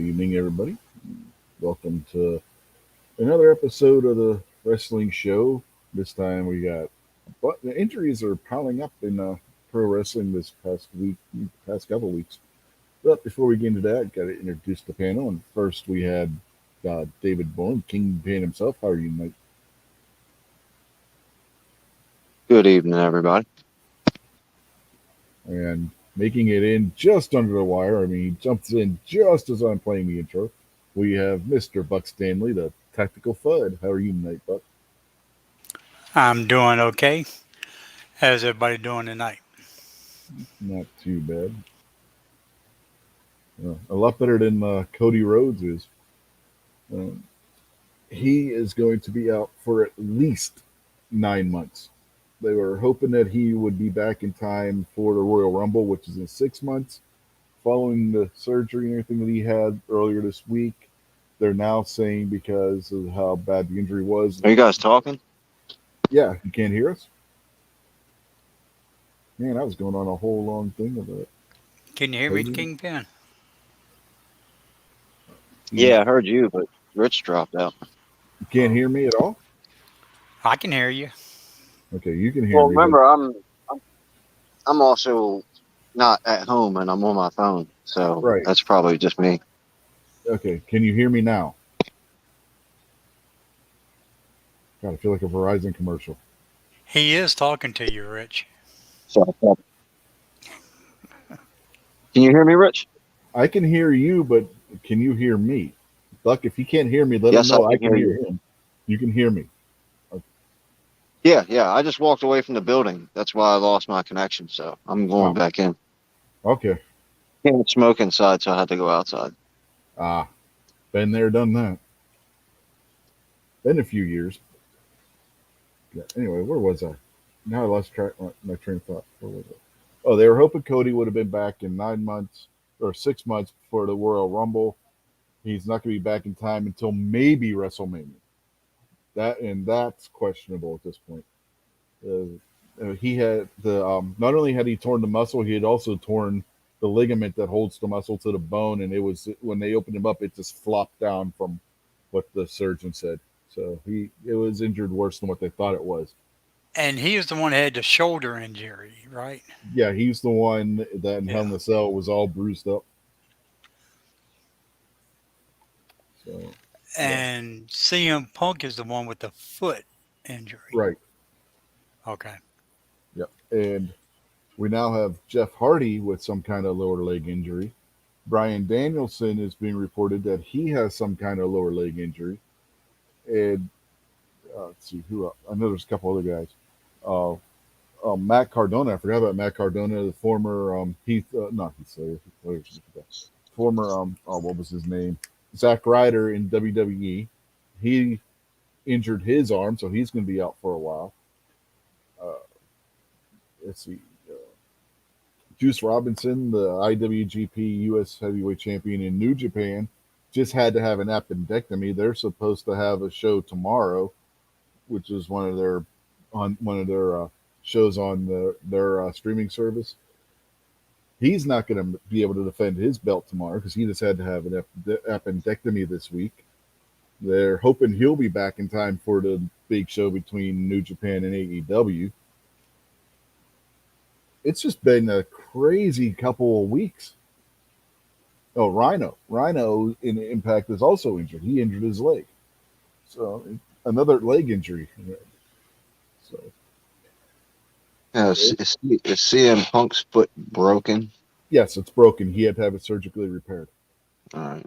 evening, everybody. Welcome to another episode of the wrestling show. This time we got, but the injuries are piling up in pro wrestling this past couple weeks. But before we get into that, got to introduce the panel. And first we had David Bourne, Kingpin himself. How are you, Mike? Good evening, everybody. And making it in just under the wire. I mean, he jumps in just as I'm playing the intro. We have Mr. Buck Stanley, the tactical FUD. How are you tonight, Buck? I'm doing okay. How's everybody doing tonight? Not too bad. A lot better than Cody Rhodes is. Um, he is going to be out for at least 9 months. They were hoping that he would be back in time for the Royal Rumble, which is in 6 months. Following the surgery and everything that he had earlier this week, they're now saying because of how bad the injury was. Are you guys talking? Yeah, you can't hear us? Man, I was going on a whole long thing of it. Can you hear me, Kingpin? Yeah, I heard you, but Rich dropped out. You can't hear me at all? I can hear you. Okay, you can hear Well, me. remember, I'm also not at home and I'm on my phone, so Right. that's probably just me. Okay, can you hear me now? God, I feel like a Verizon commercial. He is talking to you, Rich. So, can you hear me, Rich? I can hear you, but can you hear me? Buck, if you can't hear me, let Yes, him know I I can can hear hear him. You can hear me. Yeah. I just walked away from the building. That's why I lost my connection, so I'm going back in. Okay. Can't smoke inside, so I had to go outside. Been there, done that. Been a few years. Yeah, anyway, where was I? Now I lost track my train of thought. Where was it? Oh, they were hoping Cody would have been back in 9 months or 6 months for the Royal Rumble. He's not going to be back in time until maybe WrestleMania. That's questionable at this point. He had not only had he torn the muscle, he had also torn the ligament that holds the muscle to the bone, and it was when they opened him up, it just flopped down from what the surgeon said. So it was injured worse than what they thought it was. And he was the one that had the shoulder injury, right? Yeah, he's the one that in Hell in a Cell was all bruised up. So, and CM Punk is the one with the foot injury. Right. Okay. Yep. And we now have Jeff Hardy with some kind of lower leg injury. Bryan Danielson is being reported that he has some kind of lower leg injury. And let's see who else. I know there's a couple other guys. Matt Cardona. I forgot about Matt Cardona, the former not Heath Slater. Former what was his name? Zack Ryder in WWE. He injured his arm, so he's going to be out for a while. Let's see. Juice Robinson, the IWGP US Heavyweight Champion in New Japan, just had to have an appendectomy. They're supposed to have a show tomorrow, which is one of their shows on their streaming service. He's not going to be able to defend his belt tomorrow because he just had to have an appendectomy this week. They're hoping he'll be back in time for the big show between New Japan and AEW. It's just been a crazy couple of weeks. Oh, Rhino in Impact is also injured. He injured his leg. So another leg injury. So Is CM Punk's foot broken? yes, it's broken. He had to have it surgically repaired. All right.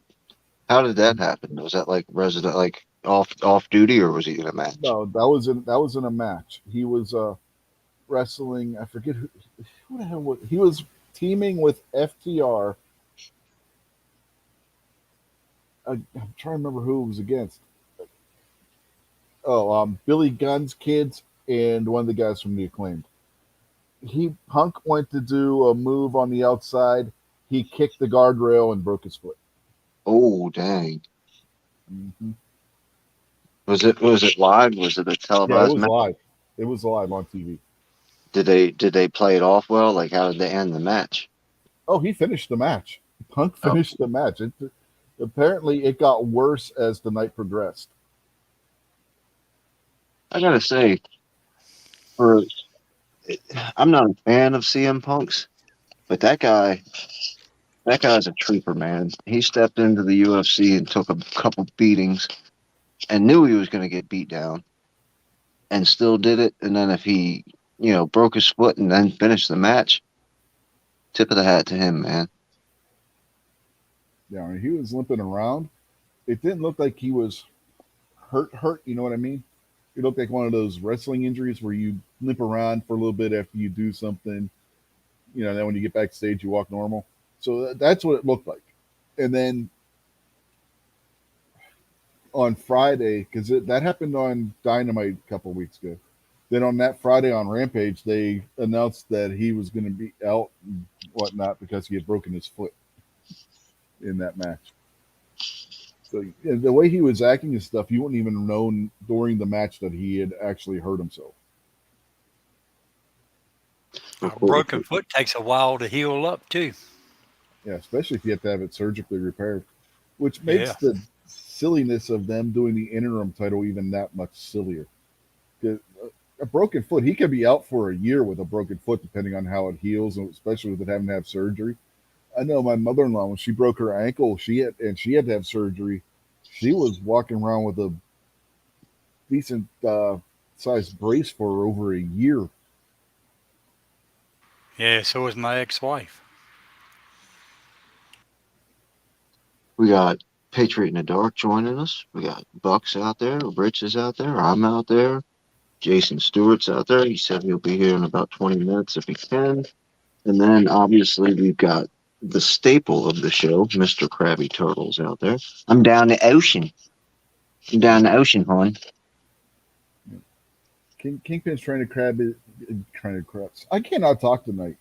How did that happen? Was that like resident, like off duty, or was he in a match? No, that was in a match. He was wrestling. I forget who the hell was he was teaming with FTR. I'm trying to remember who it was against. Oh, Billy Gunn's kids and one of the guys from the Acclaimed. Punk went to do a move on the outside. He kicked the guardrail and broke his foot. Oh, dang! Mm-hmm. Was it live? Was it a televised match? Live. It was live on TV. Did they play it off well? Like, how did they end the match? Oh, he finished the match. Punk finished the match. Apparently, it got worse as the night progressed. I gotta say, for I'm not a fan of CM Punk's, but that guy's a trooper, man. He stepped into the UFC and took a couple beatings and knew he was going to get beat down and still did it. And then if he, broke his foot and then finished the match, tip of the hat to him, man. Yeah, I mean, he was limping around. It didn't look like he was hurt. You know what I mean? It looked like one of those wrestling injuries where you limp around for a little bit after you do something. Then when you get backstage, you walk normal. So that's what it looked like. And then on Friday, because that happened on Dynamite a couple of weeks ago. Then on that Friday on Rampage, they announced that he was going to be out and whatnot because he had broken his foot in that match. So the way he was acting and stuff, you wouldn't even know during the match that he had actually hurt himself. A broken foot takes a while to heal up too. Yeah, especially if you have to have it surgically repaired, which makes Yeah. the silliness of them doing the interim title even that much sillier. A broken foot, he could be out for a year with a broken foot, depending on how it heals, and especially with it having to have surgery. I know my mother-in-law, when she broke her ankle, she had to have surgery. She was walking around with a decent sized brace for over a year. Yeah, so was my ex-wife. We got Patriot in the Dark joining us. We got Bucks out there. Rich is out there. I'm out there. Jason Stewart's out there. He said he'll be here in about 20 minutes if he can. And then obviously we've got the staple of the show, Mr. Krabby Turtle's out there. I'm down the ocean. I'm down the ocean, hon. Kingpin's trying to crab. I cannot talk tonight.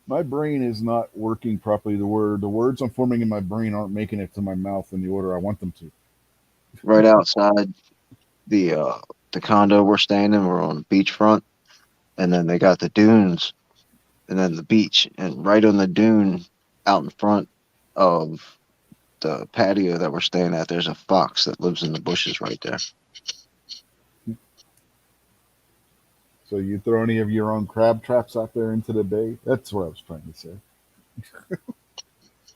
My brain is not working properly. The words I'm forming in my brain aren't making it to my mouth in the order I want them to. Right outside the condo we're staying in, we're on the beachfront, and then they got the dunes, and then the beach, and right on the dune, out in front of the patio that we're staying at, there's a fox that lives in the bushes right there. So you throw any of your own crab traps out there into the bay? That's what I was trying to say.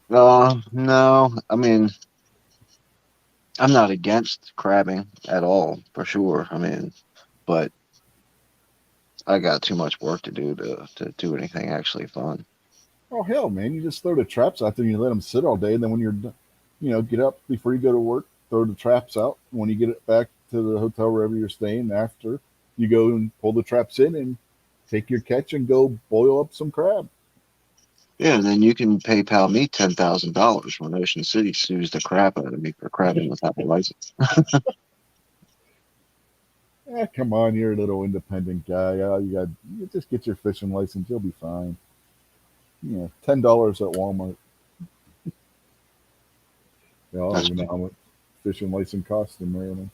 No, I mean, I'm not against crabbing at all, for sure. I mean, but I got too much work to do to do anything actually fun. Oh hell, man! You just throw the traps out there and you let them sit all day. And then when you're done, get up before you go to work, throw the traps out. When you get it back to the hotel wherever you're staying, after you go and pull the traps in and take your catch and go boil up some crab. Yeah, and then you can PayPal me $10,000 when Ocean City sues the crap out of me for crabbing without a license. Come on, you're a little independent guy. You just get your fishing license. You'll be fine. $10 at Walmart. I don't even know how much fishing license costs in Maryland.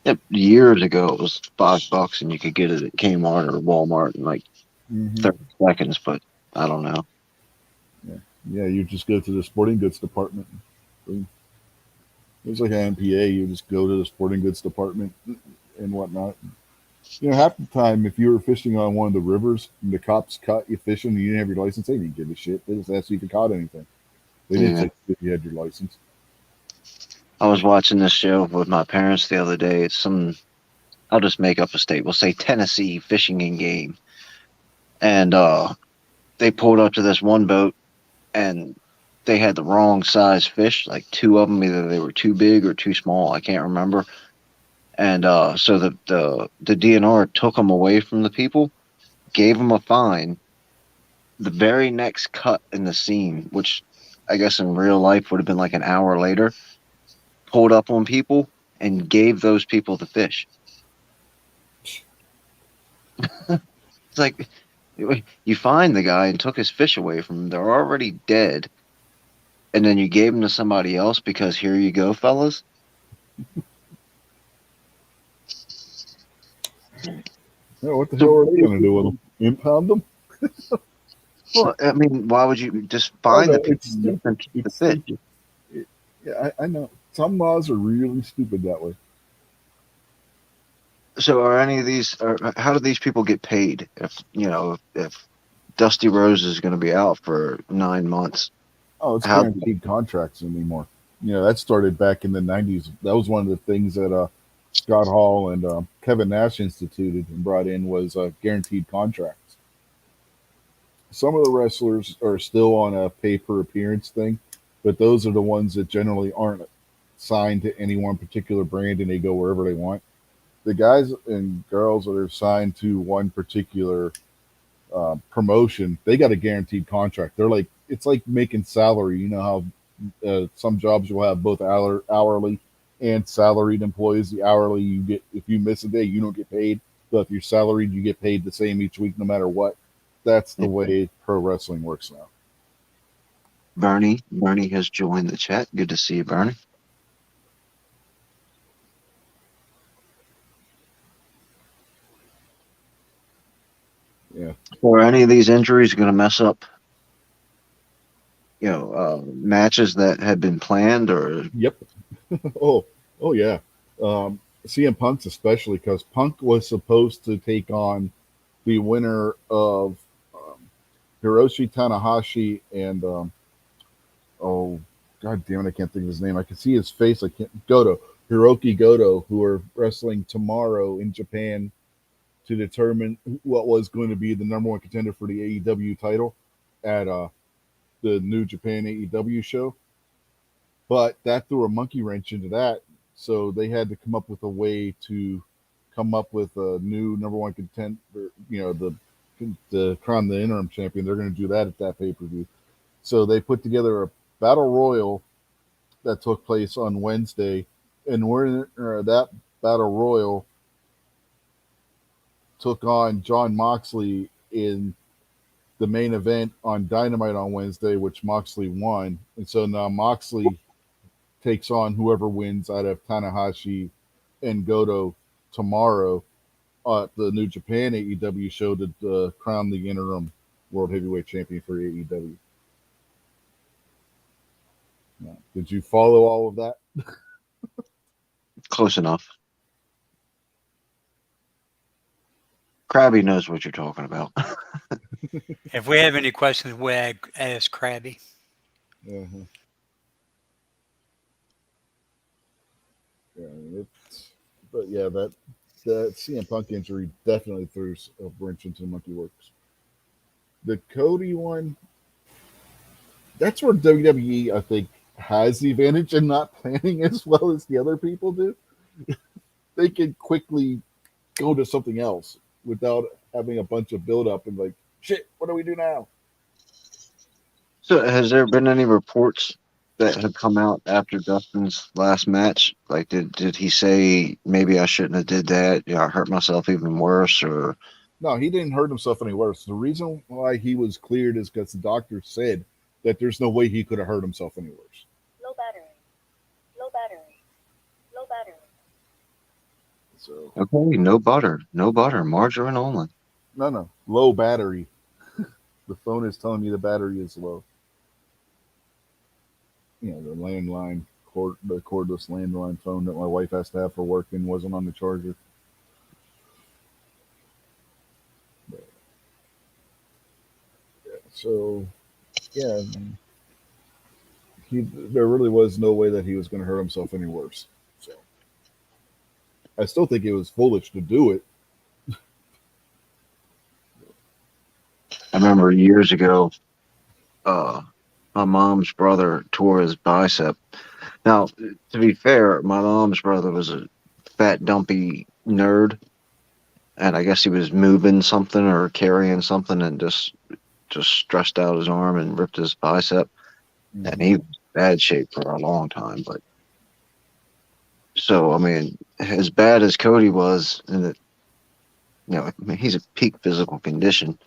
Yep, years ago it was $5 and you could get it at Kmart or Walmart in like 30 seconds, but I don't know. Yeah, you just go to the sporting goods department. It's like an MPA. You just go to the sporting goods department and whatnot. Half the time, if you were fishing on one of the rivers and the cops caught you fishing and you didn't have your license, they didn't give a shit. They just asked you if you caught anything. They didn't say if you had your license. I was watching this show with my parents the other day. I'll just make up a state. We'll say Tennessee Fishing and Game. And they pulled up to this one boat and they had the wrong size fish, like two of them. Either they were too big or too small. I can't remember. And so the DNR took them away from the people, gave them a fine. The very next cut in the scene, which I guess in real life would have been like an hour later, pulled up on people and gave those people the fish. It's like you find the guy and took his fish away from him. They're already dead. And then you gave them to somebody else because here you go, fellas. Yeah, what the hell are they going to do with them? Impound them? Well, I mean, why would you just find the people and keep the fish? Yeah, I know. Some laws are really stupid that way. So are any of these? How do these people get paid? If Dusty Rose is going to be out for 9 months, Oh, it's how? guaranteed contracts anymore. That started back in the '90s. That was one of the things that Scott Hall and Kevin Nash instituted and brought in was guaranteed contracts. Some of the wrestlers are still on a pay per appearance thing, but those are the ones that generally aren't signed to any one particular brand and they go wherever they want. The guys and girls that are signed to one particular promotion, they got a guaranteed contract. They're like it's like making salary. You know how some jobs you'll have both hourly and salaried employees. The hourly you get if you miss a day, you don't get paid. But if you're salaried, you get paid the same each week, no matter what. That's the way pro wrestling works now. Bernie has joined the chat. Good to see you, Bernie. Yeah. Are any of these injuries going to mess up, matches that had been planned, or Yep. Oh. Oh yeah. CM Punk's especially because Punk was supposed to take on the winner of um, Hiroshi Tanahashi and oh god damn it, I can't think of his name. I can see his face. I can't Goto. Hiroki Goto, who are wrestling tomorrow in Japan to determine what was going to be the number one contender for the AEW title at the New Japan AEW show. But that threw a monkey wrench into that. So they had to come up with a way to come up with a new number one contender, the crown the interim champion. They're going to do that at that pay per view. So they put together a battle royal that took place on Wednesday, and that battle royal took on John Moxley in the main event on Dynamite on Wednesday, which Moxley won, and so now Moxley takes on whoever wins out of Tanahashi and Goto tomorrow at the New Japan AEW show to crown the interim World Heavyweight Champion for AEW. Now, did you follow all of that? close enough? Krabby knows what you're talking about. If we have any questions, we ask Krabby. Uh-huh. Yeah, but yeah, that CM Punk injury definitely threw a wrench into the monkey works. The Cody one, that's where WWE, I think, has the advantage in not planning as well as the other people do. They can quickly go to something else without having a bunch of build up and like, shit, what do we do now? So, has there been any reports that have come out after Dustin's last match? Like, did he say maybe I shouldn't have did that? Yeah, I hurt myself even worse, or No, he didn't hurt himself any worse. The reason why he was cleared is because the doctor said that there's no way he could have hurt himself any worse. Low battery. Low battery. Low battery. So okay, no butter, margarine only. no, low battery. The phone is telling me the battery is low. The landline, the cordless landline phone that my wife has to have for working wasn't on the charger. But, yeah, so yeah, there really was no way that he was going to hurt himself any worse. So I still think it was foolish to do it. I remember years ago, uh, my mom's brother tore his bicep. Now, to be fair, my mom's brother was a fat, dumpy nerd, and I guess he was moving something or carrying something and just stressed out his arm and ripped his bicep, and Mm-hmm. he was in bad shape for a long time. But so, I mean, as bad as Cody was, and I mean, he's a peak physical condition.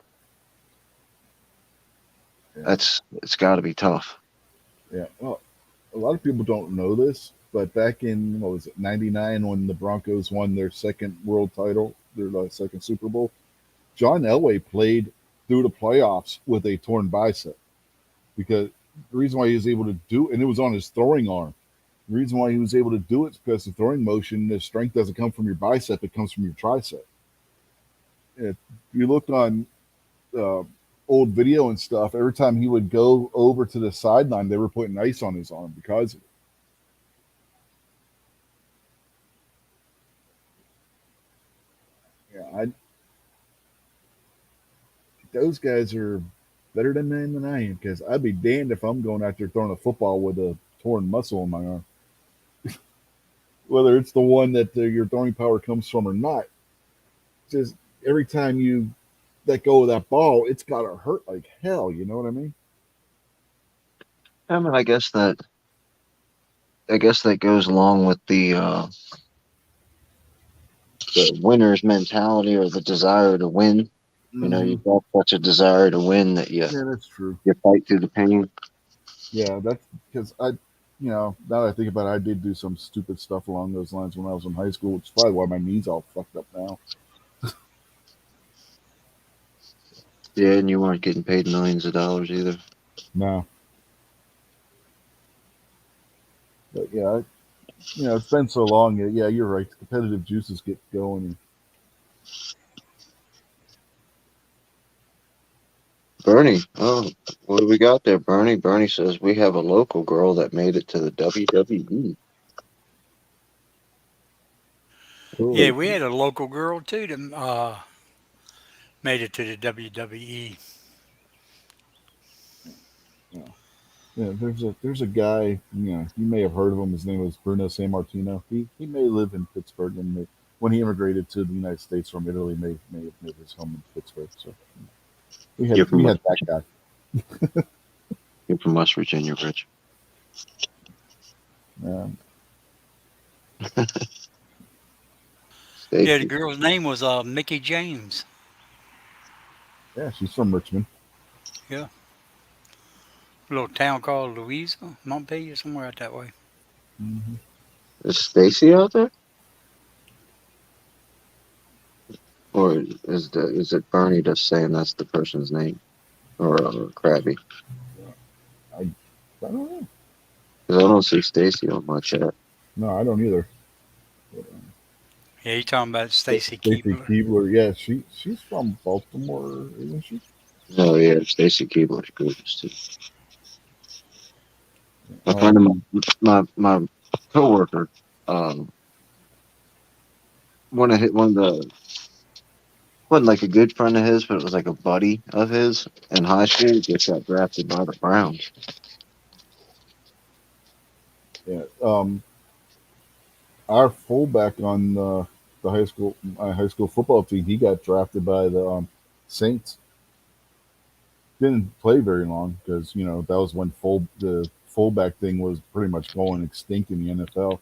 Yeah, It's got to be tough. yeah. Well, a lot of people don't know this, but back in what was it '99 when the Broncos won their second world title, their second Super Bowl, John Elway played through the playoffs with a torn bicep because the reason why he was able to do and it was on his throwing arm. The reason why he was able to do it is because the throwing motion, the strength doesn't come from your bicep; it comes from your tricep. If you look on uh, old video and stuff, every time he would go over to the sideline, they were putting ice on his arm because of it. Yeah, those guys are better than I am because I'd be damned if I'm going out there throwing a football with a torn muscle in my arm, whether it's the one that your throwing power comes from or not. Just every time you let go of that ball, it's got to hurt like hell. You know what I mean? I mean, I guess that goes along with the winner's mentality or the desire to win. You know, Mm-hmm. you've got such a desire to win that Yeah, that's true. you fight through the pain. Yeah, that's because now that I think about it, I did do some stupid stuff along those lines when I was in high school, which is probably why my knees all fucked up now. Yeah, and you weren't getting paid millions of dollars either. No, but yeah, it's been so long. Yeah, you're right. The competitive juices get going. Bernie, oh, what do we got there, Bernie? Bernie says we have a local girl that made it to the WWE. Yeah, Oh, we had a local girl too that made it to the WWE. yeah. Yeah, there's a guy. You may have heard of him. His name was Bruno San Martino. He may live in Pittsburgh, and when he immigrated to the United States from Italy, may have made his home in Pittsburgh. So we had You're from we West had that guy. You're from West Virginia, Rich. Um, Yeah, the Stacy. girl's name was Mickey James. yeah, she's from Richmond. Yeah, a little town called Louisa, Montpelier, somewhere out that way. Hmm. Is Stacy out there? Or is it Bernie just saying that's the person's name? Or Krabby? I, I don't know. Because I don't see Stacy on my chat. No, I don't either. But, Yeah, you talking about Stacy Stacey Keebler? Keebler, yeah, she's from Baltimore, isn't she? Oh yeah, Stacy Keebler's gorgeous too. A friend of Um, mine, my coworker, um, one of the wasn't like a good friend of his, but it was like a buddy of his in high school. Just got drafted by the Browns. yeah. Our fullback on the high school football team, he got drafted by the Saints. Didn't play very long because that was when the fullback thing was pretty much going extinct in the NFL.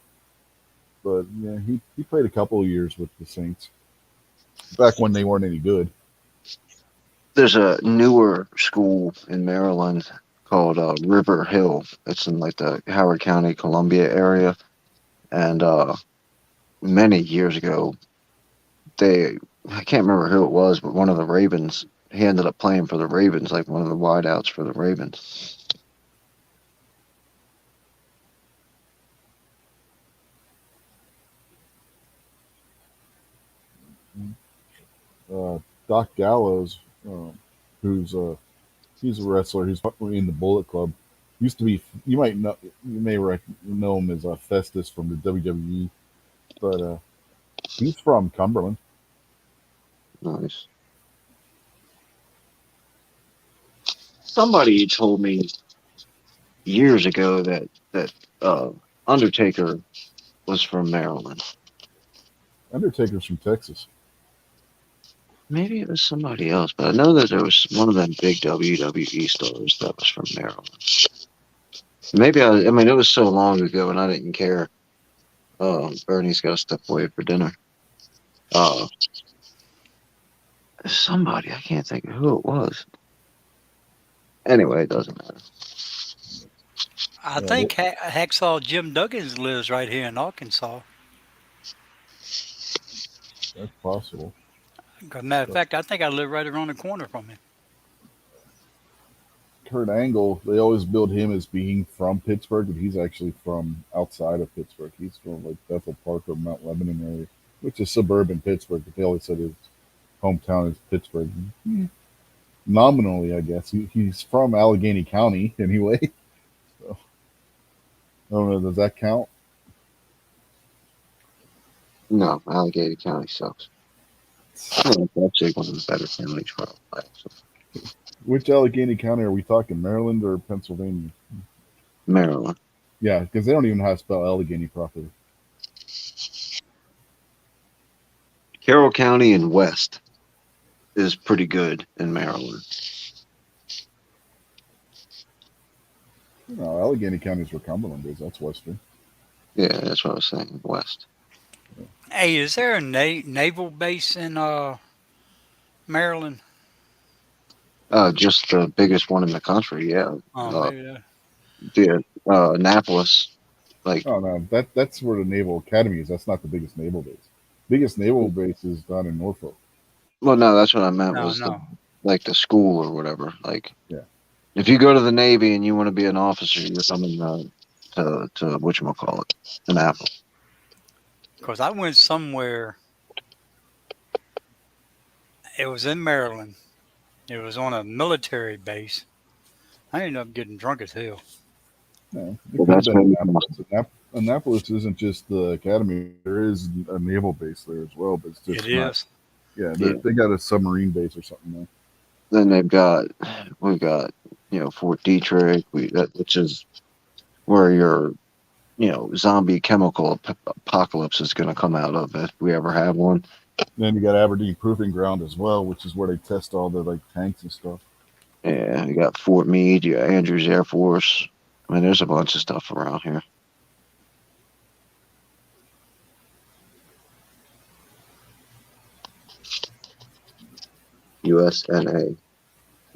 But yeah, he played a couple of years with the Saints back when they weren't any good. There's a newer school in Maryland called River Hill. It's in like the Howard County, Columbia area, and many years ago, they I can't remember who it was, but one of the Ravens. He ended up playing for the Ravens, like one of the wideouts for the Ravens. Uh, Doc Gallows, who's he's a wrestler. He's in the Bullet Club. Used to be. You may know him as Festus from the WWE, but he's from Cumberland. Nice. Somebody told me years ago that uh, Undertaker was from Maryland. Undertaker's from Texas. Maybe it was somebody else, but I know that there was one of them big WWE stars that was from Maryland. Maybe I mean, it was so long ago and I didn't care. Bernie's got to step away for dinner. Uh, somebody, I can't think of who it was. Anyway, it doesn't matter. I Yeah, think Hacksaw Jim Duggins lives right here in Arkansas. that's possible. Matter of But fact, I think I live right around the corner from him. Kurt Angle, they always build him as being from Pittsburgh, but he's actually from outside of Pittsburgh. He's from like Bethel Park or Mount Lebanon area, which is suburban Pittsburgh. But they always said his hometown is Pittsburgh. Nominally, I guess he's from Allegheny County anyway. So I don't know. Does that count? No, Allegheny County sucks. Yeah, it's actually one of the better counties for life. So. Which Allegheny County are we talking? Maryland or Pennsylvania? Maryland. Yeah, because they don't even know how to spell Allegheny properly. Carroll County and West is pretty good in Maryland. No, Allegheny County is where Cumberland is. That's western. Yeah, that's what I was saying. West. Hey, is there a naval base in Maryland? Just the biggest one in the country. Yeah. Oh, maybe that. Annapolis. Like, Oh no, that's where the Naval Academy is. That's not the biggest naval base. Biggest naval base is down in Norfolk. well, no, that's what I meant No, was no. the school or whatever. Like, Yeah. if you go to the Navy and you want to be an officer, you're coming to whatchamacallit, Annapolis. Because I went somewhere. It was in Maryland. It was on a military base. I ended up getting drunk as hell. Yeah, it Well, could have that's been maybe Annapolis. Annapolis isn't just the academy. There is a naval base there as well, but it's just It not. is. Yeah, Yeah. they got a submarine base or something there. Then we've got Fort Detrick, which is where your zombie chemical apocalypse is going to come out of if we ever have one. Then you got Aberdeen Proving Ground as well, which is where they test all the like tanks and stuff. Yeah, you got Fort Meade, you got Andrews Air Force. I mean, there's a bunch of stuff around here. USNA.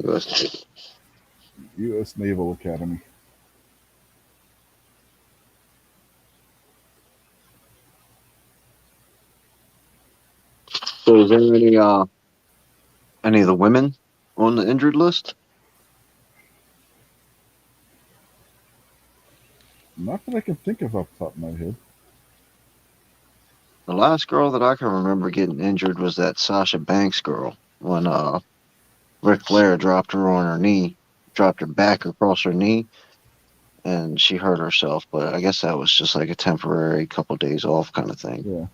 US. U.S. Naval Academy. So is there any of the women on the injured list? Not that I can think of off the top of my head. The last girl that I can remember getting injured was that Sasha Banks girl when Ric Flair dropped her on her knee, dropped her back across her knee, and she hurt herself. But I guess that was just like a temporary couple days off kind of thing. Yeah.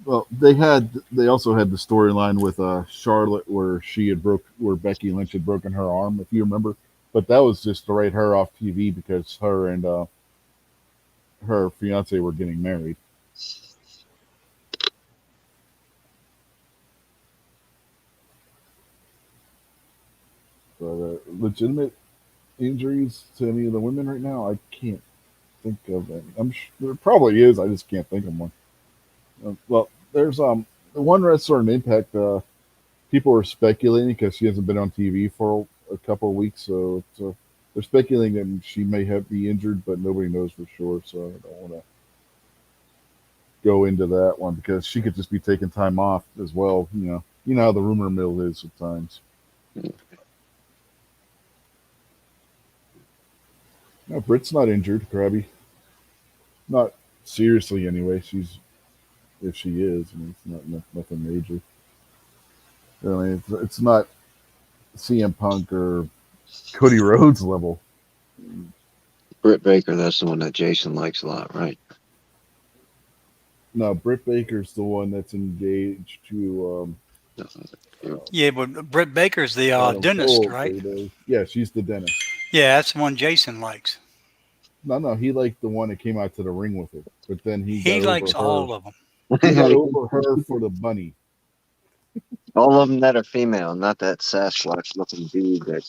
Well, they also had the storyline with Charlotte where Becky Lynch had broken her arm, if you remember. But that was just to write her off TV because her and her fiance were getting married. But legitimate injuries to any of the women right now, I can't think of any. I'm sure there probably is. I just can't think of one. Well, there's the one wrestler in Impact. People are speculating because she hasn't been on TV for a couple of weeks, so they're speculating that she may be injured, but nobody knows for sure. So I don't want to go into that one because she could just be taking time off as well. You know how the rumor mill is sometimes. No, Britt's not injured, Krabby. Not seriously, anyway. If she is, I mean, it's not nothing major. I mean, it's not CM Punk or Cody Rhodes level. Britt Baker, that's the one that Jason likes a lot, right? No, Britt Baker's the one that's engaged to Yeah, but Britt Baker's the Adam dentist, Cole right? today. Yeah, she's the dentist. Yeah, that's the one Jason likes. No, he liked the one that came out to the ring with her, but then he He got likes over her. all of them. He got over her for the bunny. All of them that are female, not that Sasquatch looking dude that.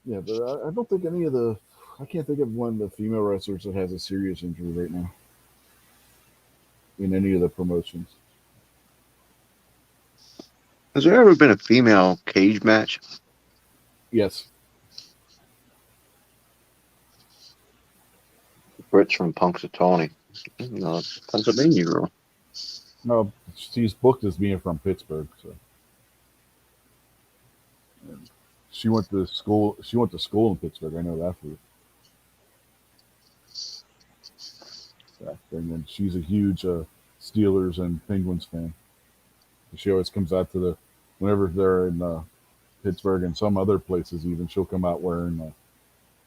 Yeah, but I don't think any of I can't think of one of the female wrestlers that has a serious injury right now in any of the promotions. Has there ever been a female cage match? Yes. Britt's from Punxsutawney. Pennsylvania girl. No, she's booked as being from Pittsburgh. So and she went to school. She went to school in Pittsburgh. I know that for a fact. And then she's a huge Steelers and Penguins fan. She always comes out to the whenever they're in Pittsburgh and some other places. Even she'll come out wearing a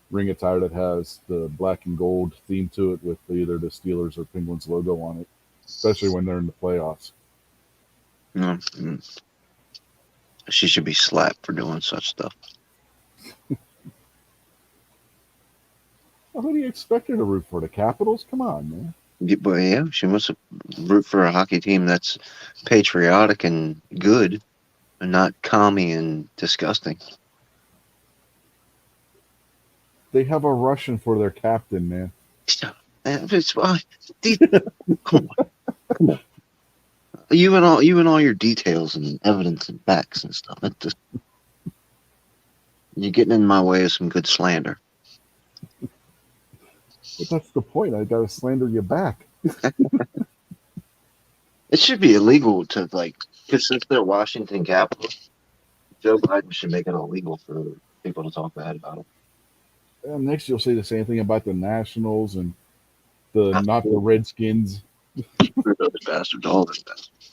ring attire that has the black and gold theme to it with either the Steelers or Penguins logo on it. Especially when they're in the playoffs. Mm-hmm. She should be slapped for doing such stuff. Well, who do you expect her to root for? The Capitals? Come on, man. But yeah, she must root for a hockey team that's patriotic and good, and not commie and disgusting. They have a Russian for their captain, man. It's, come on. You and all your details and evidence and facts and stuff. You're getting in my way of some good slander. But that's the point. I gotta slander you back. It should be illegal to because since they're Washington Capitals, Joe Biden should make it illegal for people to talk bad about them. And next, you'll say the same thing about the Nationals and not the Redskins. Those bastards, all those bastards.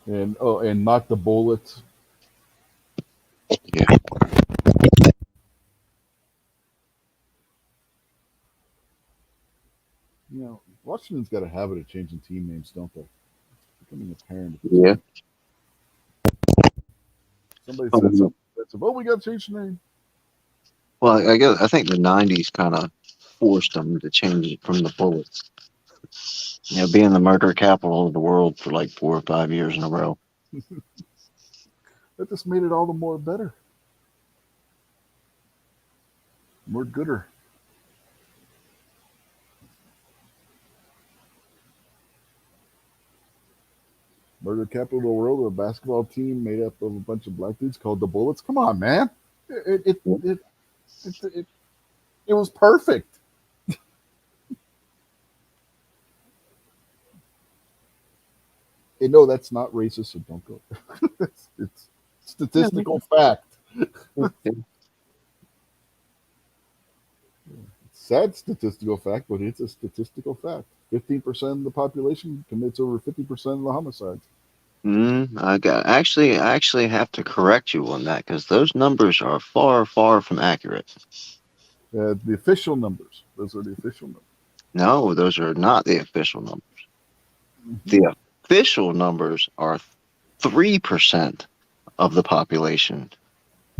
And not the Bullets. Yeah. You know, Washington's got a habit of changing team names, don't they? It's becoming apparent. Yeah. Somebody said something. Oh, we got to change the name. Well, I think the '90s kind of forced them to change it from the Bullets. Being the murder capital of the world for like 4 or 5 years in a row. That just made it all the more better. More gooder. Murder capital of the world, a basketball team made up of a bunch of black dudes called the Bullets. Come on, man. It was perfect. And no, that's not racist, so don't go. it's statistical fact. It's sad statistical fact, but it's a statistical fact. 15% of the population commits over 50% of the homicides. I actually have to correct you on that because those numbers are far, far from accurate. The official numbers. Those are the official numbers. No, those are not the official numbers. Mm-hmm. The official numbers are 3% of the population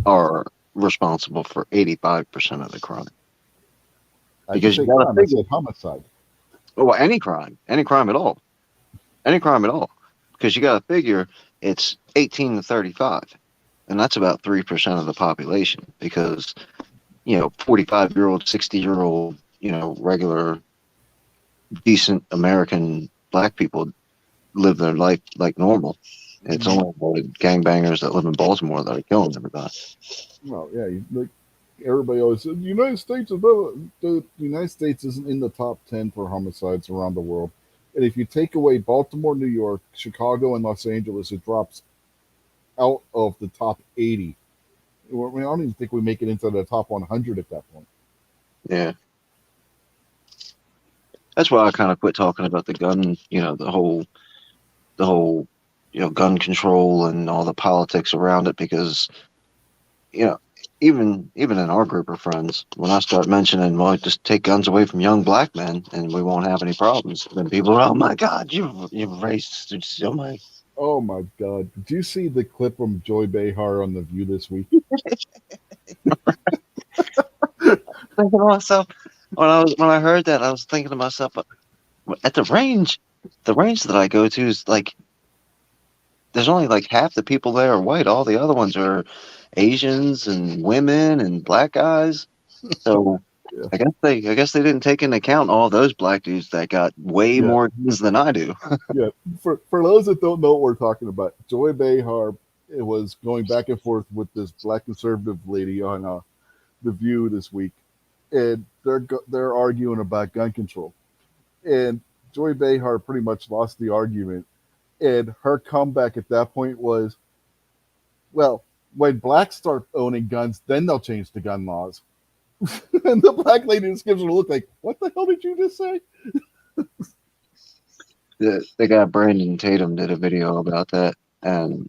are responsible for 85% of the crime. Because you got to figure homicide. Well, any crime at all, because you got to figure it's 18 to 35, and that's about 3% of the population. Because 45-year-old, 60-year-old, regular, decent American black people live their life like normal. It's only the gangbangers that live in Baltimore that are killing everybody. Well, yeah, everybody always says the United States isn't in the top 10 for homicides around the world. And if you take away Baltimore, New York, Chicago, and Los Angeles, it drops out of the top 80. I don't even think we make it into the top 100 at that point. Yeah. That's why I kind of quit talking about the gun, the whole gun control and all the politics around it, because even in our group of friends, when I start mentioning, well, just take guns away from young black men and we won't have any problems, then people are, oh my God, you've racist so much. Oh my God! Did you see the clip from Joy Behar on The View this week? Thinking to myself, when I heard that, I was thinking to myself, at the range that I go to is there's only half the people there are white. All the other ones are Asians and women and black guys. So yeah. I guess they didn't take into account all those black dudes that got way more guns than I do. Yeah. For those that don't know what we're talking about, Joy Behar it was going back and forth with this black conservative lady on the View this week, and they're arguing about gun control, and Joy Behar pretty much lost the argument, and her comeback at that point was, well, when blacks start owning guns, then they'll change the gun laws. And the black lady just gives her a look like, what the hell did you just say? The guy Brandon Tatum did a video about that, and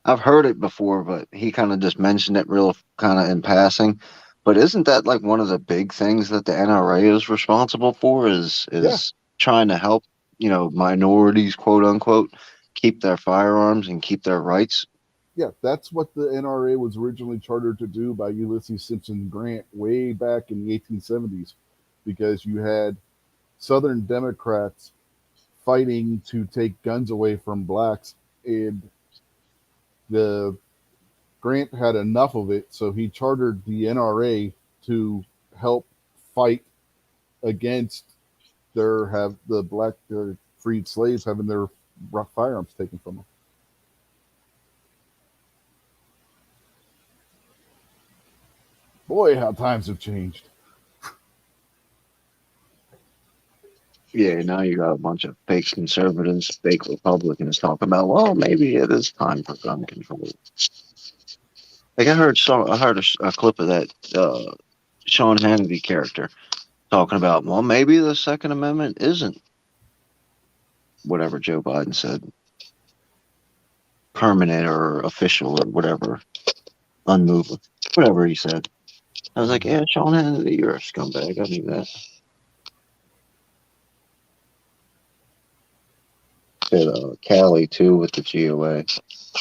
I've heard it before, but he kind of just mentioned it real kind of in passing. But isn't that like one of the big things that the NRA is responsible for? Is Yeah, trying to help, minorities, quote unquote, keep their firearms and keep their rights. yeah, that's what the NRA was originally chartered to do by Ulysses Simpson Grant way back in the 1870s, because you had Southern Democrats fighting to take guns away from blacks, and the Grant had enough of it, so he chartered the NRA to help fight against the black freed slaves having their firearms taken from them. Boy, how times have changed. Yeah, now you got a bunch of fake conservatives, fake Republicans talking about, well, maybe it is time for gun control. Like I heard a clip of that Sean Hannity character talking about, well, maybe the Second Amendment isn't whatever Joe Biden said, permanent or official or whatever, unmovable, whatever he said. I was like, yeah, Sean Hannity, you're a scumbag. I knew that. Said Cali too with the GOA.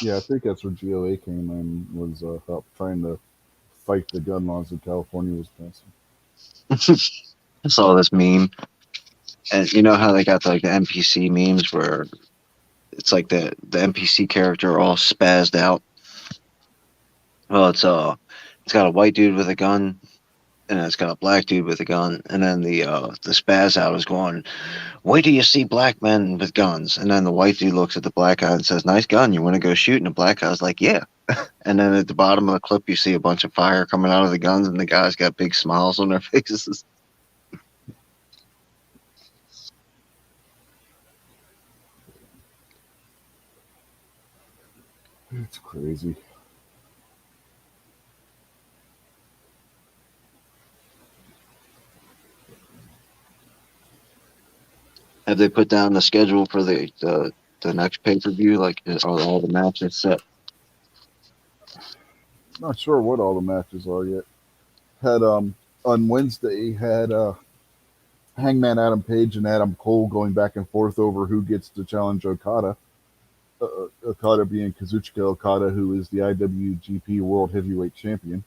Yeah, I think that's where GOA came in, was help trying to fight the gun laws that California was passing. I saw this meme, and you know how they got like the NPC memes where it's like the NPC character all spazzed out. Well, it's got a white dude with a gun, and it's got a black dude with a gun, and then the spaz out is going, wait till you see black men with guns. And then the white dude looks at the black guy and says, nice gun, you want to go shoot? And the black guy's like, yeah. And then at the bottom of the clip, you see a bunch of fire coming out of the guns, and the guys got big smiles on their faces. It's crazy. Have they put down the schedule for the next pay-per-view? Like, are all the matches set? Not sure what all the matches are yet. Had On Wednesday had Hangman Adam Page and Adam Cole going back and forth over who gets to challenge Okada. Okada being Kazuchika Okada, who is the IWGP World Heavyweight Champion.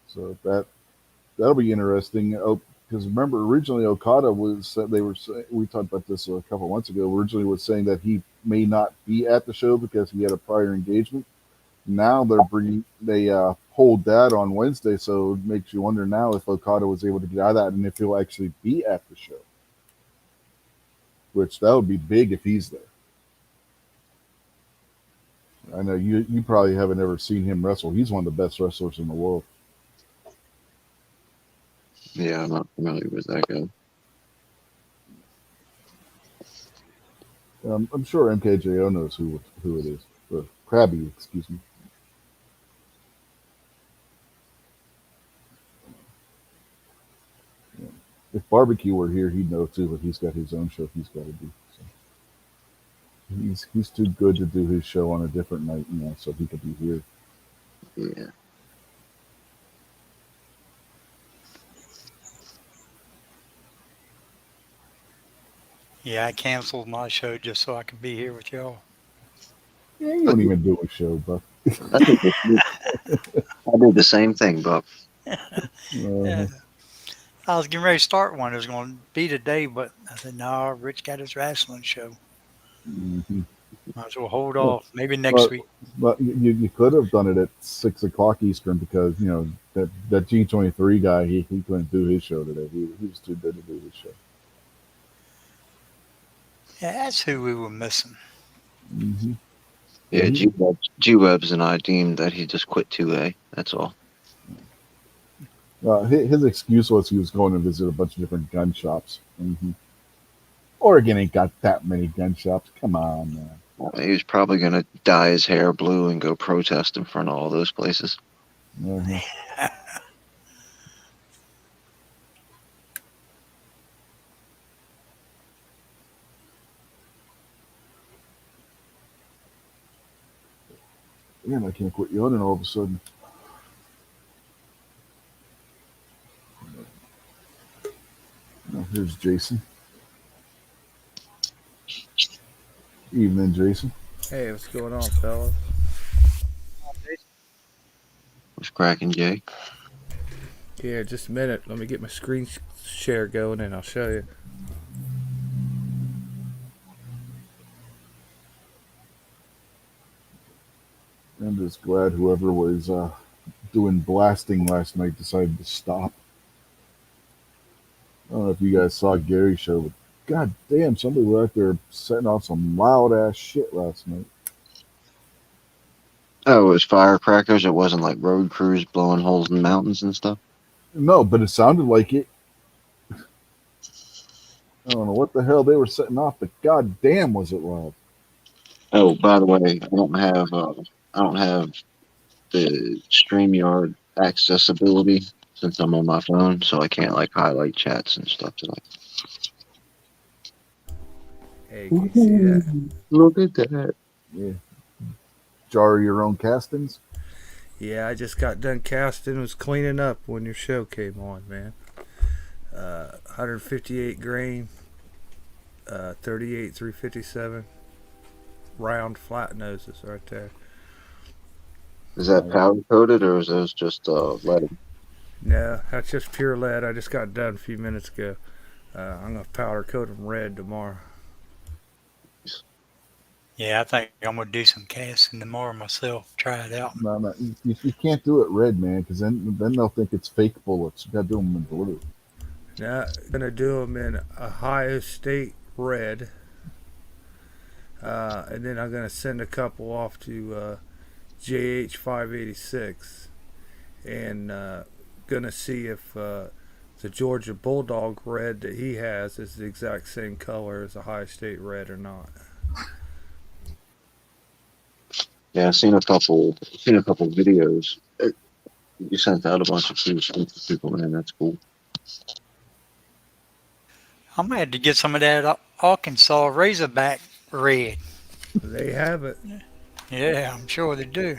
So that'll be interesting. Oh, because remember, originally Okada was we talked about this a couple of months ago. Originally was saying that he may not be at the show because he had a prior engagement. Now they pulled that on Wednesday, so it makes you wonder now if Okada was able to get out of that and if he'll actually be at the show. Which that would be big if he's there. I know you probably haven't ever seen him wrestle. He's one of the best wrestlers in the world. Yeah, I'm not familiar with that guy. I'm sure MKJO knows who it is. Krabby, excuse me. If Barbecue were here, he'd know too, but he's got his own show he's got to do. So he's too good to do his show on a different night, so he could be here. Yeah. Yeah, I canceled my show just so I could be here with y'all. Yeah, you don't even do a show, but I did the same thing, Buck. Yeah. I was getting ready to start one. It was going to be today, but I said, no, Rich got his wrestling show. mm-hmm. Might as well hold Well, off. Maybe next week. But you could have done it at 6:00 Eastern because that G23 guy he couldn't do his show today. He was too good to do his show. Yeah, that's who we were missing. Mm-hmm. Yeah, he, G-Webs and I deemed that he just quit 2A. That's all. his excuse was he was going to visit a bunch of different gun shops. Oregon ain't got that many gun shops. Come on, man. He was probably going to dye his hair blue and go protest in front of all those places. Uh-huh. Man, I can't quit yawning all of a sudden. Oh, here's Jason. Evening, Jason. Hey, what's going on, fellas? What's cracking, Jay? Yeah, just a minute. Let me get my screen share going and I'll show you. I'm just glad whoever was doing blasting last night decided to stop. I don't know if you guys saw Gary's show, but god damn, somebody was out there setting off some loud ass shit last night. Oh, it was firecrackers. It wasn't like road crews blowing holes in mountains and stuff. No, but it sounded like it. I don't know what the hell they were setting off, but god damn was it loud. Oh, by the way, I don't have the StreamYard accessibility since I'm on my phone, so I can't like highlight chats and stuff tonight. Hey, can you see that? Look at that. Yeah. Jar your own castings. Yeah, I just got done casting. Was cleaning up when your show came on, man. 158 grain, 38 357, round flat noses right there. Is that powder coated or is those just leaded? No, that's just pure lead. I just got done a few minutes ago. I'm gonna powder coat them red tomorrow. Yeah, I think I'm gonna do some casting tomorrow myself. Try it out. No, you can't do it red, man, because then they'll think it's fake bullets. You got to do them in blue. Now, gonna do them in Ohio State red, and then I'm gonna send a couple off to JH 586, and gonna see if the Georgia Bulldog red that he has is the exact same color as Ohio State red or not. Yeah, I've seen a couple videos. You sent out a bunch of people, man. That's cool. I'm gonna have to get some of that Arkansas Razorback red. They have it. Yeah, I'm sure they do.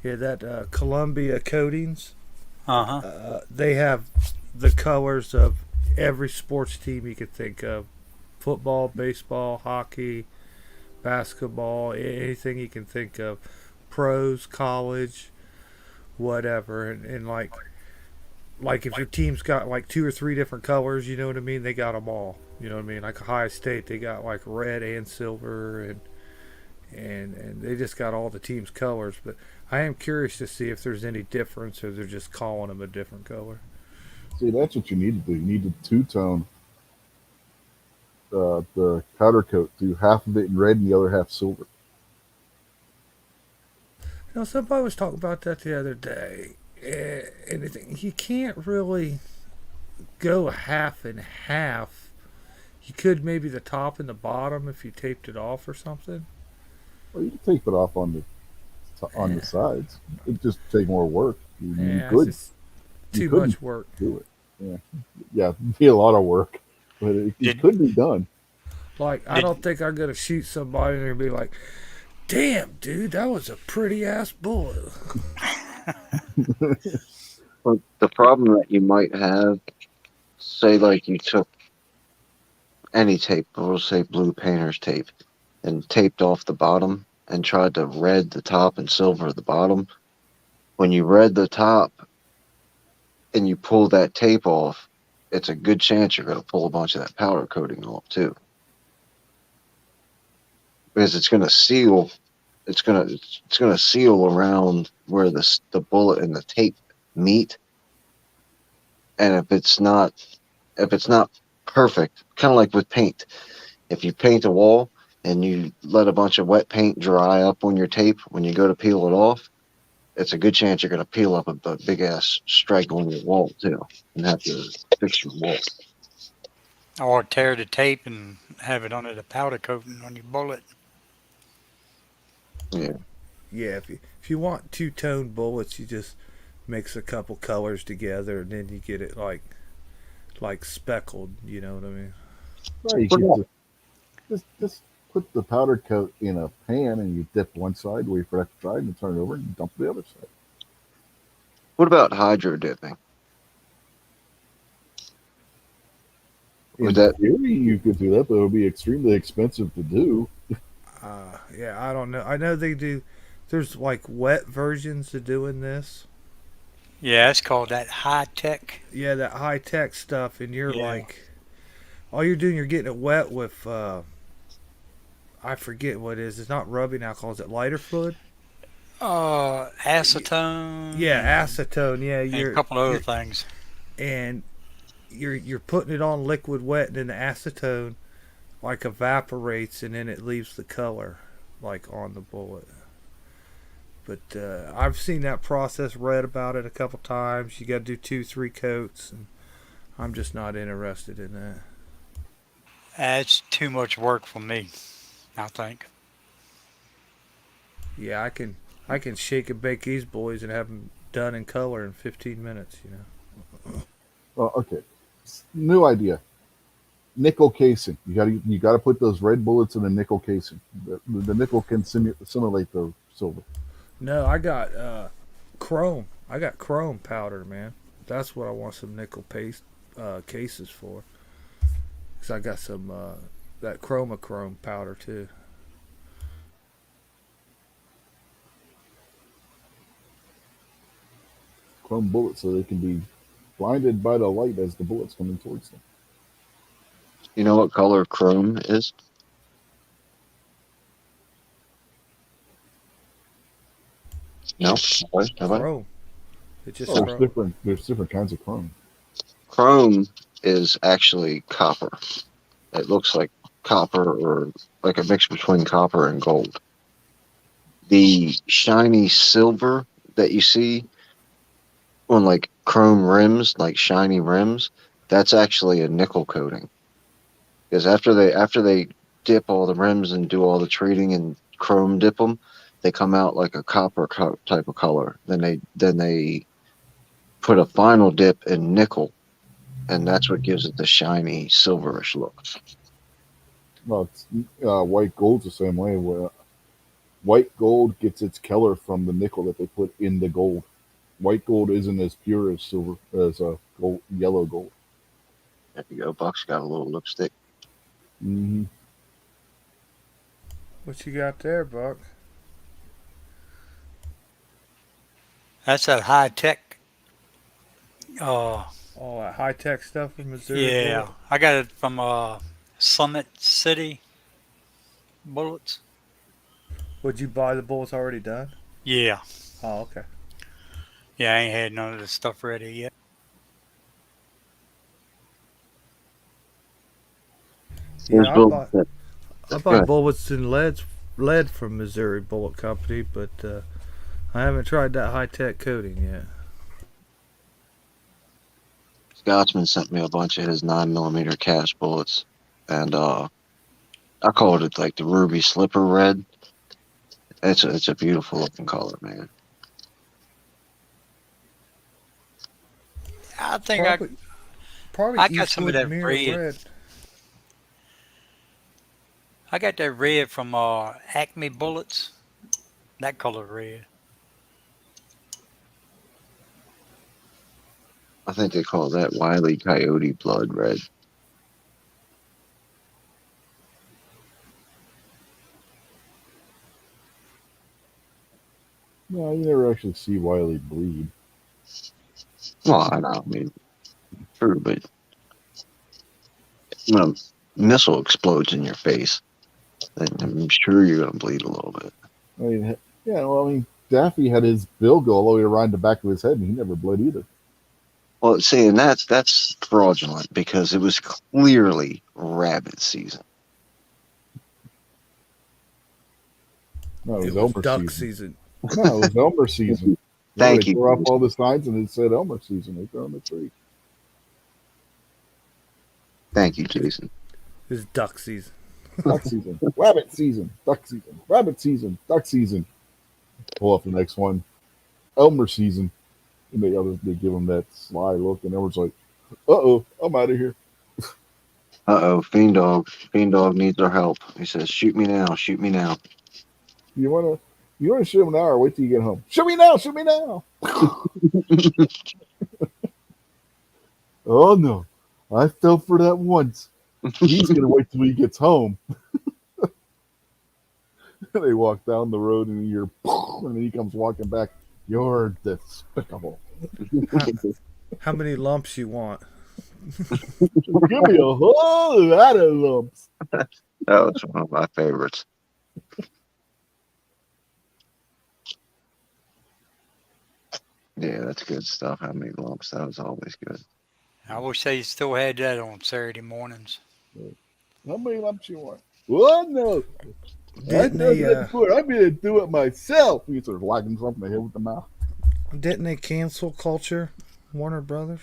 Yeah, that Columbia coatings. Uh-huh. They have the colors of every sports team you could think of: football, baseball, hockey, basketball, anything you can think of, pros, college, whatever, and like if your team's got like 2 or 3 different colors, you know what I mean? They got them all. You know what I mean? Like Ohio State, they got like red and silver, and they just got all the team's colors. But I am curious to see if there's any difference, or they're just calling them a different color. See, that's what you need to do. You need to two-tone the powder coat, do half of it in red and the other half silver. You know, somebody was talking about that the other day, and you can't really go half and half. You could maybe the top and the bottom if you taped it off or something. Well, you can tape it off on the sides. It just take more work. You Yeah, it's could just you too couldn't much work. do it. Yeah, it'd be a lot of work, but it Did could be done. Like, I did don't think I'm gonna shoot somebody and they're gonna be like, "Damn, dude, that was a pretty ass bullet." But the problem that you might have, say like you took any tape, we'll say blue painter's tape, and taped off the bottom and tried to red the top and silver the bottom. When you red the top and you pull that tape off, it's a good chance you're going to pull a bunch of that powder coating off too, because it's going to seal. It's going to seal around where the bullet and the tape meet, and if it's not perfect, kind of like with paint, if you paint a wall and you let a bunch of wet paint dry up on your tape, when you go to peel it off, it's a good chance you're going to peel up a big ass strike on your wall too, and have to fix your wall. Or tear the tape and have it under the powder coating on your bullet. Yeah, Yeah, if you want two tone bullets, you just mix a couple colors together, and then you get it like speckled. You know what I mean? Right, you what could about, just put the powder coat in a pan and you dip one side, wait for that to dry, and you turn it over and dump the other side. what about hydro dipping? Would In that theory, you could do that, but it would be extremely expensive to do. Yeah, I don't know. I know they do. There's like wet versions of doing this. Yeah, it's called that high tech. Yeah, that high tech stuff, and you're Yeah. like, all you're doing, you're getting it wet with, I forget what it is. It's not rubbing alcohol. Is it lighter fluid? Acetone Yeah, acetone. Yeah, and a couple of other you're things. and you're putting it on liquid wet, and then the acetone like evaporates, and then it leaves the color like on the bullet. But I've seen that process, read about it a couple times. You got to do 2, 3 coats, and I'm just not interested in that. That's too much work for me, I think. Yeah, I can shake and bake these boys and have them done in color in 15 minutes. You know. Well, okay, new idea. Nickel casing. You got to put those red bullets in a nickel casing. The nickel can simulate the silver. No, I got chrome. I got chrome powder, man. That's what I want some nickel paste cases for. Cause I got some that chromachrome powder too. Chrome bullets so they can be blinded by the light as the bullets coming towards them. you know what color chrome is? No, nobody. Chrome. It's just Oh, there's chrome. different kinds of chrome. Chrome is actually copper. It looks like copper, or like a mix between copper and gold. The shiny silver that you see on like chrome rims, like shiny rims, that's actually a nickel coating. Because after they dip all the rims and do all the treating and chrome dip them, they come out like a type of color. Then they put a final dip in nickel, and that's what gives it the shiny silverish look. Well, white gold's the same way. White gold gets its color from the nickel that they put in the gold. White gold isn't as pure as silver as gold, yellow gold. There you go. Buck's got a little lipstick. Mm-hmm. What you got there, Buck? That's that high tech. Uh, All that high tech stuff from Missouri yeah, Bullet. I got it from Summit City Bullets. Would you buy the bullets already done? Yeah, Oh, okay. yeah, I ain't had none of this stuff ready yet. There's Yeah, bullets that. I Go buy ahead. bullets and lead from Missouri Bullet Company, but I haven't tried that high tech coating yet. Scotsman sent me a bunch of his 9mm cast bullets, and I called it like the ruby slipper red. It's a beautiful looking color, man. I think Probably probably I got some of Eastwood that Mirror red. Red. I got that red from Acme Bullets. That color red. I think they call that Wile E. Coyote blood red. No, you never actually see Wiley bleed. Well, I know, I mean, true, but when a missile explodes in your face, then I'm sure you're gonna bleed a little bit. I mean, yeah, well, I mean, Daffy had his bill go all the way around the back of his head, and he never bled either. Well, see, and that's fraudulent because it was clearly rabbit season. No, it It was was Elmer duck season. season. No, it was Elmer season. Remember, Thank they you. tore off all the signs and it said Elmer season. They threw on the tree. Thank you, Jason. It was duck season. Duck season, rabbit season, duck season, rabbit season, duck season. Pull up the next one, Elmer season. And they give him that sly look, and Elmer's like, "Uh oh, I'm out of here." Uh-oh, Fiend Dog. Fiend Dog needs our help. He says, shoot me now, shoot me now. You wanna shoot him now or wait till you get home? Shoot me now, shoot me now. Oh no, I fell for that once. He's gonna wait till he gets home. They walk down the road and you hear, and then he comes walking back. You're despicable. How many lumps you want? Give me a whole lot of lumps. That was one of my favorites. Yeah, that's good stuff. How many lumps? That was always good. I wish they still had that on Saturday mornings. How many lumps you want? Oh no, I've Didn't done they? that before. I'm gonna do it myself. He starts whacking himself in the head with the mouth. Didn't they cancel Culture? Warner Brothers.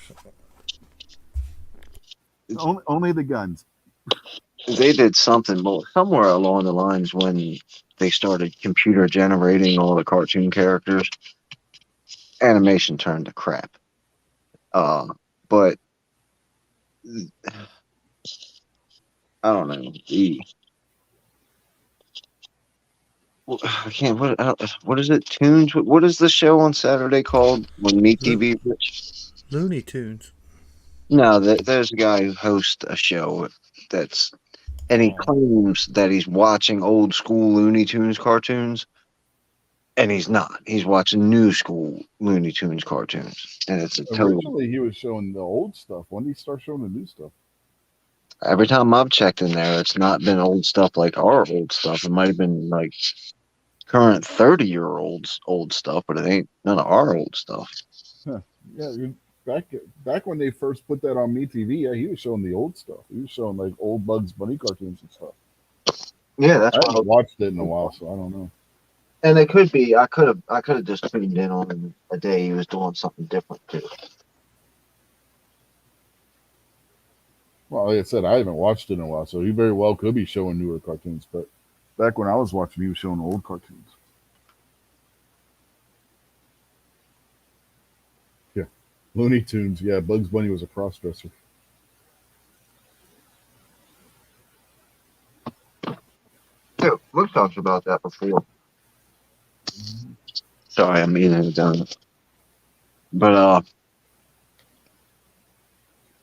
Only the guns. They did something more somewhere along the lines when they started computer generating all the cartoon characters. Animation turned to crap. But I don't know. I can't. What is it? Tunes. What is the show on Saturday called? When Meet Lo- TV. Looney Tunes. No, there's a guy who hosts a show that's, and he Oh. claims that he's watching old school Looney Tunes cartoons, and he's not. He's watching new school Looney Tunes cartoons, and it's a total. Originally, he was showing the old stuff. When did he start showing the new stuff? Every time I've checked in there, it's not been old stuff like our old stuff. It might have been like current 30-year-olds old stuff, but it ain't none of our old stuff. Huh. Yeah, back when they first put that on MeTV, yeah, he was showing the old stuff. He was showing like old Bugs Bunny cartoons and stuff. Yeah, that's I what. haven't watched it in a while, so I don't know. And it could be. I could have just tuned in on a day he was doing something different too. Well, like I said, I haven't watched it in a while, so he very well could be showing newer cartoons. But back when I was watching, he was showing old cartoons. Yeah, Looney Tunes. Yeah, Bugs Bunny was a crossdresser. Yeah, we've talked about that before. Sorry, I'm eating it down. But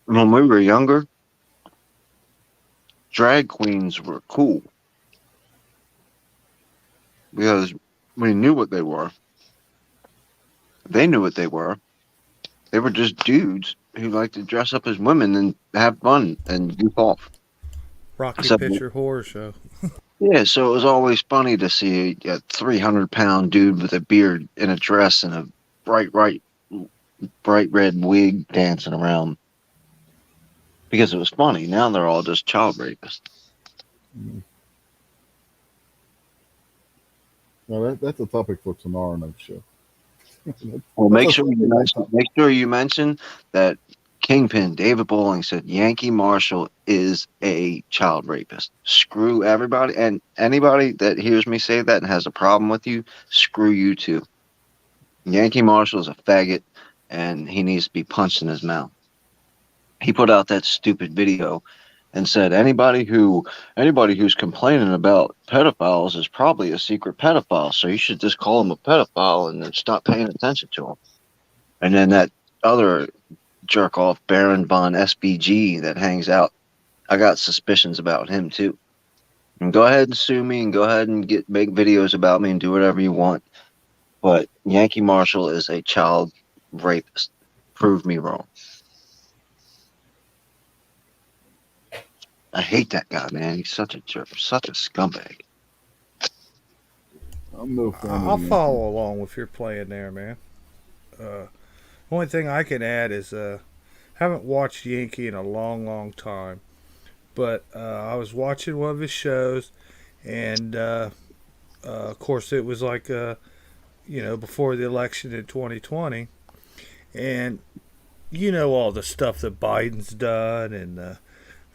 when we were younger, drag queens were cool because we knew what they were. They knew what they were. They were just dudes who liked to dress up as women and have fun and goof off. Rocky So- Picture Horror Show. Yeah, so it was always funny to see a 300-pound dude with a beard in a dress and a bright red wig dancing around because it was funny. Now they're all just child rapists. Now that's a topic for tomorrow night's show. Well, make sure you mention that Kingpin David Bowling said Yankee Marshall is a child rapist. Screw everybody, and anybody that hears me say that and has a problem with you, screw you too. Yankee Marshall is a faggot, and he needs to be punched in his mouth. He put out that stupid video and said anybody who's complaining about pedophiles is probably a secret pedophile, so you should just call him a pedophile and then stop paying attention to him. And then that other jerk off Baron von SBG that hangs out, I got suspicions about him too. And go ahead and sue me and go ahead and make videos about me and do whatever you want. But Yankee Marshall is a child rapist. Prove me wrong. I hate that guy, man. He's such a jerk, such a scumbag. I'm no fan. I'll of follow along with your plan there, man. Only thing I can add is haven't watched Yankee in a long, long time, but I was watching one of his shows, and Of course, it was like before the election in 2020, and all the stuff that Biden's done and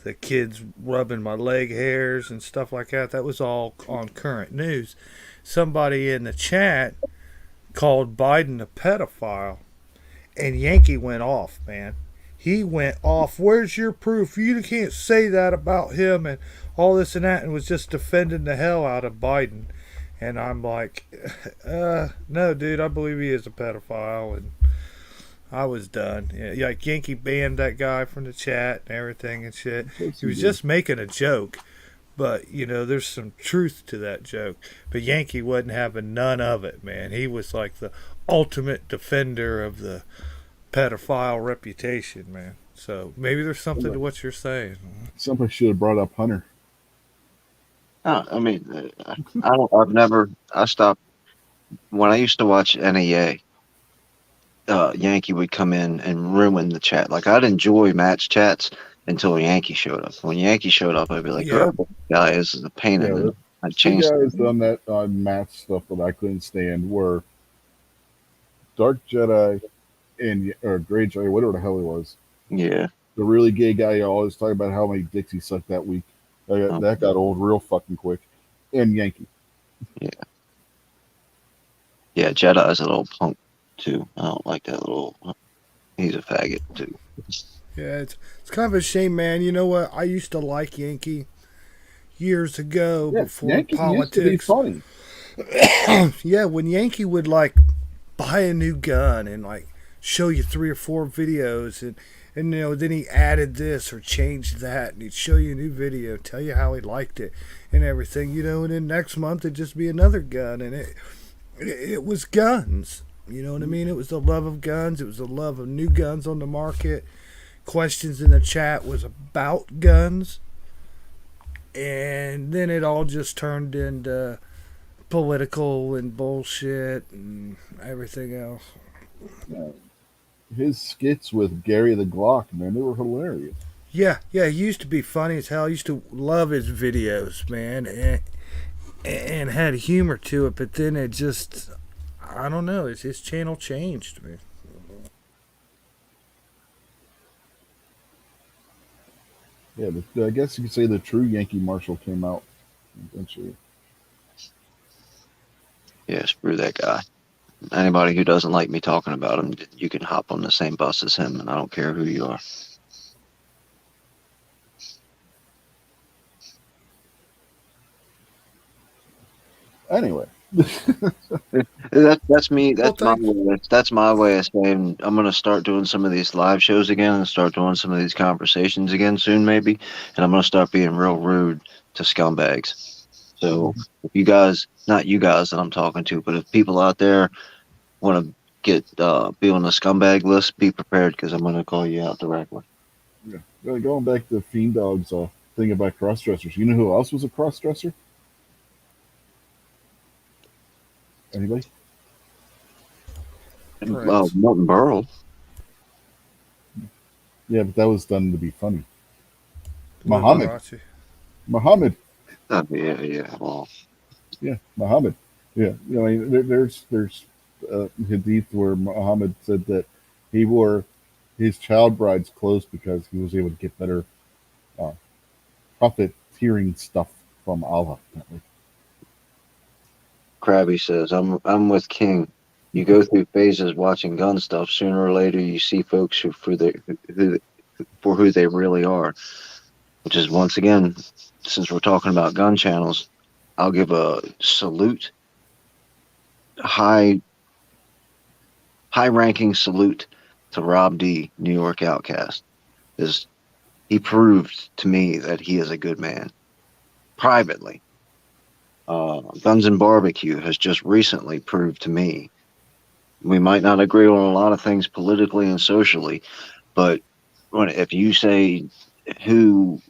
the kids rubbing my leg hairs and stuff like that. That was all on current news. Somebody in the chat called Biden a pedophile, and Yankee went off, man. He went off. Where's your proof? You can't say that about him and all this and that, and was just defending the hell out of Biden. And I'm like, no, dude, I believe he is a pedophile, and I was done. Yeah, like Yankee banned that guy from the chat and everything and shit. He was just making a joke, but there's some truth to that joke. But Yankee wasn't having none of it, man. He was like the ultimate defender of the pedophile reputation, man. So maybe there's something to what you're saying. Somebody should have brought up Hunter. I mean, I stopped when I used to watch NEA. Yankee would come in and ruin the chat. Like, I'd enjoy match chats until Yankee showed up. When Yankee showed up, I'd be like, Yeah. "Oh, guy, this is a pain in the." I'd Two change. guys done that on match stuff that I couldn't stand were Dark Jedi or Grey Jedi, whatever the hell he was. Yeah. The really gay guy always talking about how many dicks he sucked that week. That got old real fucking quick. And Yankee. Yeah, Jedi is a little punk too. I don't like that little. He's a faggot too. Yeah, it's kind of a shame, man. You know what? I used to like Yankee years ago before Yankee politics. Used to be funny. Yeah, when Yankee would like buy a new gun and like show you 3 or 4 videos and then he added this or changed that and he'd show you a new video, tell you how he liked it and everything, and then next month it'd just be another gun and it was guns. You know what I mean? It was the love of guns. It was the love of new guns on the market. Questions in the chat was about guns. And then it all just turned into political and bullshit and everything else. His skits with Gary the Glock, man, they were hilarious. Yeah, he used to be funny as hell. I used to love his videos, man, and had humor to it. But then it just, I don't know, his channel changed, man. Yeah, I guess you could say the true Yankee Marshal came out eventually. Yeah, screw that guy. Anybody who doesn't like me talking about him, you can hop on the same bus as him, and I don't care who you are. Anyway. That's me. That's Well, my way. That's my way of saying I'm gonna start doing some of these live shows again and start doing some of these conversations again soon, maybe. And I'm gonna start being real rude to scumbags. So if you guys, not you guys that I'm talking to, but if people out there want to get be on the scumbag list, be prepared because I'm gonna call you out directly. Yeah. Well, going back to Fiend Dog's thing about cross dressers, you know who else was a cross dresser? Anybody? Milton Berle. Yeah, but that was done to be funny. Muhammad. Yeah. Well, Yeah, Muhammad. Yeah, I mean, there's hadith where Muhammad said that he wore his child bride's clothes because he was able to get better profiteering stuff from Allah. Krabby says, I'm with King. You go through phases watching gun stuff. Sooner or later, you see folks for who they really are. Which is, once again, since we're talking about gun channels, I'll give a salute, high-ranking salute to Rob D, New York Outcast. He proved to me that he is a good man, privately. Guns and Barbecue has just recently proved to me we might not agree on a lot of things politically and socially, but if you say who's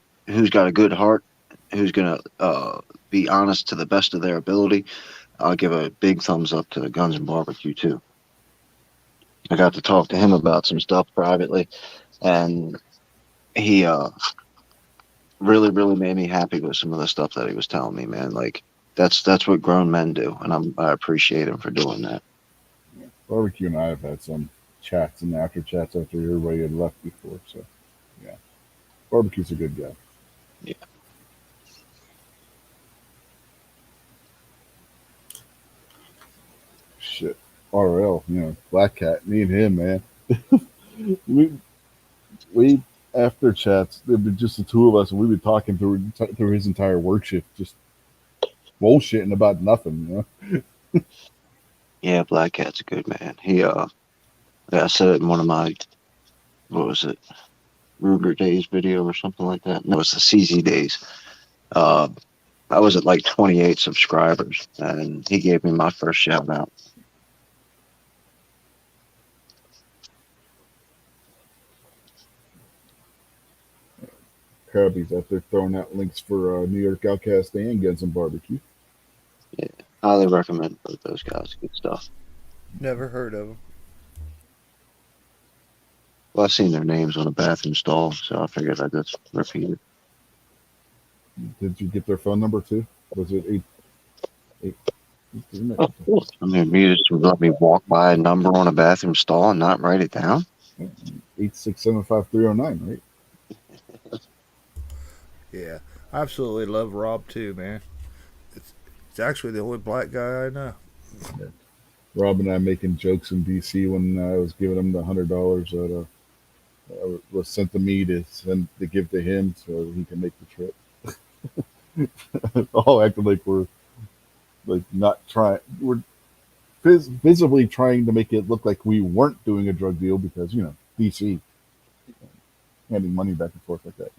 got a good heart, who's going to be honest to the best of their ability, I'll give a big thumbs up to Guns and Barbecue too. I got to talk to him about some stuff privately, and he really, really made me happy with some of the stuff that he was telling me, man. Like, That's what grown men do, and I appreciate him for doing that. Barbecue and I have had some chats and after chats after everybody had left before. So yeah, barbecue's a good guy. Yeah. Shit, RL, Black Cat, me and him, man. we we after chats, there'd be just the two of us, and we'd be talking through his entire work shift, just bullshitting about nothing. Yeah, Black Cat's a good man. He I said it in one of my, what was it, Ruger Days video or something like that. No, it was the CZ Days. Uh, I was at like 28 subscribers, and he gave me my first shout out. Krabby's out there throwing out links for New York Outcast and Guns and Barbecue. Yeah, highly recommend both those guys. Good stuff. Never heard of him. Well, I've seen their names on a bathroom stall, so I figured I'd just repeat it. Did you get their phone number too? Was it eight? Of course. I mean, you just let me walk by a number on a bathroom stall and not write it down? 8675309, right? Yeah, I absolutely love Rob too, man. It's actually the only black guy I know. Rob and I making jokes in DC when I was giving him the $100 that was sent to me to give to him so he can make the trip. All acting like we're like not trying. We're visibly trying to make it look like we weren't doing a drug deal because DC handing money back and forth like that.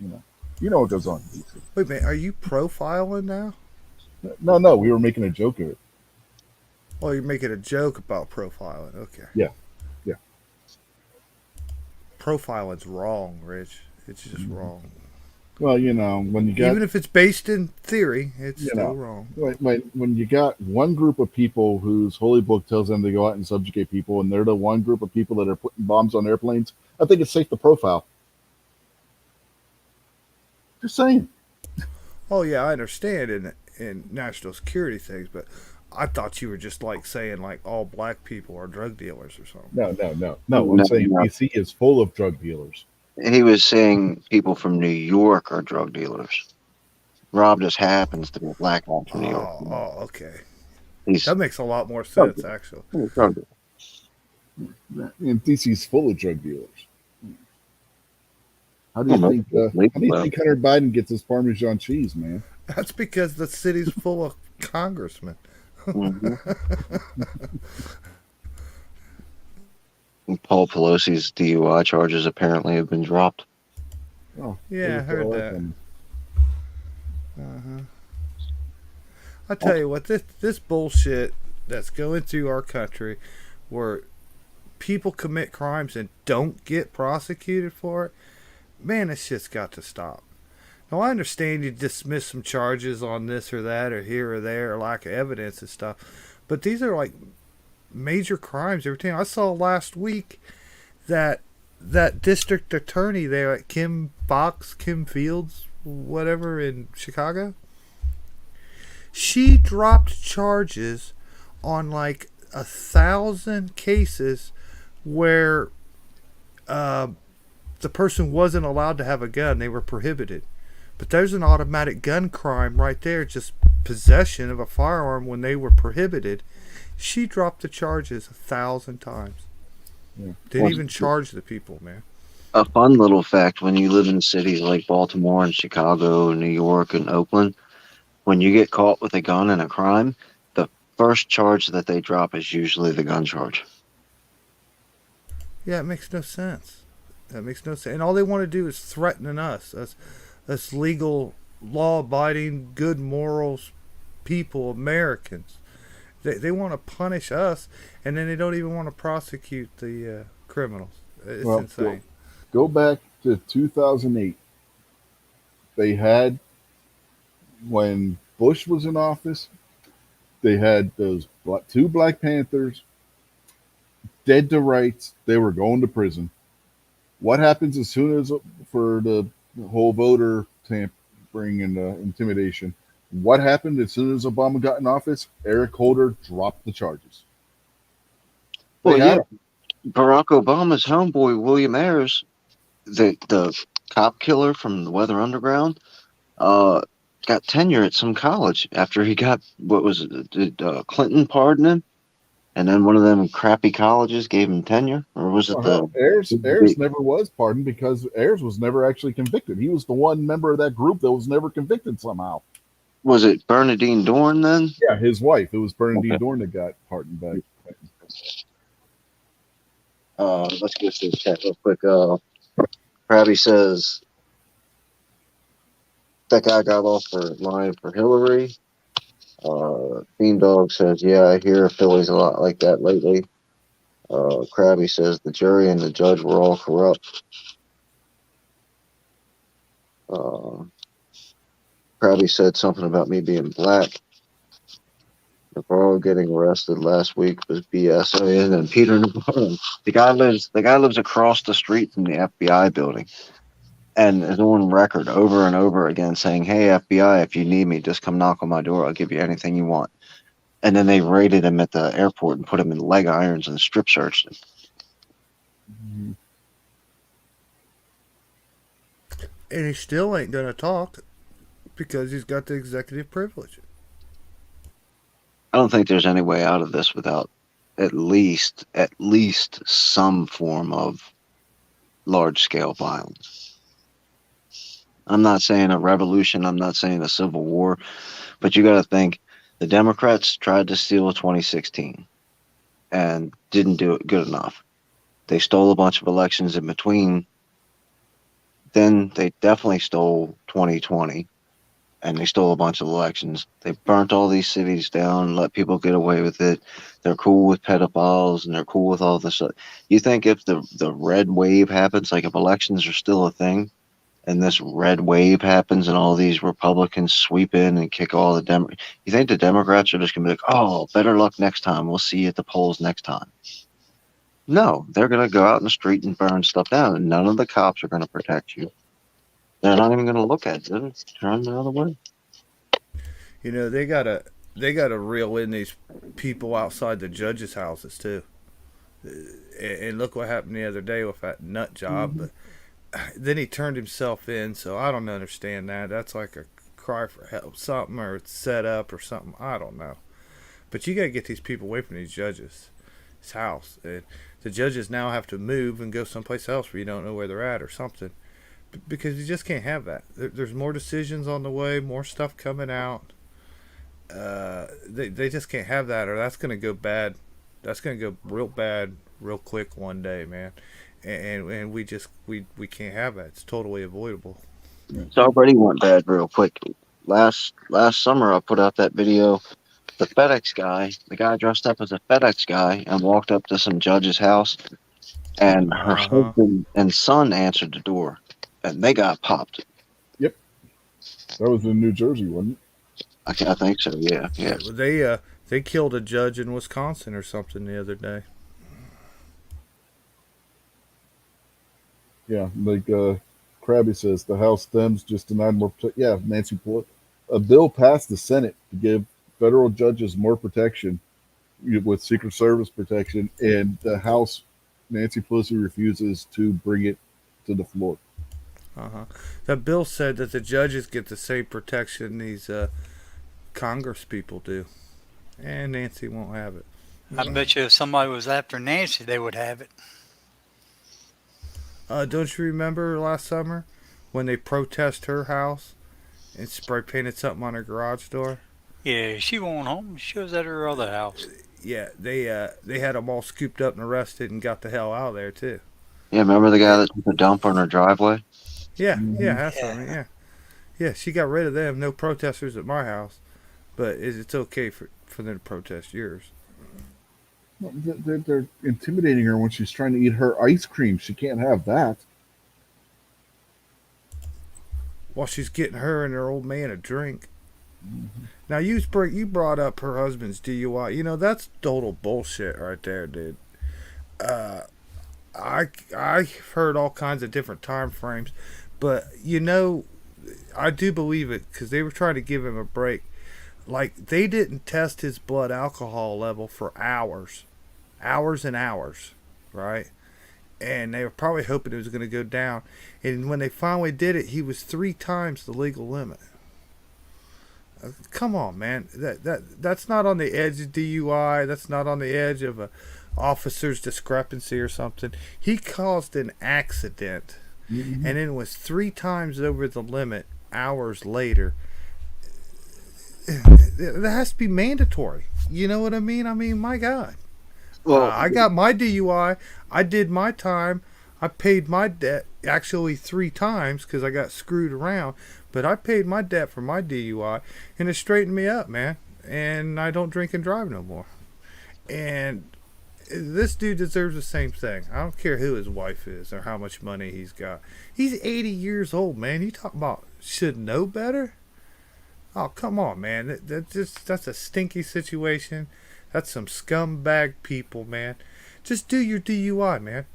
You know what goes on in DC. Wait, man, are you profiling now? No, we were making a joke of it. Oh, you're making a joke about profiling. Okay. Yeah. Profiling's wrong, Rich. It's just wrong. Well, when you got, even if it's based in theory, it's You still know. wrong. when you got one group of people whose holy book tells them to go out and subjugate people, and they're the one group of people that are putting bombs on airplanes, I think it's safe to profile. Just saying. Oh yeah, I understand in national security things, but I thought you were just like saying like all black people are drug dealers or something. No. No, I'm saying no. DC is full of drug dealers. He was saying people from New York are drug dealers. Rob just happens to be a black guy from New York. Oh, okay. He's That makes a lot more sense, actually. a drug dealer. And DC's full of drug dealers. How do you Well, think? most How do you well. think Hunter Biden gets his Parmesan cheese, man? That's because the city's full of congressmen. Mhm. And Paul Pelosi's DUI charges apparently have been dropped. Oh, Yeah, I heard that. coming. I tell you what, this bullshit that's going through our country, where people commit crimes and don't get prosecuted for it, man, this shit's got to stop. Now I understand you dismiss some charges on this or that or here or there, or lack of evidence and stuff, but these are like major crimes. Every time I saw last week that district attorney there at Kim Fields, whatever, in Chicago, she dropped charges on like 1,000 cases where the person wasn't allowed to have a gun. They were prohibited. But there's an automatic gun crime right there, just possession of a firearm when they were prohibited. She dropped the charges 1,000 times. Yeah. Didn't even charge the people, man. A fun little fact: when you live in cities like Baltimore and Chicago, New York, and Oakland, when you get caught with a gun in a crime, the first charge that they drop is usually the gun charge. Yeah, it makes no sense. That makes no sense. And all they want to do is threaten us legal, law-abiding, good morals people, Americans. They want to punish us, and then they don't even want to prosecute the criminals. It's insane. Go back to 2008. They had, when Bush was in office, they had those two Black Panthers dead to rights. They were going to prison. What happens as soon as for the whole voter tampering and intimidation? What happened as soon as Obama got in office? Eric Holder dropped the charges. They Well, had yeah, him. Barack Obama's homeboy William Ayers, the cop killer from the Weather Underground, uh, got tenure at some college after he got what was it? Did Clinton pardon him? And then one of them crappy colleges gave him tenure, or was it Well, the? hell, Ayers never was pardoned because Ayers was never actually convicted. He was the one member of that group that was never convicted somehow. Was it Bernadine Dorn then? Yeah, his wife. It was Bernadine Okay. Dorn that got pardoned back. Let's get to the chat real quick. Krabby says that guy got off for lying for Hillary. Bean Dog says, yeah, I hear Philly's a lot like that lately. Krabby says the jury and the judge were all corrupt. Krabby said something about me being black. Navarro getting arrested last week was BS. Oh, yeah, and then Peter Navarro, the guy lives across the street from the FBI building, and is on record over and over again saying, "Hey FBI, if you need me, just come knock on my door. I'll give you anything you want." And then they raided him at the airport and put him in leg irons and strip searched him. And he still ain't gonna talk because he's got the executive privilege. I don't think there's any way out of this without at least some form of large scale violence. I'm not saying a revolution, I'm not saying a civil war, but you got to think the Democrats tried to steal 2016 and didn't do it good enough. They stole a bunch of elections in between. Then they definitely stole 2020, and they stole a bunch of elections. They burnt all these cities down, let people get away with it. They're cool with pedophiles, and they're cool with all this. You think if the red wave happens, like if elections are still a thing, and this red wave happens, and all these Republicans sweep in and kick all the you think the Democrats are just gonna be like, "Oh, better luck next time. We'll see you at the polls next time." No, they're gonna go out in the street and burn stuff down, and none of the cops are gonna protect you. They're not even gonna look at you. Turn the other way. You know, they gotta reel in these people outside the judges' houses too. And look what happened the other day with that nut job. But then he turned himself in, so I don't understand that. That's like a cry for help, something, or it's set up or something. I don't know. But you gotta get these people away from these judges' house. And the judges now have to move and go someplace else where you don't know where they're at or something. Because you just can't have that. There's more decisions on the way, more stuff coming out. They just can't have that, or that's gonna go bad. That's gonna go real bad, real quick one day, man. And we can't have that. It's totally avoidable. It's already went bad real quick. Last summer, I put out that video. The FedEx guy, the guy dressed up as a FedEx guy, and walked up to some judge's house, and her Uh-huh. husband and son answered the door, and they got popped. Yep. That was in New Jersey, wasn't I think so. Yeah, yeah. They killed a judge in Wisconsin or something the other day. it? Yeah. Like Krabby says, the House Dems just denied more. Yeah, Nancy Pelosi. A bill passed the Senate to give federal judges more protection with Secret Service protection, and the House, Nancy Pelosi refuses to bring it to the floor. Uh-huh. That bill said that the judges get the same protection these Congress people do, and Nancy won't have it. I bet you if somebody was after Nancy, they would have it. Don't you remember last summer when they protest her house and spray painted something on her garage door? Yeah, she won't home. She was at her other house. Yeah, they had them all scooped up and arrested and got the hell out of there too. Yeah, remember the guy that took a dump on her driveway? Yeah, Mhm. that's what I mean. Yeah. She got rid of them. No protesters at my house, but it's okay for them to protest yours. They're intimidating her when she's trying to eat her ice cream. She can't have that. While she's getting her and her old man a drink. Now you brought up her husband's DUI. You know that's total bullshit right there, dude. Uh, I've heard all kinds of different time frames, but you know I do believe it because they were trying to give him a break. Like they didn't test his blood alcohol level for hours, hours and hours, right? And they were probably hoping it was going to go down. And when they finally did it, he was 3 times the legal limit. Come on, man. That's not on the edge of DUI. That's not on the edge of a officer's discrepancy or something. He caused an accident, Mm-hmm. and it was 3 times over the limit hours later. That has to be mandatory. You know what I mean? I mean, my God. Well, I got my DUI. I did my time. I paid my debt actually 3 times because I got screwed around. But I paid my debt for my DUI, and it straightened me up, man. And I don't drink and drive no more. And this dude deserves the same thing. I don't care who his wife is or how much money he's got. He's 80 years old, man. You talk about should know better? Oh, come on, man. That's a stinky situation. That's some scumbag people, man. Just do your DUI, man.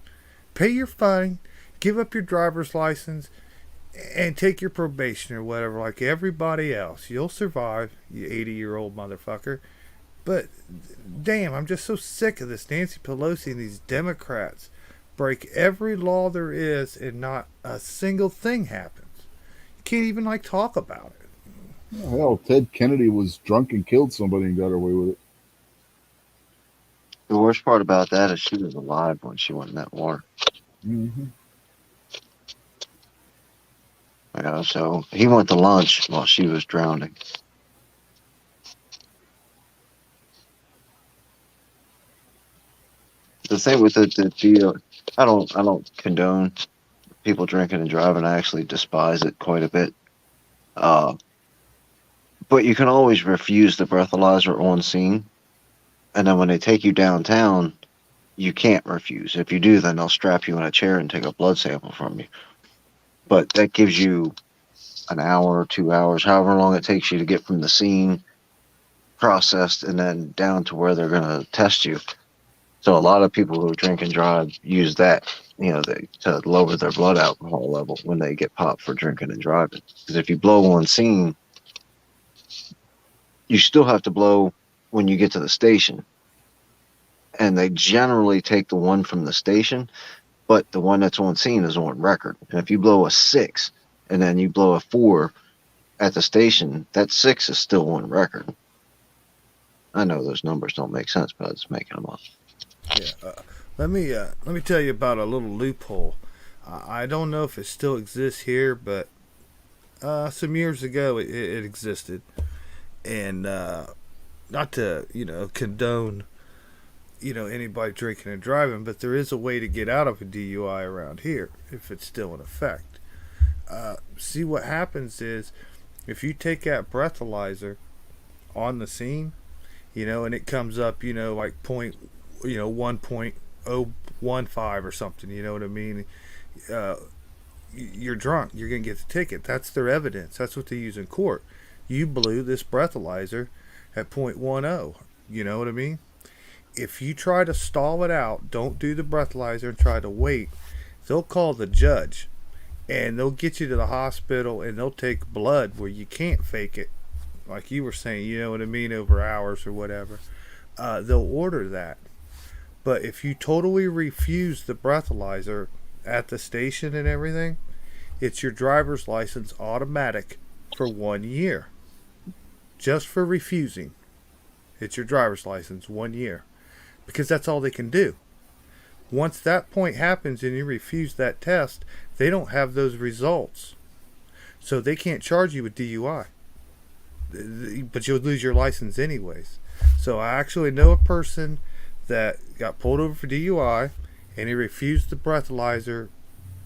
Pay your fine, give up your driver's license, and take your probation or whatever, like everybody else. You'll survive, you 80-year-old motherfucker. But, damn, I'm just so sick of this Nancy Pelosi and these Democrats break every law there is and not a single thing happens. You can't even, like, talk about it. Hell, Ted Kennedy was drunk and killed somebody and got away with it. the worst part about that is she was alive when she went in that water. Mm-hmm. You know, so he went to lunch while she was drowning. The thing with the I don't condone people drinking and driving. I actually despise it quite a bit. But you can always refuse the breathalyzer on scene, and then when they take you downtown, you can't refuse. If you do, then they'll strap you in a chair and take a blood sample from you. But that gives you an hour or 2 hours, however long it takes you to get from the scene processed and then down to where they're going to test you. So a lot of people who drink and drive use that, to lower their blood alcohol level when they get popped for drinking and driving. Because if you blow on scene, you still have to blow when you get to the station. And they generally take the one from the station, but the one that's on scene is on record. And if you blow a 6 and then you blow a 4 at the station, that 6 is still on record. I know those numbers don't make sense, but I'm just making them up. Yeah. Let me tell you about a little loophole. I don't know if it still exists here, but some years ago it existed, and not to condone anybody drinking and driving, but there is a way to get out of a DUI around here if it's still in effect. See, what happens is if you take that breathalyzer on the scene, and it comes up, like 1.015 or something, you know what I mean? You're drunk. You're going to get the ticket. That's their evidence. That's what they use in court. You blew this breathalyzer at 0.10. You know what I mean? If you try to stall it out, don't do the breathalyzer and try to wait, they'll call the judge and they'll get you to the hospital and they'll take blood where you can't fake it. Like you were saying, you know what I mean, over hours or whatever. They'll order that. But if you totally refuse the breathalyzer at the station and everything, it's your driver's license automatic for 1 year. Just for refusing. It's your driver's license 1 year. Because that's all they can do. Once that point happens and you refuse that test, they don't have those results. So they can't charge you with DUI. But you'll lose your license anyways. So I actually know a person that got pulled over for DUI and he refused the breathalyzer.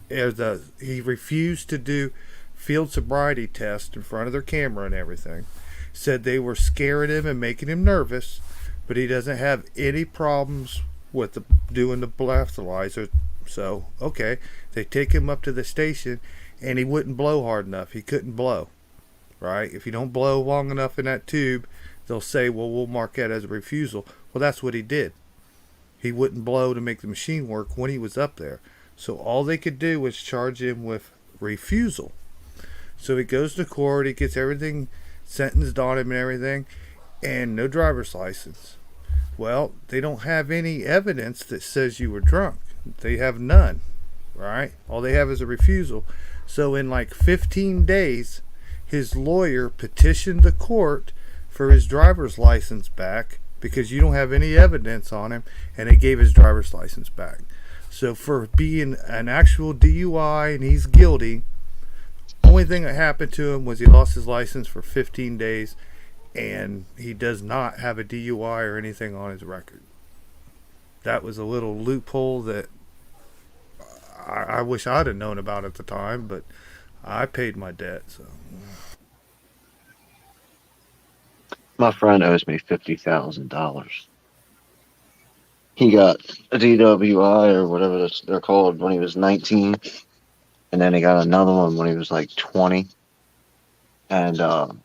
He refused to do field sobriety test in front of their camera and everything. Said they were scaring him and making him nervous, but he doesn't have any problems with doing the breathalyzer. So, okay, they take him up to the station and he wouldn't blow hard enough. He couldn't blow, right? If you don't blow long enough in that tube, they'll say, well, we'll mark that as a refusal. Well, that's what he did. He wouldn't blow to make the machine work when he was up there. So all they could do was charge him with refusal. So he goes to court, he gets everything sentenced on him and everything, and no driver's license. Well, they don't have any evidence that says you were drunk. They have none, right? All they have is a refusal. So in like 15 days, his lawyer petitioned the court for his driver's license back because you don't have any evidence on him, and they gave his driver's license back. So for being an actual DUI and he's guilty, only thing that happened to him was he lost his license for 15 days, and he does not have a DUI or anything on his record. That was a little loophole that I wish I'd have known about at the time, but I paid my debt. So My friend owes me $50,000. He got a DWI or whatever they're called when he was 19, and then he got another one when he was like 20. And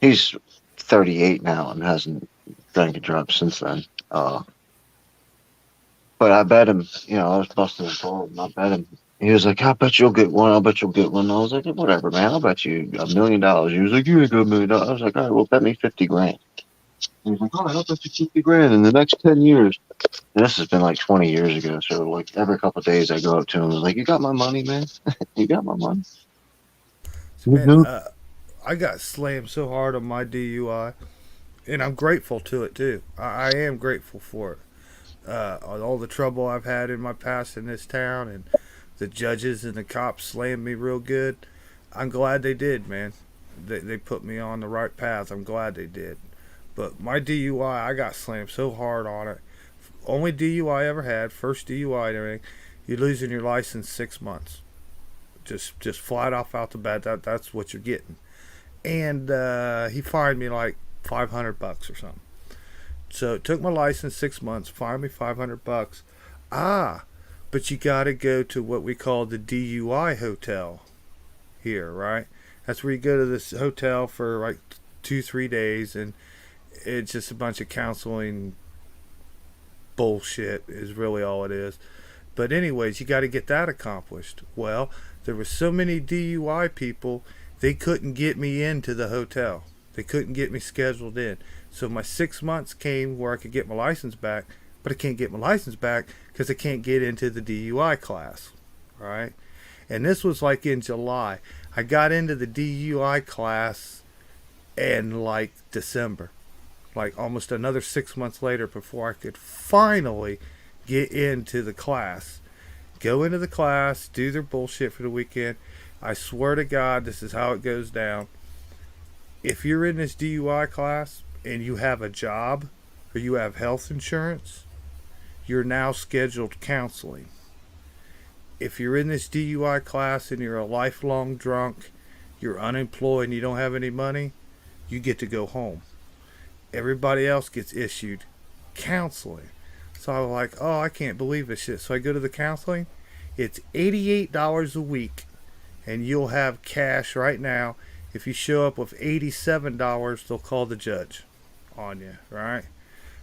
he's 38 now and hasn't drank a drop since then. But I bet him, I was busting his balls, and I bet him. He was like, I bet you'll get one. I bet you'll get one. I was like, whatever, man. I'll bet you $1 million. He was like, you ain't got $1 million. I was like, all right, well, bet me 50 grand. He was like, all right, I'll bet you 50 grand in the next 10 years. And this has been like 20 years ago. So, like, every couple of days I go up to him and was like, you got my money, man? You got my money? man, I got slammed so hard on my DUI, and I'm grateful to it too. I am grateful for it. All the trouble I've had in my past in this town, and the judges and the cops slammed me real good. I'm glad they did, man. They put me on the right path. I'm glad they did. But my DUI, I got slammed so hard on it. Only DUI I ever had, first DUI and everything. You're losing your license 6 months. Just flat off out the bat. That's what you're getting. And he fined me like $500 or something. So it took my license 6 months, fined me $500. But you got to go to what we call the DUI hotel here, right? That's where you go to this hotel for like 2-3 days, and it's just a bunch of counseling bullshit is really all it is. But anyways, you got to get that accomplished. Well, there were so many DUI people, they couldn't get me into the hotel. They couldn't get me scheduled in. So my 6 months came where I could get my license back, but I can't get my license back because I can't get into the DUI class, right? And this was like in July. I got into the DUI class in like December, like almost another 6 months later before I could finally get into the class. Go into the class, do their bullshit for the weekend. I swear to God, this is how it goes down. If you're in this DUI class and you have a job or you have health insurance, you're now scheduled counseling. If you're in this DUI class and you're a lifelong drunk, you're unemployed and you don't have any money, you get to go home. Everybody else gets issued counseling. So I was like, oh, I can't believe this shit. So I go to the counseling. It's $88 a week, and you'll have cash right now. If you show up with $87, they'll call the judge on you, right?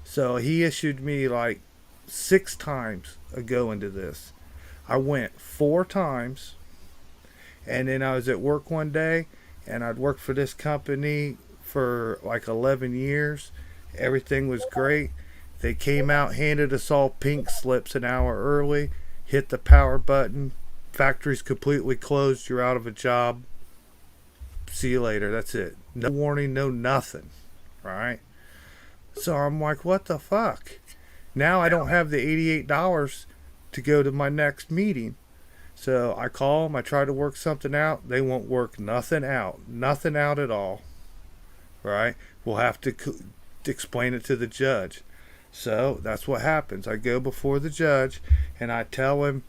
So he issued me like 6 times a go into this. I went 4 times, and then I was at work one day, and I'd worked for this company for like 11 years. Everything was great. They came out, handed us all pink slips an hour early, hit the power button, factory's completely closed, you're out of a job. See you later. That's it. No warning, no nothing. Right? So I'm like, what the fuck? Now I don't have the $88 to go to my next meeting. So I call them. I try to work something out. They won't work nothing out. Nothing out at all. Right? We'll have to explain it to the judge. So that's what happens. I go before the judge and I tell him,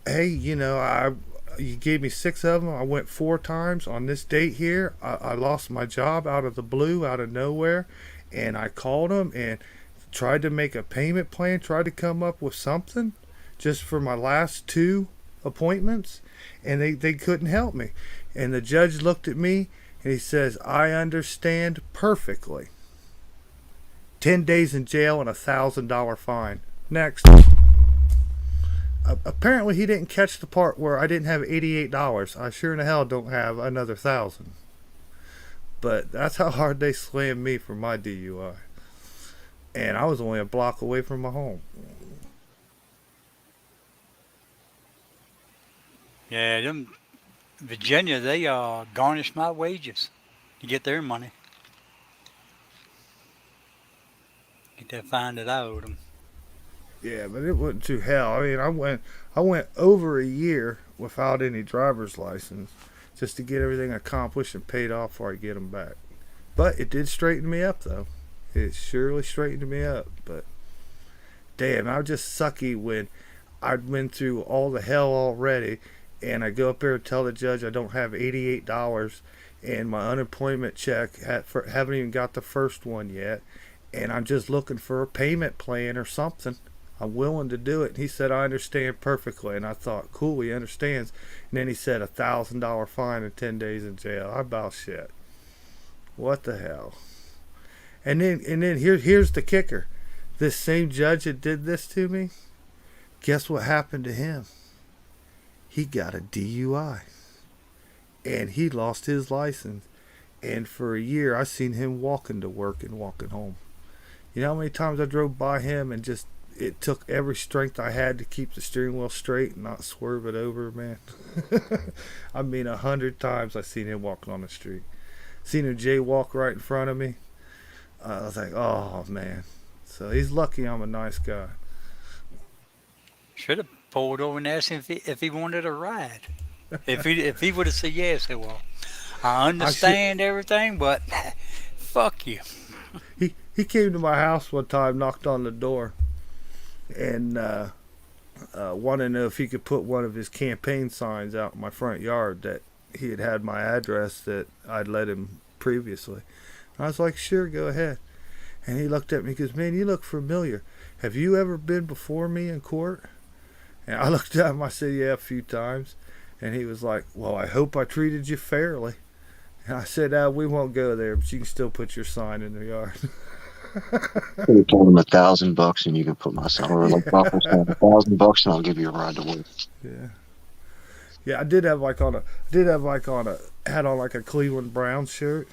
hey, you gave me 6 of them. I went 4 times on this date here. I lost my job out of the blue, out of nowhere. And I called them and tried to make a payment plan, tried to come up with something just for my last 2 appointments. And they couldn't help me. And the judge looked at me and he says, I understand perfectly. 10 days in jail and $1,000 fine. Next. Apparently, he didn't catch the part where I didn't have $88. I sure in the hell don't have another 1,000. But that's how hard they slammed me for my DUI. And I was only a block away from my home. Yeah, them Virginia, they garnish my wages to get their money. Get that fine that I owed them. Yeah, but it went to hell. I mean, I went over a year without any driver's license just to get everything accomplished and paid off before I get them back. But it did straighten me up, though. It surely straightened me up. But damn, I was just sucky when I'd been through all the hell already, and I go up there and tell the judge I don't have $88, and my unemployment check haven't even got the first one yet, and I'm just looking for a payment plan or something. I'm willing to do it. And he said, I understand perfectly. And I thought, cool, he understands. And then he said $1,000 fine and 10 days in jail. I about shit. What the hell? And then here's the kicker. This same judge that did this to me, guess what happened to him? He got a DUI. And he lost his license. And for a year, I seen him walking to work and walking home. You know how many times I drove by him and just it took every strength I had to keep the steering wheel straight and not swerve it over, man. I mean, 100 times I seen him walking on the street. Seen him jaywalk right in front of me. I was like, oh, man. So he's lucky I'm a nice guy. Should have pulled over and asked him if he wanted a ride. If he would have said yes, I said, well, I understand everything, but fuck you. He came to my house one time, knocked on the door, and wanted to know if he could put one of his campaign signs out in my front yard that he had my address that I'd let him previously. I was like, sure, go ahead. And he looked at me and goes, man, you look familiar. Have you ever been before me in court? And I looked at him, I said, yeah, a few times. And he was like, well, I hope I treated you fairly. And I said, we won't go there, but you can still put your sign in the yard. You told him $1,000 and you can put my sign, or like Buffalo saying $1,000 and I'll give you a ride to work. Yeah. Yeah, I did have like on a Cleveland Browns shirt.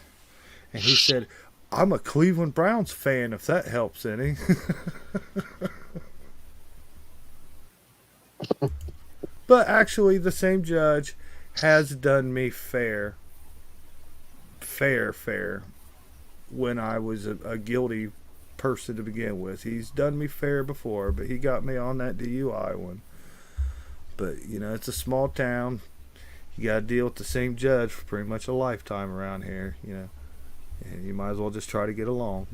And he said, I'm a Cleveland Browns fan, if that helps any. But actually, the same judge has done me fair, when I was a guilty person to begin with. He's done me fair before, but he got me on that DUI one. But, you know, it's a small town. You got to deal with the same judge for pretty much a lifetime around here, you know. And you might as well just try to get along.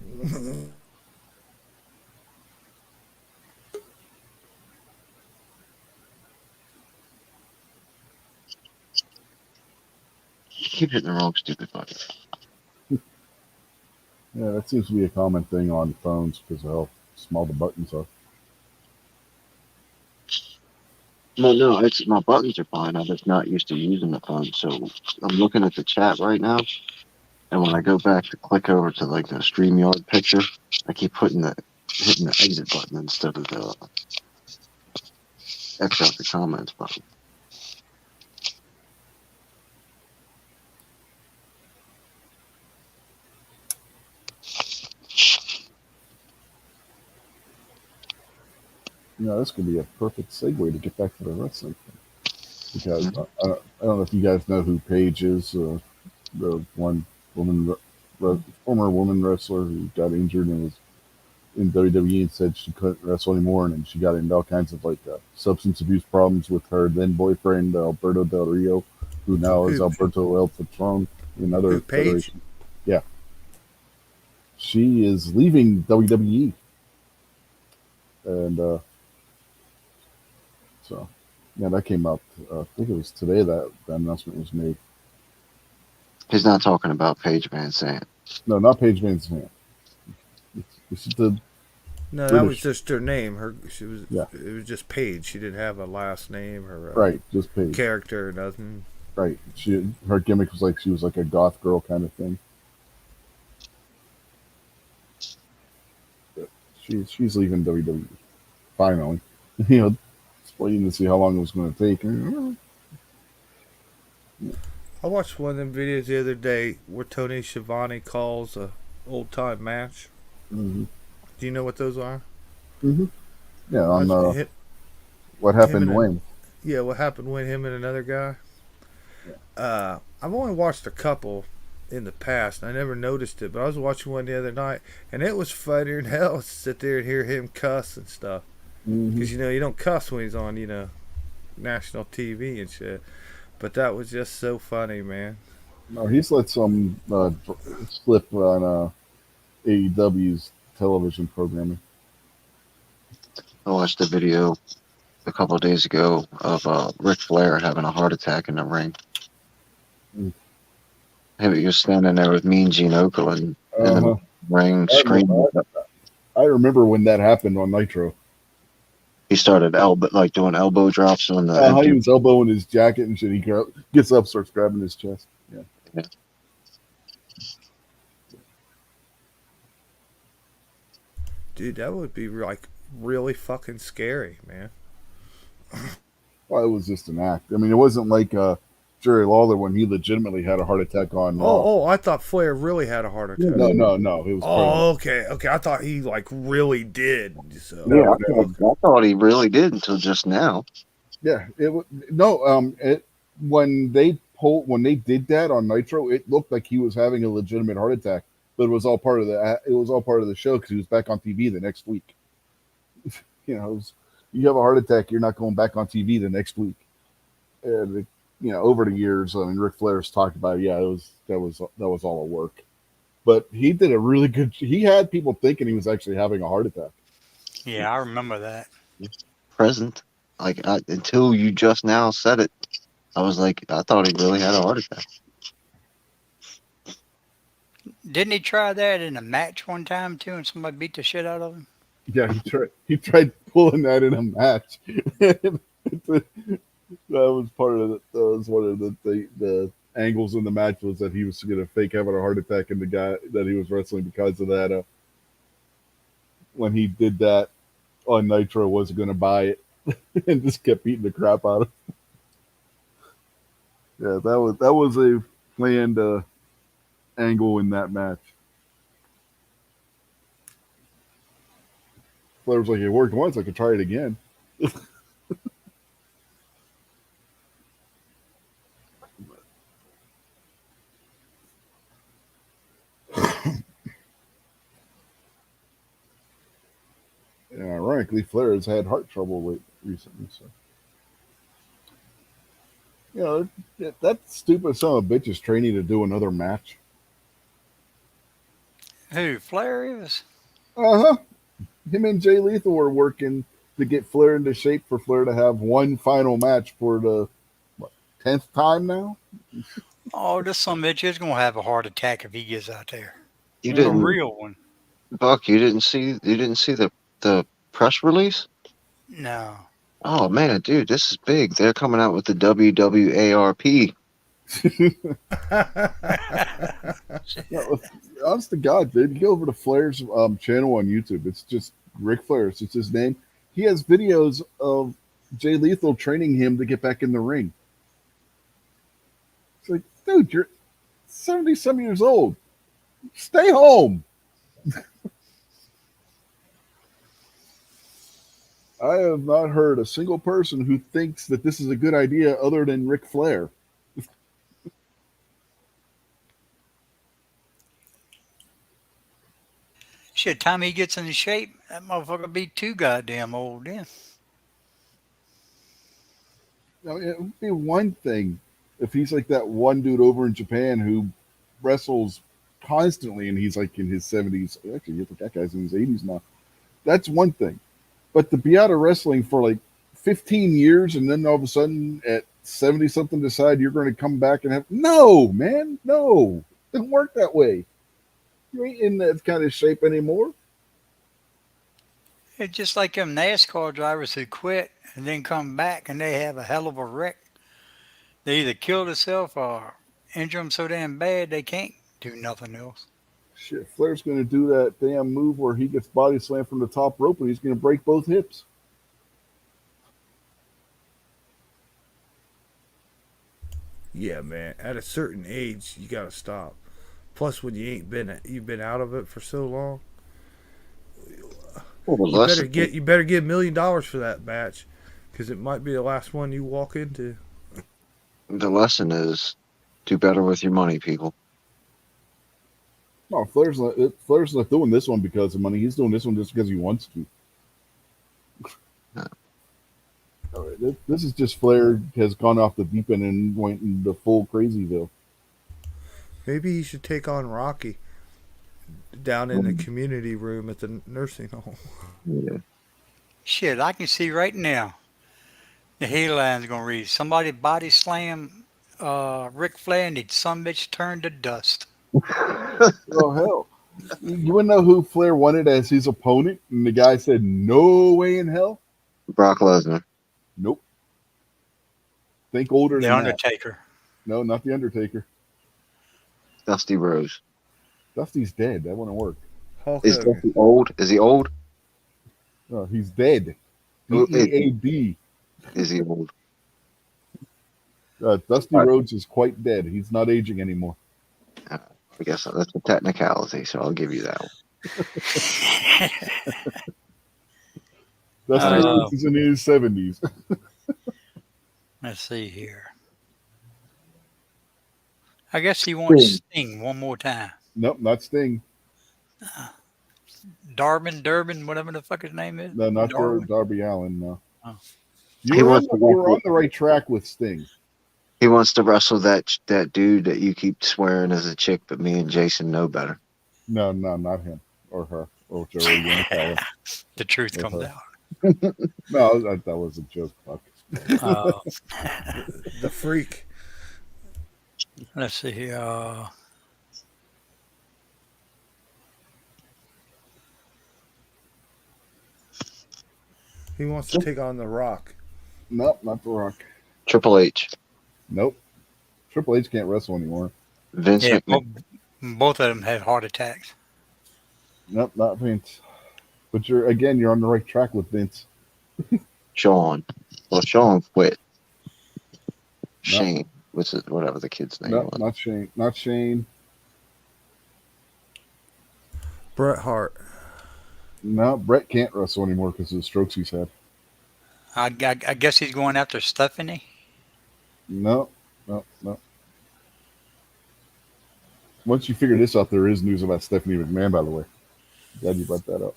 Keep hitting the wrong stupid button. Yeah, that seems to be a common thing on phones because of how small the buttons are. No, it's my buttons are fine. I'm just not used to using the phone. So I'm looking at the chat right now, and when I go back to click over to like the StreamYard picture, I keep hitting the exit button instead of the X out the comments button. You know, this could be a perfect segue to get back to the wrestling thing. Because I don't know if you guys know who Paige is, the one former woman wrestler who got injured and was in WWE and said she couldn't wrestle anymore, and then she got into all kinds of like substance abuse problems with her then boyfriend Alberto Del Rio, who now is Alberto El Patron in another federation. Yeah, she is leaving WWE, and so yeah, that came out. I think it was today that the announcement was made. He's not talking about Paige Van Sant. No, not Paige Van Sant. It's the No, British. that was just her name. Yeah. It was just Paige. She didn't have a last name or right, just Paige. character or nothing. Right. Her gimmick was like she was like a goth girl kind of thing. But she's leaving WWE. Finally. You know, waiting to see how long it was going to take. I watched one of them videos the other day where Tony Schiavone calls a old time match. Mm-hmm. Do you know what those are? Mm-hmm. Yeah, on That's him, what him happened and when. yeah, what happened when him and another guy. I've only watched a couple in the past. I never noticed it, but I was watching one the other night, and it was funnier than hell to sit there and hear him cuss and stuff. Mm-hmm. Because you don't cuss when he's on national TV and shit. But that was just so funny, man. No, he's let some slip on AEW's television programming. I watched a video a couple of days ago of Ric Flair having a heart attack in the ring. Mm. He was standing there with Mean Gene Okerlund in the Uh-huh. ring I remember, screaming. I remember when that happened on Nitro. He started doing elbow drops on the How he empty. was elbowing his jacket and shit. He gets up, starts grabbing his chest. Yeah. Yeah. Dude, that would be like really fucking scary, man. Well, it was just an act. I mean, it wasn't like Jerry Lawler when he legitimately had a heart attack on Raw. I thought Flair really had a heart attack. No, no, no. It was part of Oh, okay, okay. I thought he like really did. So. No, Yeah, no. I thought he really did until just now. Yeah, it was no. When they did that on Nitro, it looked like he was having a legitimate heart attack, but it was all part of the show because he was back on TV the next week. You have a heart attack, you're not going back on TV the next week. And over the years, I mean, Ric Flair's talked about, yeah, that was all a work, but he did a really good. He had people thinking he was actually having a heart attack. Yeah, I remember that. Present. Until you just now said it, I was like, I thought he really had a heart attack. Didn't he try that in a match one time too, and somebody beat the shit out of him? Yeah, he tried pulling that in a match. That was part of that was one of the angles in the match was that he was going to fake having a heart attack, and the guy that he was wrestling because of that, when he did that on Nitro, wasn't going to buy it and just kept beating the crap out of him. Yeah, that was a planned angle in that match. Flair was like, it worked once, I could try it again. And ironically, Flair has had heart trouble recently. So, that stupid son of a bitch is training to do another match. Who, Flair is? Uh huh. Him and Jay Lethal were working to get Flair into shape for Flair to have one final match for the 10th time now. Oh, this some bitch is gonna have a heart attack if he gets out there. You A didn't, real one. Buck. You didn't see the press release. No. Oh man, dude, this is big. They're coming out with the WWARP. No, honest to God, dude, you go over to Flair's channel on YouTube. It's just Ric Flair. It's just his name. He has videos of Jay Lethal training him to get back in the ring. It's like, dude, you're 70-some years old. Stay home. I have not heard a single person who thinks that this is a good idea other than Ric Flair. Shit, time he gets into shape, that motherfucker be too goddamn old then. It would be one thing if he's like that one dude over in Japan who wrestles constantly and he's like in his 70s. Actually, you think that guy's in his 80s now. That's one thing. But to be out of wrestling for like 15 years and then all of a sudden at 70 something decide you're going to come back and have. No, man. No. It doesn't work that way. You ain't in that kind of shape anymore. It's just like them NASCAR drivers who quit and then come back and they have a hell of a wreck. They either kill themselves or injure them so damn bad they can't do nothing else. Shit, Flair's going to do that damn move where he gets body slammed from the top rope and he's going to break both hips. Yeah, man. At a certain age, you gotta stop. Plus, when you've been out of it for so long, Well, the you better lesson, get $1 million for that match, because it might be the last one you walk into. the lesson is do better with your money, people. No, Flair's not doing this one because of money. He's doing this one just because he wants to. Yeah. All right, this is just Flair has gone off the deep end and went into full crazyville. Maybe he should take on Rocky down in the community room at the nursing home. Yeah. Shit, I can see right now the headline's gonna read somebody body slam Ric Flair and the son bitch turned to dust. Oh hell! You wouldn't know who Flair wanted as his opponent, and the guy said, "No way in hell." Brock Lesnar. Nope. Think older The than that. Undertaker. No, not the Undertaker. Dusty Rose. Dusty's dead. That wouldn't work. Hulk Is Hogan. Dusty old? Is he old? No, he's dead. Who- DEAD. Is he old? Dusty Right. Rhodes is quite dead. He's not aging anymore. I guess that's a technicality, so I'll give you that one. Dusty Uh, Rhodes is in his 70s. Let's see here. I guess he wants Sting one more time. Nope, not Sting. Durbin, whatever the fuck his name is. No, not Darwin? Darby Allin. No. Oh. You He were, on wants the, to you were wrestle- on the right track with Sting. He wants to wrestle that dude that you keep swearing is a chick, but me and Jason know better. No, not him or her or whichever you want to call her. The truth With comes her. out. No, that was a joke. Fuck. Uh, The Freak. let's see here. He wants to take on The Rock. Nope, not The Rock. Triple H. Nope. Triple H can't wrestle anymore. Vince Yeah, McMahon. both of them had heart attacks. Nope, not Vince. But you're on the right track with Vince. Sean. Well, Sean quit. Shane. Whatever the kid's name Nope, was. not Shane. Not Shane. Bret Hart. No, Brett can't wrestle anymore because of the strokes he's had. I guess he's going after Stephanie. No. Once you figure this out, there is news about Stephanie McMahon, by the way. Glad you brought that up.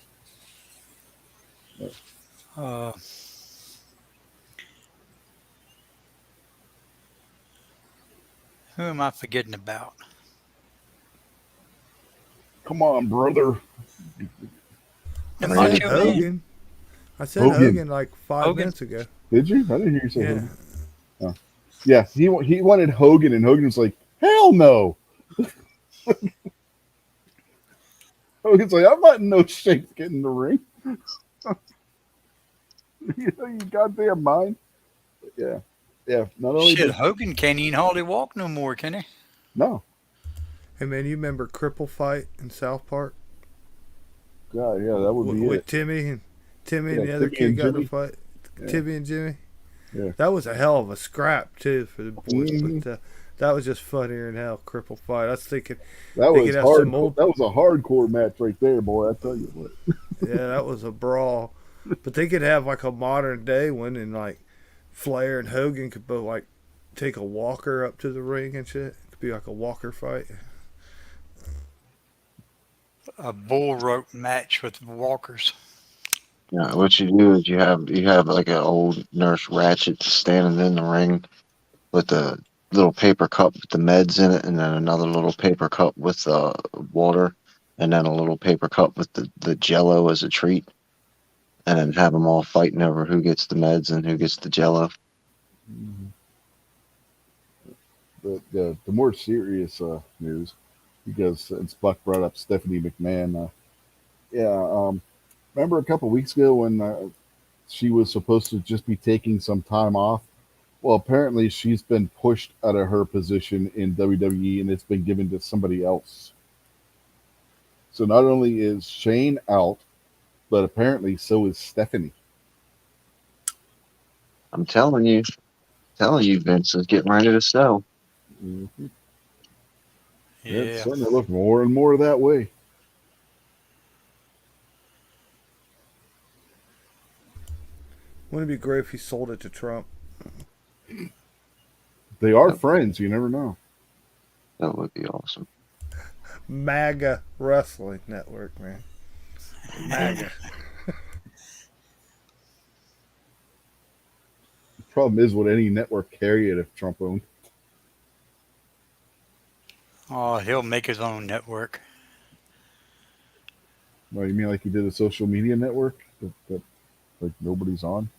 Uh, who am I forgetting about? Come on, brother. The I said Macho Man. Hogan. I said Hogan. Hogan like 5 Hogan. minutes ago. Did you? I didn't hear you say Yeah. Hogan. Oh. Yeah, he wanted Hogan, and Hogan was like, hell no. Hogan's like, I'm not in no shape to get in the ring. You goddamn mind. Yeah. Not only Shit, did, Hogan can't even hardly walk no more, can he? no. Hey man, you remember Cripple Fight in South Park? God, yeah, that would be With it. Timmy and the Yeah, other Timmy kid and got in a Jimmy. fight. Yeah. Timmy and Jimmy. Yeah. That was a hell of a scrap too for the boys, Mhm. but that was just funnier than hell. Cripple Fight. I was thinking, That They was could have hard. some old- That was a hardcore match right there, boy. I tell you what. yeah, that was a brawl. But they could have like a modern day one, and like Flair and Hogan could both like take a walker up to the ring and shit. It could be like a walker fight. A bull rope match with walkers. Yeah, what you do is you have like an old Nurse Ratchet standing in the ring with a little paper cup with the meds in it, and then another little paper cup with water, and then a little paper cup with the Jello as a treat, and then have them all fighting over who gets the meds and who gets the Jello. But the more serious news, because since Buck brought up Stephanie McMahon, remember a couple weeks ago when she was supposed to just be taking some time off? Well, apparently she's been pushed out of her position in WWE and it's been given to somebody else. So not only is Shane out, but apparently so is Stephanie. I'm telling you, Vince is getting ready to sell. Mm-hmm. Yeah, it's Yeah. starting to look more and more that way. Wouldn't it be great if he sold it to Trump? They are That, friends. You never know. that would be awesome. MAGA Wrestling Network, man. MAGA. The problem is, would any network carry it if Trump owned? Oh, he'll make his own network. Well, you mean like he did a social media network that like nobody's on?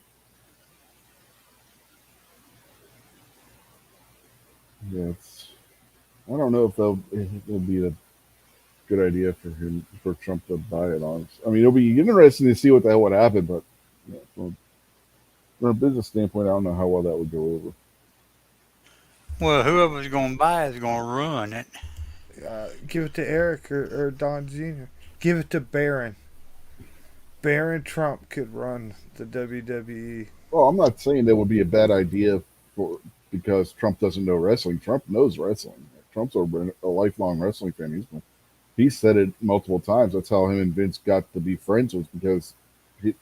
Yeah, it's. I don't know if it'll be a good idea for Trump to buy it. Honestly, I mean, it'll be interesting to see what the hell would happen, but yeah, from a business standpoint, I don't know how well that would go over. Well, whoever's going to buy is going to ruin it. Give it to Eric or Don Jr. Give it to Barron. Barron Trump could run the WWE. Well, I'm not saying that would be a bad idea for because Trump doesn't know wrestling. Trump knows wrestling. Trump's a lifelong wrestling fan. He said it multiple times. That's how him and Vince got to be friends, was because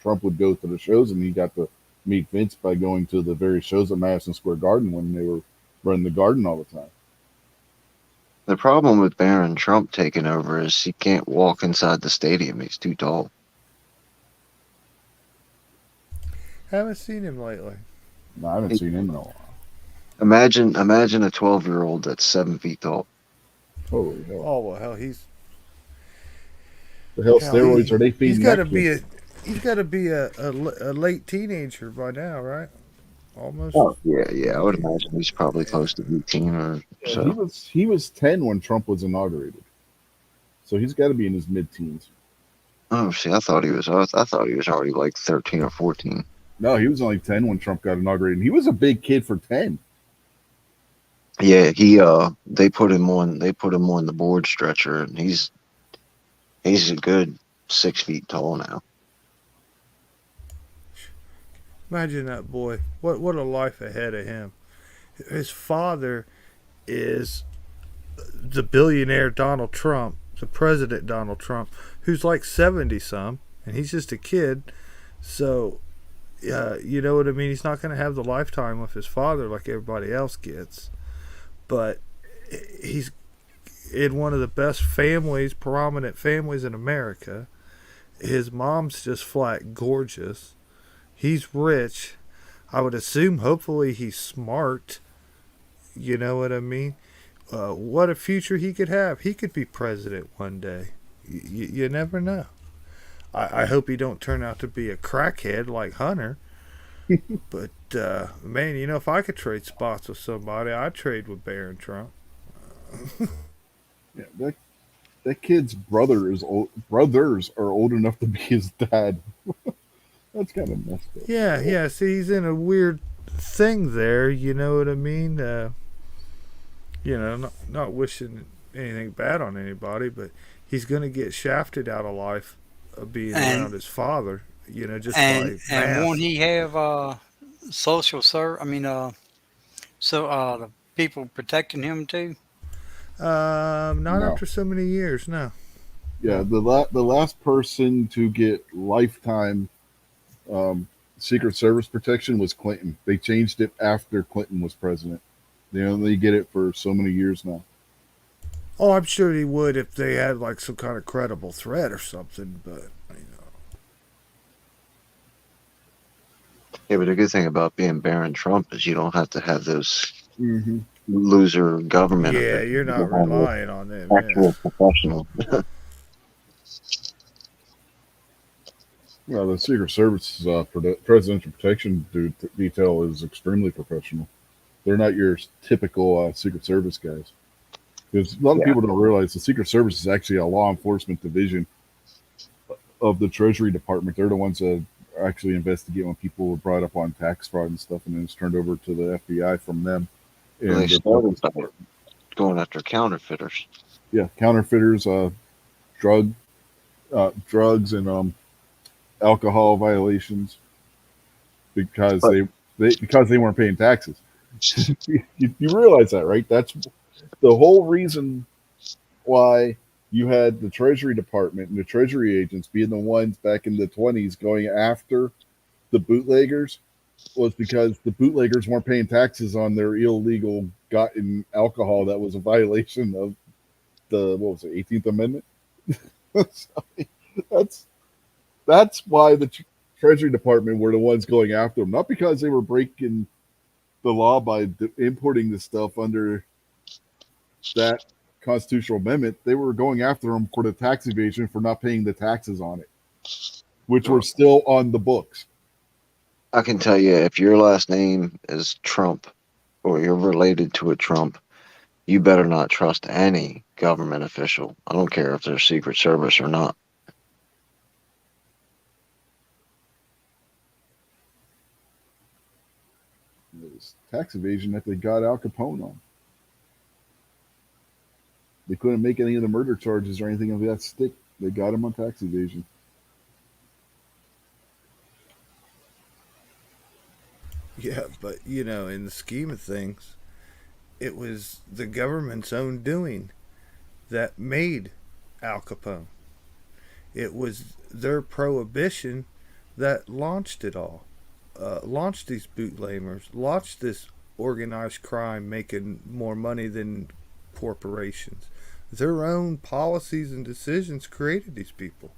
Trump would go to the shows and he got to meet Vince by going to the various shows at Madison Square Garden when they were running the Garden all the time. The problem with Barron Trump taking over is he can't walk inside the stadium. He's too tall. Haven't seen him lately. No, I haven't seen him in a while. Imagine a 12-year-old that's 7 feet tall. Holy hell! Oh well, hell, he's The hell hell, steroids are they he's feeding got that to be kid? he's got to be a late teenager by now, right? Almost. Oh yeah. I would imagine he's probably close to 18 or Yeah, so. he was 10 when Trump was inaugurated, so he's got to be in his mid-teens. Oh, see, I thought he was. I thought he was already like 13 or 14. No, he was only 10 when Trump got inaugurated. He was a big kid for 10. Yeah, they put him on the board stretcher, and he's a good 6 feet tall now. Imagine that boy. What a life ahead of him. His father is the billionaire Donald Trump, the president Donald Trump, who's like 70 some, and he's just a kid. So, you know what I mean? He's not going to have the lifetime with his father like everybody else gets. But he's in one of the best families, prominent families in America. His mom's just flat gorgeous. He's rich. I would assume, hopefully, he's smart. You know what I mean? What a future he could have. He could be president one day. You never know. I hope he don't turn out to be a crackhead like Hunter. But man, you know, if I could trade spots with somebody, I'd trade with Barron Trump. Yeah, that kid's brothers are old enough to be his dad. That's kind of messed up. Yeah. See, he's in a weird thing there. You know what I mean? You know, not wishing anything bad on anybody, but he's going to get shafted out of life of being around And his father. You know, just and by and won't math. he have social serve? I mean, the people protecting him too. Not No. after so many years. No. Yeah, the last person to get lifetime um, Secret Service protection was Clinton. They changed it after Clinton was president. They only get it for so many years now. Oh, I'm sure he would if they had like some kind of credible threat or something. But Yeah, but the good thing about being Barron Trump is you don't have to have those Mm-hmm. loser government yeah, officials. you're You not can have an relying on them. Yeah. actual professional. Well, the Secret Service presidential protection detail is extremely professional. They're not your typical Secret Service guys. Because a lot of Yeah, people don't realize the Secret Service is actually a law enforcement division of the Treasury Department. They're the ones that actually investigate when people were brought up on tax fraud and stuff, and then it's turned over to the FBI from them well, they and the started Justice by Department. going after counterfeiters. Yeah, counterfeiters, drug, drugs, and alcohol violations because But because they weren't paying taxes. You realize that, right? That's the whole reason why you had the Treasury Department and the Treasury agents being the ones back in the 20s going after the bootleggers was because the bootleggers weren't paying taxes on their illegal gotten alcohol that was a violation of the what was it 18th Amendment. So, that's that's why the Treasury Department were the ones going after them, not because they were breaking the law by importing the stuff under that constitutional amendment. They were going after them for the tax evasion for not paying the taxes on it, which were still on the books. I can tell you, if your last name is Trump or you're related to a Trump, you better not trust any government official. I don't care if they're Secret Service or not. It was tax evasion that they got Al Capone on. They couldn't make any of the murder charges or anything of that stick. They got him on tax evasion. Yeah, but in the scheme of things, it was the government's own doing that made Al Capone. It was their prohibition that launched it all, launched these bootleggers, launched this organized crime making more money than corporations. Their own policies and decisions created these people.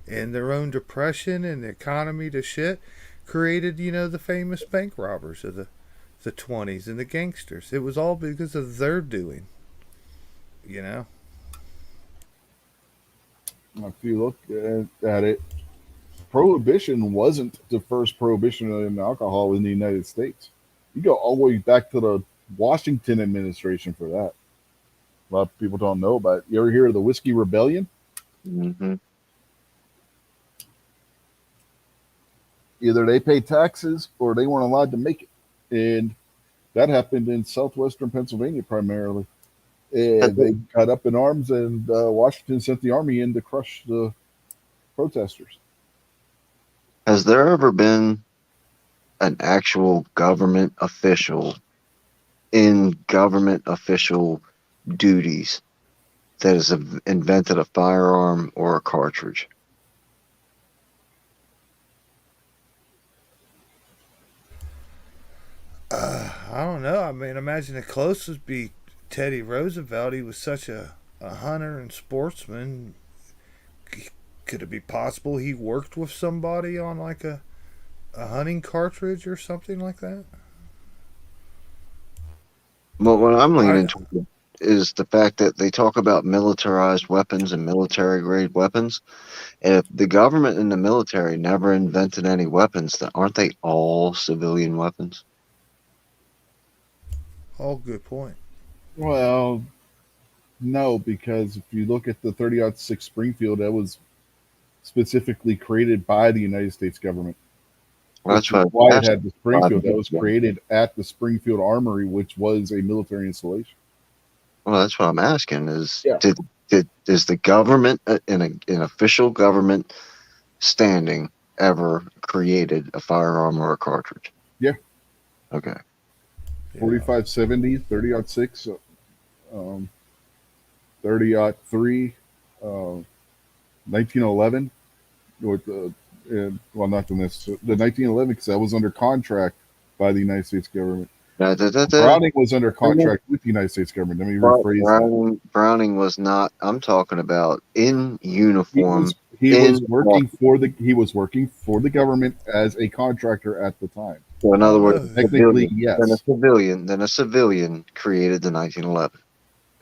And their own depression and the economy to shit created, the famous bank robbers of the 20s and the gangsters. It was all because of their doing, you know? If you look at it, prohibition wasn't the first prohibition in alcohol in the United States. You go all the way back to the Washington administration for that. A lot of people don't know about it. You ever hear of the Whiskey Rebellion? Mm-hmm. Either they paid taxes or they weren't allowed to make it. And that happened in southwestern Pennsylvania primarily. And they got up in arms, and Washington sent the army in to crush the protesters. Has there ever been an actual government official in government official duties that has invented a firearm or a cartridge? I don't know. I mean, imagine the closest would be Teddy Roosevelt. He was such a hunter and sportsman. Could it be possible he worked with somebody on like a hunting cartridge or something like that? Well, what I'm I leaning toward is the fact that they talk about militarized weapons and military grade weapons. And if the government and the military never invented any weapons, then aren't they all civilian weapons? all good point. Well, no, because if you look at the 30-06 Springfield, that was specifically created by the United States government. Well, Which that's is what why I it had the Springfield. That was asked. created at the Springfield Armory, which was a military installation. Well, that's what I'm asking is Yeah. is the government in an official government standing ever created a firearm or a cartridge? Yeah. Okay. 4570, 30-06, 30-3, 1911. With well, not the 1911 because that was under contract by the United States government. Browning was under contract with the United States government. Let me rephrase that. Browning was not. I'm talking about in uniform. He was working for the government as a contractor at the time. So in other words, technically, yes. Then a civilian created the 1911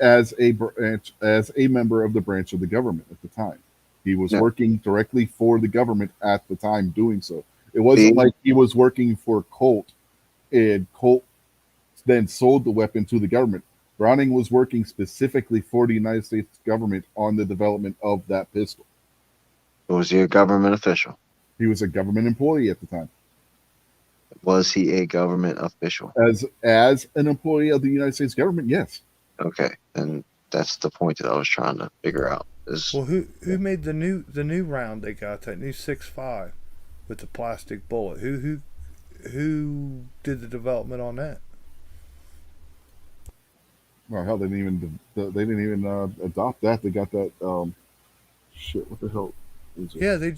as a member of the branch of the government at the time. He was working directly for the government at the time doing so. It wasn't like he was working for Colt and Colt then sold the weapon to the government. Browning was working specifically for the United States government on the development of that pistol. Was he a government official? He was a government employee at the time. Was he a government official? As an employee of the United States government, yes. Okay, and that's the point that I was trying to figure out. Well, who made the new round they got, that new 6.5 with the plastic bullet? Who did the development on that? Well, hell, they didn't even adopt that. They got that shit. What the hell is it? Yeah, they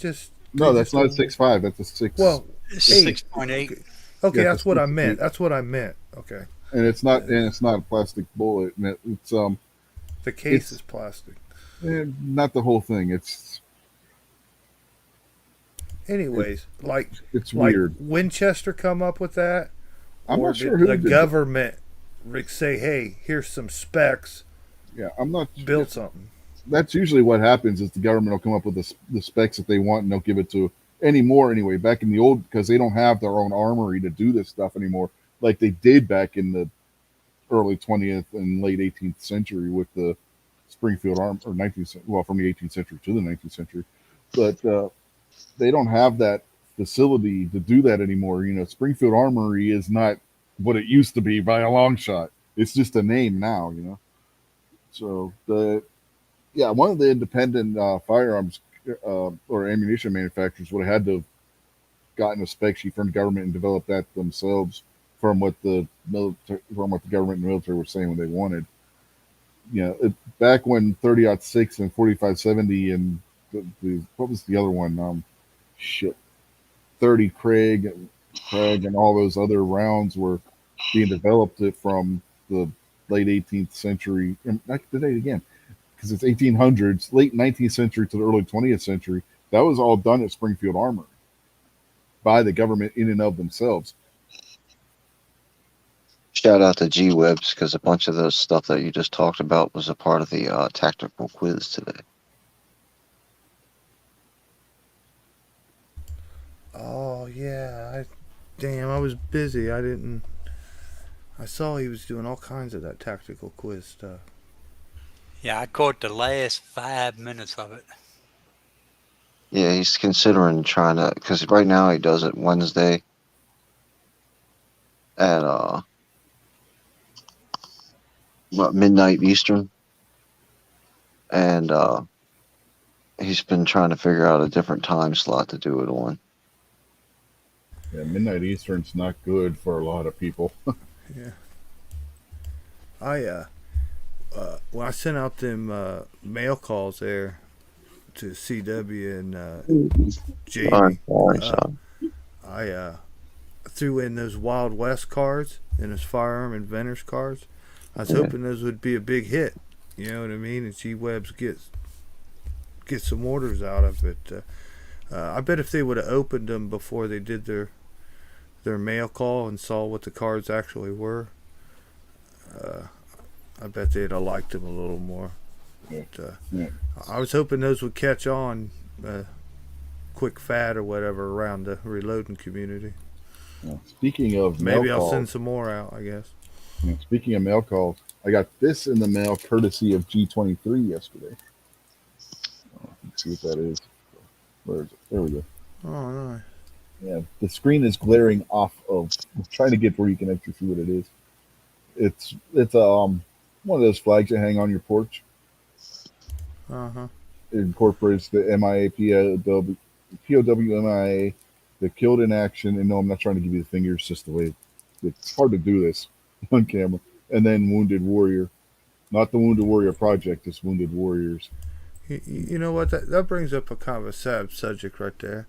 No, that's just not a 6.5. That's a six. well It's It's 6.8. okay. Okay, yeah, it's a that's what I six meant. eight, That's what I meant. Okay, and it's not a plastic bullet. And the case it's is plastic. not the whole thing. It, Anyways, it's like weird. Winchester come up with that, I'm or not sure did who the did that. government say, "Hey, here's some specs, Yeah, I'm not. build something"? That's usually what happens is the government will come up with the specs that they want and they'll give it to anymore anyway. Back in the old, because they don't have their own armory to do this stuff anymore, like they did back in the early 20th and late 18th century with the Springfield Arm or 19th, well, from the 18th century to the 19th century, but they don't have that facility to do that anymore. Springfield Armory is not what it used to be by a long shot. It's just a name now. So one of the independent firearms or ammunition manufacturers would have had to have gotten a spec sheet from the government and developed that themselves from what the government and military were saying when they wanted. Back when 30-06 and 4570 and what was the other one? Shit, 30 Craig, and all those other rounds were being developed from the late 18th century. And I did it again because it's 1800s, late 19th century to the early 20th century. That was all done at Springfield Armory by the government in and of themselves. Shout out to G Webs because a bunch of the stuff that you just talked about was a part of the tactical quiz today. Oh yeah, damn, I was busy. I didn't. I saw he was doing all kinds of that tactical quiz stuff. Yeah, I caught the last 5 minutes of it. Yeah, he's considering trying to, because right now he does it Wednesday at midnight Eastern, and he's been trying to figure out a different time slot to do it on. Yeah, midnight Eastern's not good for a lot of people. Yeah, I when I sent out them mail calls there to CW and Sorry, Jamie, sorry, uh, son. I threw in those Wild West cards and those firearm inventors cards. I was Yeah. hoping those would be a big hit. You know what I mean? And G Webs get some orders out of it. I bet if they would have opened them before they did their mail call and saw what the cards actually were, I bet they'd have liked them a little more. Yeah. But, Yeah. I was hoping those would catch on quick fad or whatever around the reloading community. Speaking of Maybe mail I'll calls, send some more out, I guess. speaking of mail calls, I got this in the mail courtesy of G23 yesterday. Let's see what that is. Where is it? There we go. Oh, no. Yeah, the screen is glaring off of. I'm trying to get where you can actually see what it is. It's one of those flags that hang on your porch. Uh-huh. It incorporates the MIA POW MIA, the killed in action, and no, I'm not trying to give you the finger. It's just the way it's hard to do this on camera. And then Wounded Warrior, not the Wounded Warrior Project, it's Wounded Warriors. You know what? That brings up a kind of a sad subject right there.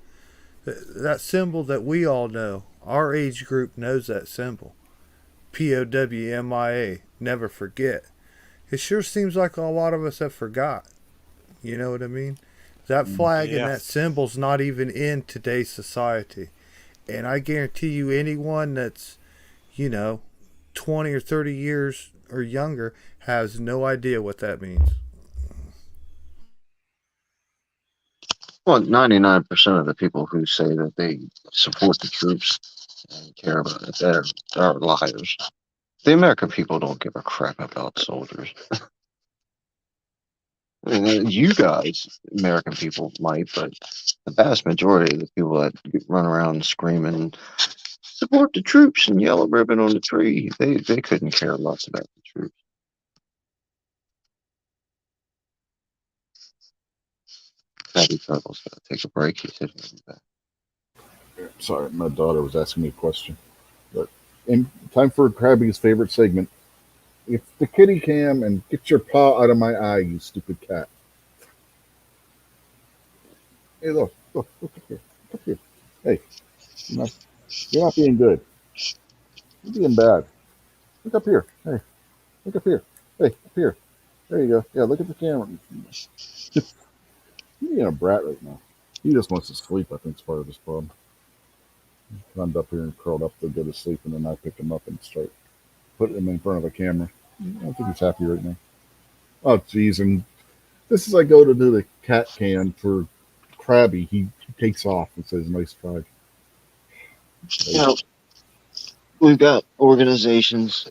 That symbol that we all know, our age group knows that symbol. POWMIA, never forget. It sure seems like a lot of us have forgot. You know what I mean? That flag and Yeah. that symbol's not even in today's society. And I guarantee you, anyone that's, 20 or 30 years or younger has no idea what that means. Well, 99% of the people who say that they support the troops and care about it are liars. The American people don't give a crap about soldiers. I mean, you guys, American people, might, but the vast majority of the people that run around screaming, support the troops and yellow ribbon on the tree, they couldn't care less about the troops. Patty Turtle's got to take a break. He said he'll be back. Sorry, my daughter was asking me a question. But in time for Krabby's favorite segment. It's the kitty cam and get your paw out of my eye, you stupid cat. Hey, look up here. Look up here. Hey, you're not, you're not being good. You're being bad. Look up here. Hey, look up here. Hey, up here. There you go. Yeah, look at the camera. You're being a brat right now. He just wants to sleep, I think, is part of his problem. He climbed up here and curled up to go to sleep, and then I picked him up and start putting him in front of a camera. I don't think he's happy right now. Oh, geez. And this is I go to do the cat cam for Krabby. He takes off and says, nice try. You know, we've got organizations,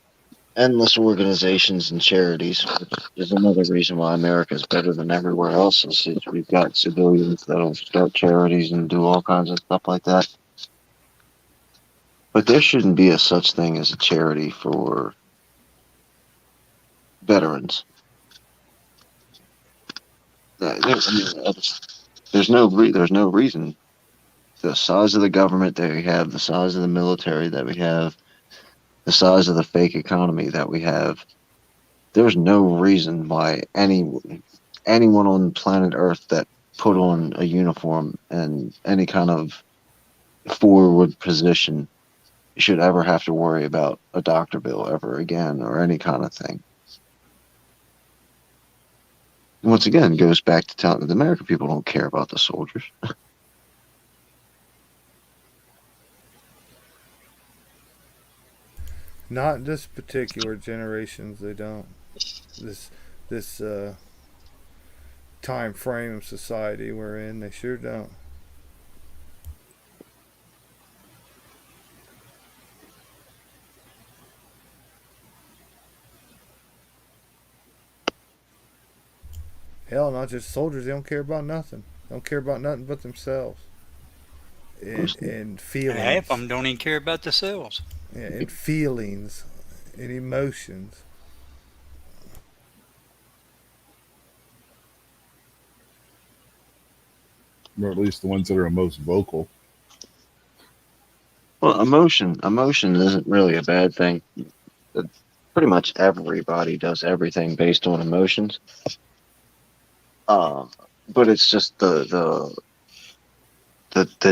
endless organizations and charities. Which is another reason why America is better than everywhere else. Is we've got civilians that'll start charities and do all kinds of stuff like that. But there shouldn't be a such thing as a charity for veterans. There's no reason. The size of the government that we have, the size of the military that we have, the size of the fake economy that we have, there's no reason why anyone on planet Earth that put on a uniform and any kind of forward position should ever have to worry about a doctor bill ever again or any kind of thing. Once again, it goes back to telling the American people don't care about the soldiers. Not this particular generations. They don't. This time frame of society we're in, they sure don't. Hell, not just soldiers. They don't care about nothing. They don't care about nothing but themselves and And half feelings. of them don't even care about themselves. Yeah, and feelings and emotions. Or at least the ones that are most vocal. Well, emotion isn't really a bad thing. Pretty much everybody does everything based on emotions. Uh, but it's just the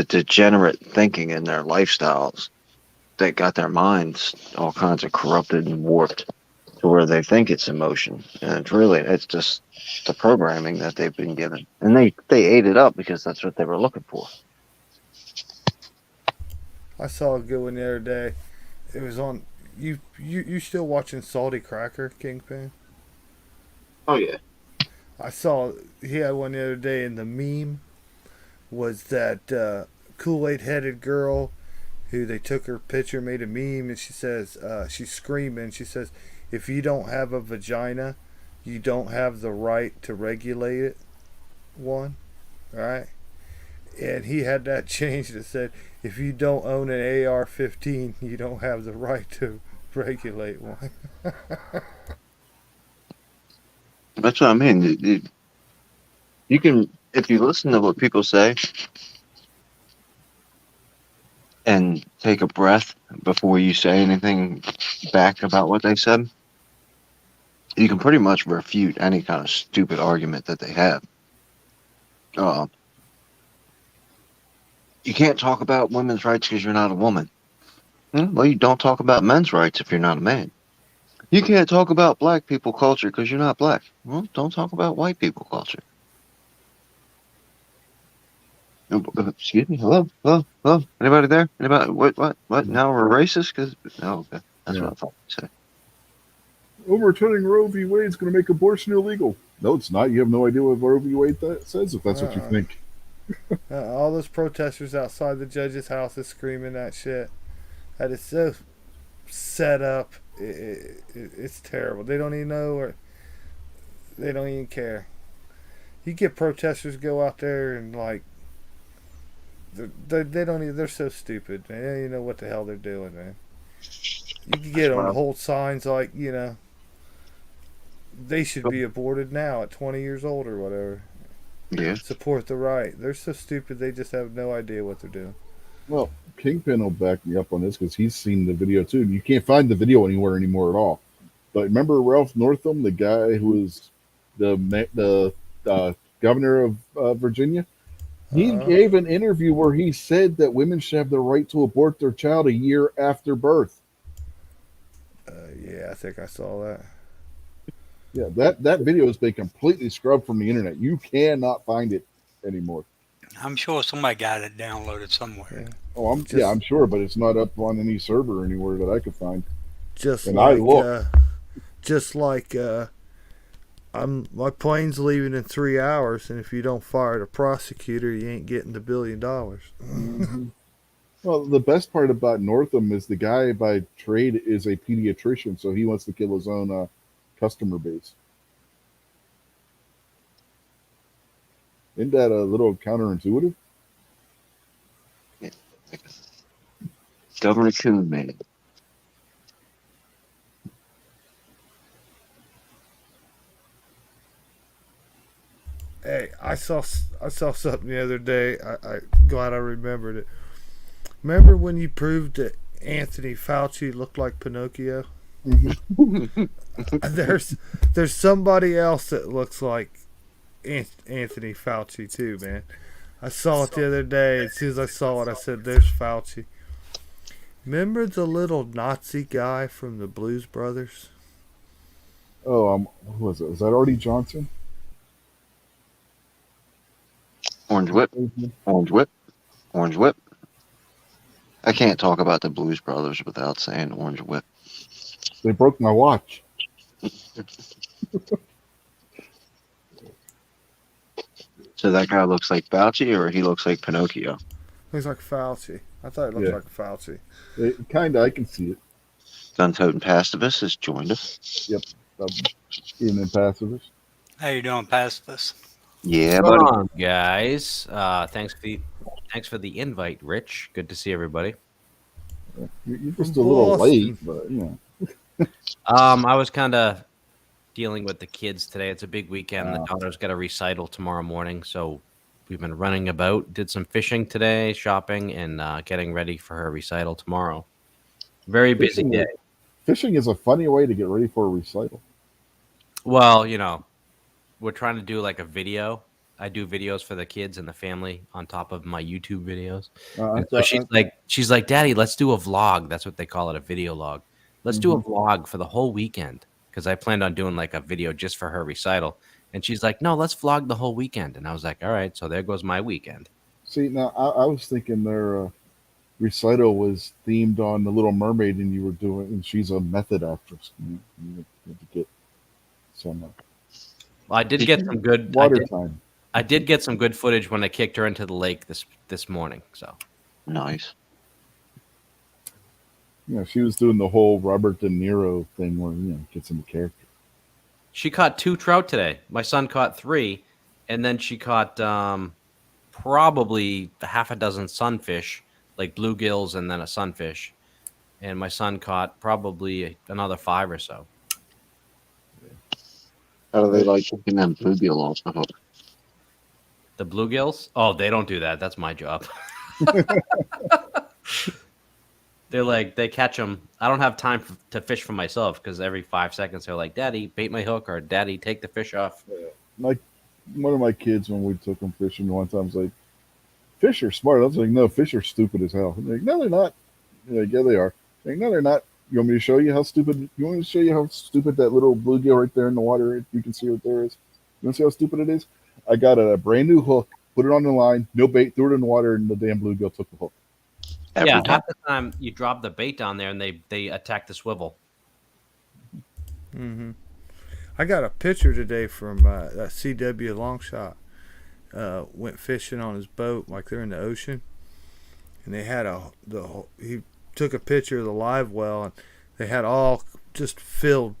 degenerate thinking in their lifestyles that got their minds all kinds of corrupted and warped to where they think it's emotion, and it's just the programming that they've been given, and they ate it up because that's what they were looking for. I saw a good one the other day. It was on. You still watching Salty Cracker, Kingpin? Oh yeah. I saw he had one the other day, and the meme was that Kool-Aid headed girl who they took her picture, made a meme, and she says she's screaming. She says, "If you don't have a vagina, you don't have the right to regulate it." One, all right. And he had that changed. It said, "If you don't own an AR-15, you don't have the right to regulate one." That's what I mean. You can, if you listen to what people say and take a breath before you say anything back about what they said, you can pretty much refute any kind of stupid argument that they have. Uh, you can't talk about women's rights because you're not a woman. Well, you don't talk about men's rights if you're not a man. You can't talk about black people culture because you're not black. Well, don't talk about white people culture. Excuse me. Hello, hello, hello. Anybody there? Anybody? What? Now we're racist? Because okay, that's Yeah. what I thought you said. Overturning Roe v. Wade is going to make abortion illegal. No, it's not. You have no idea what Roe v. Wade says, if that's what you think. All those protesters outside the judge's house is screaming that shit. That is so set up. It's terrible. They don't even know, or they don't even care. You get protesters go out there and like they don't even. They're so stupid. Man. They don't even know what the hell they're doing, man. You can get them to hold signs like they should be aborted now at 20 years old or whatever. Yeah. Support the right. They're so stupid. They just have no idea what they're doing. Well, Kingpin will back me up on this because he's seen the video too. You can't find the video anywhere anymore at all. But remember Ralph Northam, the guy who was the governor of Virginia? He Uh, gave an interview where he said that women should have the right to abort their child a year after birth. yeah, I think I saw that. Yeah, that video has been completely scrubbed from the internet. You cannot find it anymore. I'm sure somebody got it downloaded somewhere. Yeah. Oh, I'm Just sure, but it's not up on any server anywhere that I could find. just And I like looked. just like my plane's leaving in 3 hours, and if you don't fire the prosecutor, you ain't getting the $1 billion. Mhm. Well, the best part about Northam is the guy by trade is a pediatrician, so he wants to kill his own customer base. Isn't that a little counterintuitive? Governor Coon, man. Hey, I saw something the other day. I glad I remembered it. Remember when you proved that Anthony Fauci looked like Pinocchio? Mhm. There's somebody else that looks like Anthony Fauci too, man. I saw it the other day. As soon as I saw it, I said, "There's Fauci." Remember the little Nazi guy from the Blues Brothers? Oh, who was it? Was that Artie Johnson? Orange Whip, Orange Whip, Orange Whip. I can't talk about the Blues Brothers without saying Orange Whip. They broke my watch. So that guy looks like Fauci, or he looks like Pinocchio? Looks like Fauci. I thought it looked Yeah, like Fauci. kinda. I can see it. Gun-toting pacifist has joined us. Yep. Being in pacifist. How you doing, pacifist? Yeah, Going buddy. on, guys? Thanks for the invite, Rich. Good to see everybody. You're From just a little late, Boston. but you know. I was kind of dealing with the kids today. It's a big weekend. The Uh, daughter's got a recital tomorrow morning, so we've been running about. Did some fishing today, shopping, and getting ready for her recital tomorrow. Very busy fishing, day. fishing is a funny way to get ready for a recital. Well, we're trying to do like a video. I do videos for the kids and the family on top of my YouTube videos. I And so thought, she's like, Daddy, let's do a vlog. That's what they call it, a video log. Let's do a mhm. vlog for the whole weekend because I planned on doing like a video just for her recital. And she's like, no, let's vlog the whole weekend. And I was like, all right, so there goes my weekend. See, now I was thinking their recital was themed on the Little Mermaid, and you were doing, and she's a method actress. You had to get some Well, I did get some good. water time. I did get some good footage when I kicked her into the lake this morning. So Nice. She was doing the whole Robert De Niro thing where gets into character. she caught 2 trout today. My son caught 3, and then she caught probably half a dozen sunfish, like bluegills, and then a sunfish. And my son caught probably another 5 or so. How do they like taking them bluegill off the hook? The bluegills? Oh, they don't do that. That's my job. They're like, they catch them. I don't have time to fish for myself because every 5 seconds they're like, Daddy, bait my hook, or Daddy, take the fish off. Like one of my kids, when we took them fishing one time, was like, "Fish are smart." I was like, "No, fish are stupid as hell." I'm like, "No, they're not." Like, "Yeah, they are." I'm like, "No, they're not." You want me to show you how stupid? You want me to show you how stupid that little bluegill right there in the water? You can see right there is. You want to see how stupid it is? I got a brand new hook, put it on the line, no bait, threw it in the water, and the damn bluegill took the hook. Every Yeah, time. half the time you drop the bait down there and they attack the swivel. Mm-hmm. I got a picture today from that CW Longshot. Went fishing on his boat like they're in the ocean, and they had he took a picture of the live well, and they had all just filled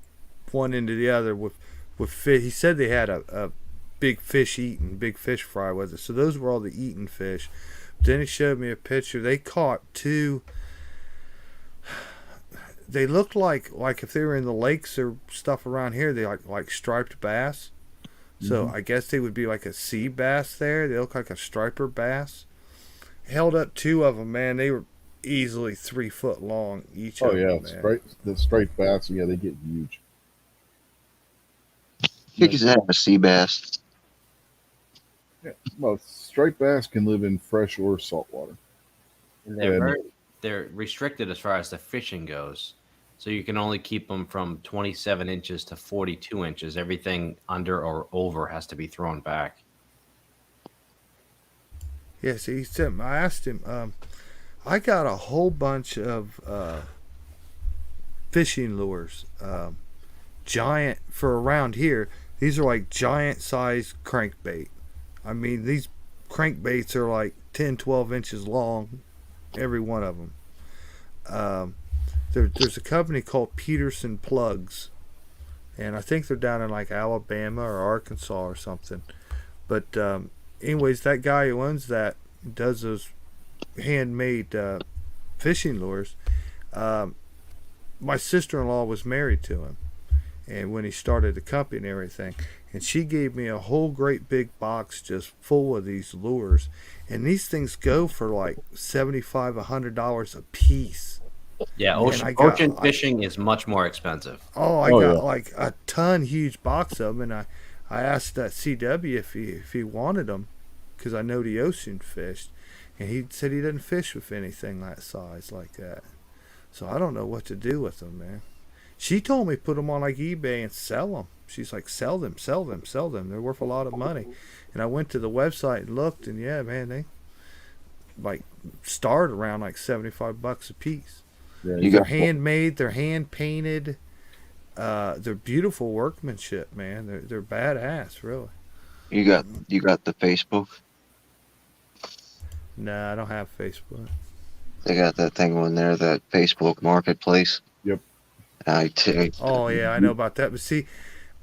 one into the other with fish. He said they had a big fish eating, big fish fry with it. So those were all the eating fish. Then he showed me a picture. They caught 2. They looked like if they were in the lakes or stuff around here. They like striped bass. So I guess they would be like a sea bass there. They look like a striper bass. Held up 2 of them, man. They were easily 3 foot long each Oh of yeah, them, man. the striped bass. Yeah, they get huge. You can have a sea bass. Well, striped bass can live in fresh or salt water. And they're And very they're restricted as far as the fishing goes. So you can only keep them from 27 inches to 42 inches. Everything under or over has to be thrown back. Yeah, see, he said, I asked him, I got a whole bunch of fishing lures, giant for around here. These are like giant size crankbait. I mean, these crankbaits are like 10, 12 inches long, every one of them. There's a company called Peterson Plugs, and I think they're down in like Alabama or Arkansas or something. But anyways, that guy who owns that does those handmade fishing lures. My sister-in-law was married to him, and when he started the company and everything, and she gave me a whole great big box just full of these lures, and these things go for like $75-$100 a piece. Yeah, Man, ocean fishing is much more expensive. I Oh, got yeah. like a ton, huge box of them, and I asked that CW if he wanted them, because I know the ocean fished, and he said he didn't fish with anything that size like that. So I don't know what to do with them, man. She told me put them on like eBay and sell them. She's like, sell them, sell them, sell them. They're worth a lot of money. And I went to the website and looked, and yeah, man, they like start around like $75 a piece. yeah, You They're got handmade. They're hand painted. They're beautiful workmanship, man. They're badass, really. you got the Facebook. Nah, I don't have Facebook. They got that thing on there, that Facebook Marketplace. Yep. I take. Oh yeah, I know about that. But see,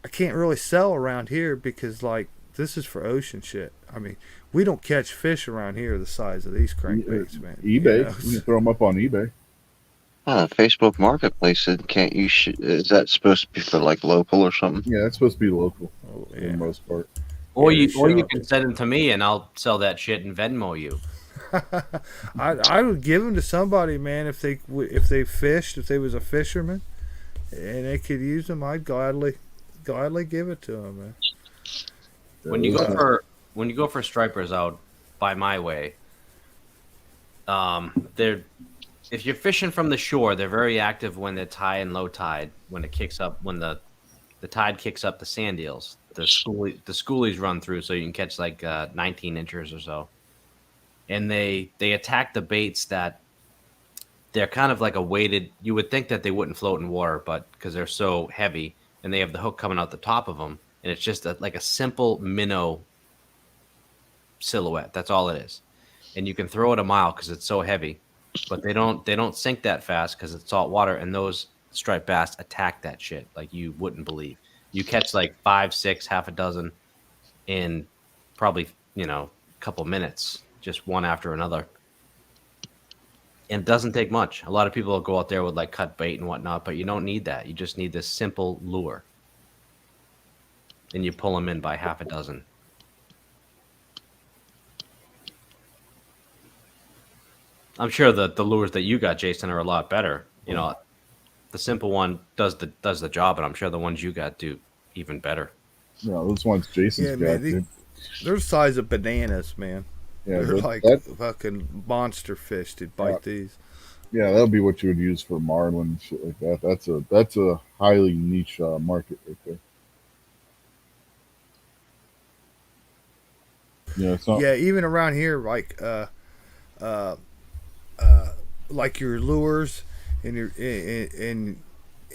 I can't really sell around here because like this is for ocean shit. I mean, we don't catch fish around here the size of these crankbaits, man. eBay. You know? You can throw them up on eBay. Facebook Marketplace. Can't you? Is that supposed to be for like local or something? Yeah, that's supposed to be local Oh, for the yeah. most part. Or Yeah, you sure. can send them to me and I'll sell that shit and Venmo you. I would give them to somebody, man, if they fished, if they was a fisherman, and they could use them. I'd gladly give it to them, man. When you go for stripers out by my way, they're if you're fishing from the shore, they're very active when it's high and low tide. When it kicks up, when the tide kicks up the sand eels, the schoolies run through, so you can catch like 19 inches or so. And they attack the baits that they're kind of like a weighted. You would think that they wouldn't float in water, but because they're so heavy and they have the hook coming out the top of them, and it's just like a simple minnow silhouette. That's all it is, and you can throw it a mile because it's so heavy. But they don't sink that fast because it's salt water, and those striped bass attack that shit like you wouldn't believe. You catch like 5, 6, half a dozen in probably a couple minutes, just one after another. And it doesn't take much. A lot of people will go out there with like cut bait and whatnot, but you don't need that. You just need this simple lure, and you pull them in by half a dozen. I'm sure the lures that you got, Jason, are a lot better. The simple one does the job, and I'm sure the ones you got do even better. Yeah, those ones Jason's Yeah, got, man, dude. they're the size of bananas, man. Yeah, They're that, like that, fucking monster fish to bite these. yeah, that'll be what you would use for marlin and shit like that. That's a highly niche market right there. Yeah, it's not. Yeah, even around here, uh, like your lures and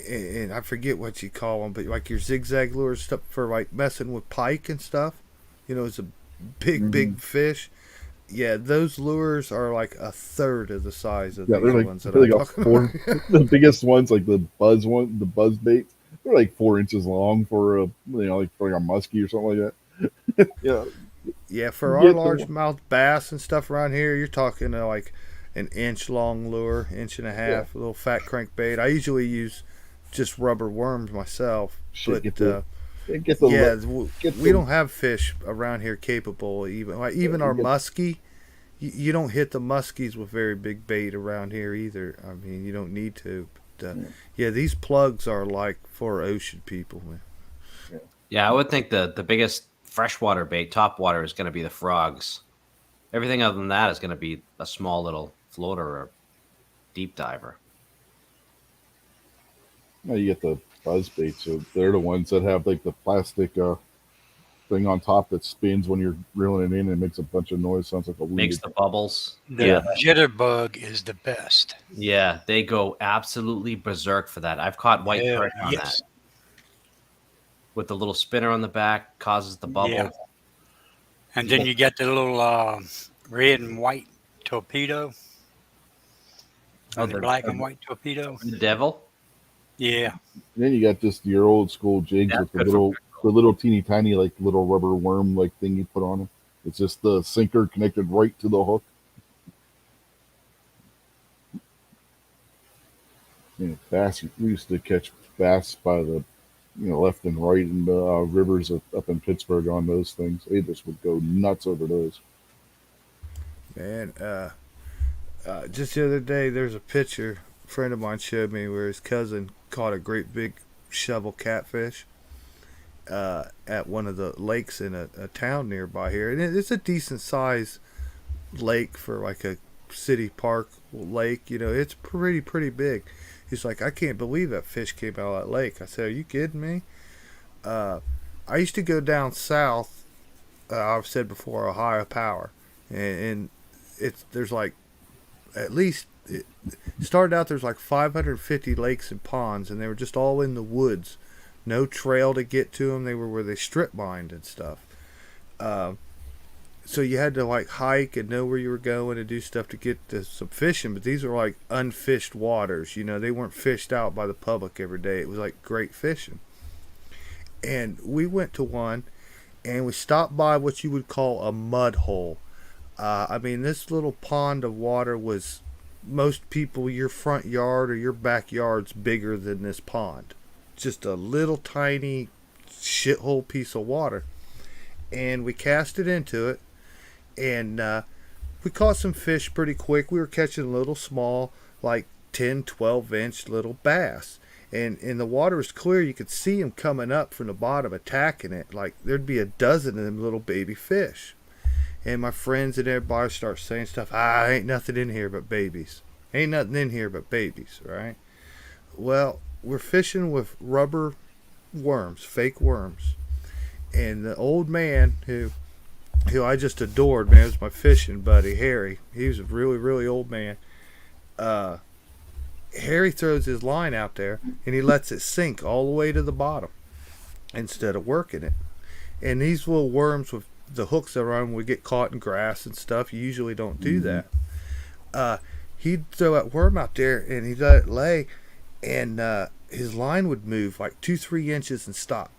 and I forget what you call them, but like your zigzag lures stuff for like messing with pike and stuff. It's a big fish. Yeah, those lures are like a third of the size of Yeah, these they're like ones that they're I'm like a talking four. about. The biggest ones, like the buzz baits, they're like 4 inches long for like for like a muskie or something like that. Yeah, Yeah, you for our get the largemouth bass and stuff around here, you're talking like an inch long lure, inch and a half, a little fat crankbait. I usually use just rubber worms myself, shit. but Get the yeah, get we the don't have fish around here capable even our muskie. You don't hit the muskies with very big bait around here either. I mean, you don't need to. But, yeah, these plugs are like for ocean people, man. Yeah, I would think the biggest freshwater bait, top water, is going to be the frogs. Everything other than that is going to be a small little floater or deep diver. Now you get the buzz baits. So they're the ones that have like the plastic thing on top that spins when you're reeling it in and makes a bunch of noise. Sounds like a Makes weird. the bubbles. The Yeah, jitterbug is the best. yeah, they go absolutely berserk for that. I've caught white Hell perch on yes. that with the little spinner on the back, causes the Yeah. bubble. And then you get the little red and white torpedo. Oh, Or the black and white torpedo. the devil. Yeah. Then you got just your old school jigs That's with good for the little teeny tiny like little rubber worm like thing you put on it. It's just the sinker connected right to the hook. Bass. We used to catch bass by the left and right in the rivers up in Pittsburgh on those things. They just would go nuts over those. Man, just the other day, there's a picture a friend of mine showed me where his cousin caught a great big shovel catfish at one of the lakes in a town nearby here, and it's a decent size lake for like a city park lake. It's pretty big. He's like, I can't believe that fish came out of that lake. I said, are you kidding me? Uh, I used to go down south. I've said before, Ohio Power, and there's like at least it started out there's like 550 lakes and ponds, and they were just all in the woods, no trail to get to them. They were where they strip mined and stuff. Uh, so you had to like hike and know where you were going and do stuff to get to some fishing. But these were like unfished waters. They weren't fished out by the public every day. It was like great fishing. And we went to one, and we stopped by what you would call a mud hole. I mean, this little pond of water was most people your front yard or your backyard's bigger than this pond. Just a little tiny shithole piece of water. And we cast it into it, and we caught some fish pretty quick. We were catching little small, like 10, 12-inch little bass. And the water was clear. You could see them coming up from the bottom, attacking it. Like there'd be a dozen of them little baby fish. And my friends and everybody start saying stuff. Ain't nothing in here but babies. Ain't nothing in here but babies, right? Well, we're fishing with rubber worms, fake worms. And the old man who I just adored, man, was my fishing buddy, Harry. He was a really, really old man. Harry throws his line out there, and he lets it sink all the way to the bottom instead of working it. And these little worms with the hooks that are on would get caught in grass and stuff. You usually don't do that. He'd throw that worm out there, and he'd let it lay, and his line would move like 2-3 inches and stop.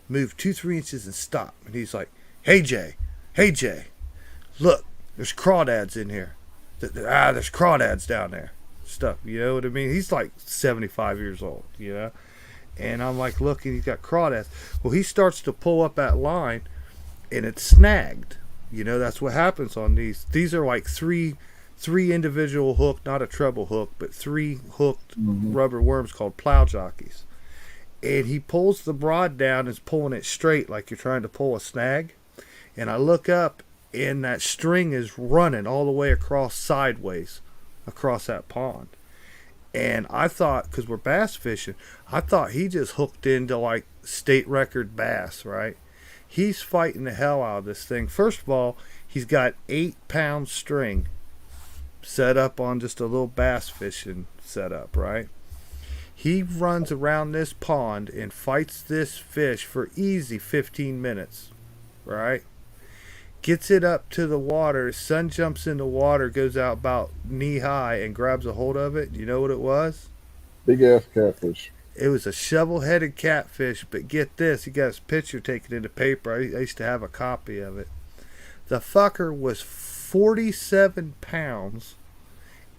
Move 2-3 inches and stop. And he's like, hey Jay, look, there's crawdads in here. There's crawdads down there. Stuff, you know what I mean? He's like 75 years old, And I'm like, looking, he's got crawdads. Well, he starts to pull up that line, and it's snagged. That's what happens on these. These are like three individual hook, not a treble hook, but 3 hooked rubber worms called plow jockeys. And he pulls the rod down and is pulling it straight like you're trying to pull a snag. And I look up, and that string is running all the way across sideways across that pond. And I thought, because we're bass fishing, I thought he just hooked into like state record bass, right? He's fighting the hell out of this thing. First of all, he's got 8-pound string set up on just a little bass fishing setup, right? He runs around this pond and fights this fish for easy 15 minutes, right? Gets it up to the water. Son jumps in the water, goes out about knee high, and grabs a hold of it. You know what it was? Big ass catfish. It was a shovel-headed catfish, but get this, he got his picture taken into paper. I used to have a copy of it. The fucker was 47 pounds,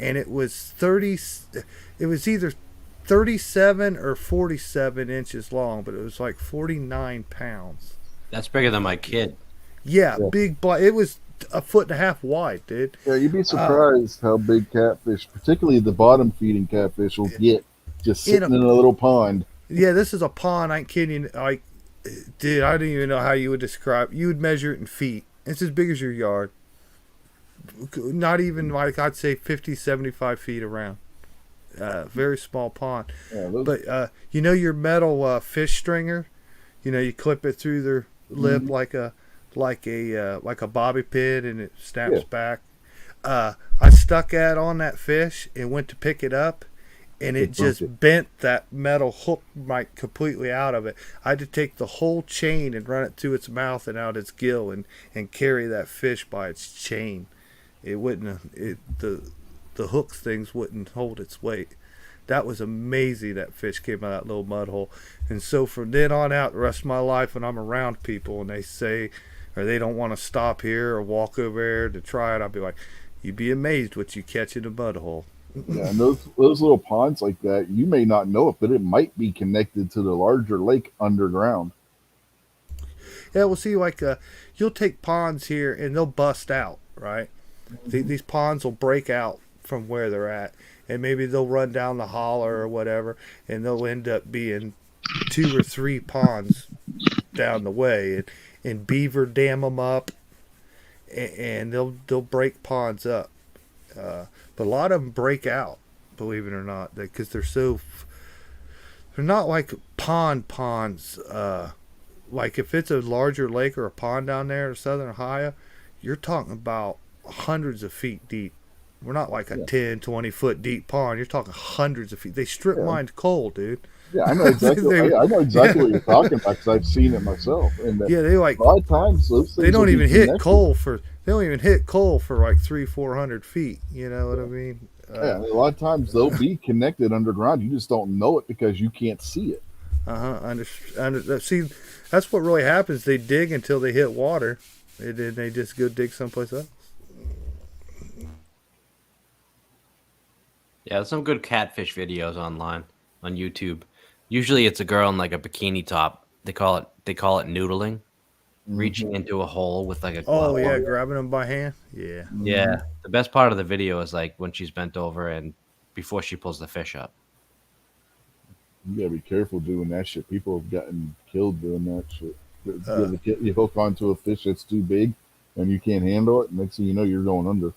and it was either 37 or 47 inches long, but it was like 49 pounds. That's bigger than my kid. Yeah. Big black. It was a 1.5 feet wide, dude. Yeah, you'd be surprised how big catfish, particularly the bottom feeding catfish, will get just sitting in a little pond. Yeah, this is a pond. I ain't kidding you. Like, Dude, I don't even know how you would describe. You would measure it in feet. It's as big as your yard. Not even like I'd say 50, 75 feet around. Very small pond. Yeah, those, But you know your metal fish stringer. You know you clip it through their lip like a bobby pin, and it snaps Yeah. back. I stuck that on that fish and went to pick it up, and it It broke just it. bent that metal hook right completely out of it. I had to take the whole chain and run it to its mouth and out its gill and carry that fish by its chain. It wouldn't. The hook things wouldn't hold its weight. That was amazing. That fish came out of that little mud hole, and so from then on out, the rest of my life, when I'm around people and they say, or they don't want to stop here or walk over there to try it, I'll be like, "You'd be amazed what you catch in a mud hole." yeah, and those little ponds like that, you may not know it, but it might be connected to the larger lake underground. Yeah, we'll see. Like, you'll take ponds here and they'll bust out, right? These ponds will break out from where they're at, and maybe they'll run down the holler or whatever, and they'll end up being 2 or 3 ponds down the way, and beaver dam them up, and they'll break ponds up. But a lot of them break out, believe it or not, because they're not like ponds. Like if it's a larger lake or a pond down there in southern Ohio, you're talking about hundreds of feet deep. We're not like a Yeah. 10, 20 foot deep pond. You're talking hundreds of feet. They strip Yeah. mined coal, dude. Yeah, I know exactly. They- I know exactly what you're talking about because I've seen it myself. And Yeah, they like a lot of times those things they don't will be even hit connected. coal for they don't even hit coal for like 300-400 feet. You know what I mean? Yeah, a lot of times they'll be connected underground. You just don't know it because you can't see it. See, that's what really happens. They dig until they hit water, and then they just go dig someplace else. Yeah, there's some good catfish videos online on YouTube. Usually it's a girl in like a bikini top. They call it noodling, reaching into a hole with like a glove. Oh yeah, on. grabbing them by hand. Yeah. Yeah. The best part of the video is like when she's bent over and before she pulls the fish up. You gotta be careful doing that shit. People have gotten killed doing that shit. Uh. You hook onto a fish that's too big and you can't handle it. Next thing you know, you're going under.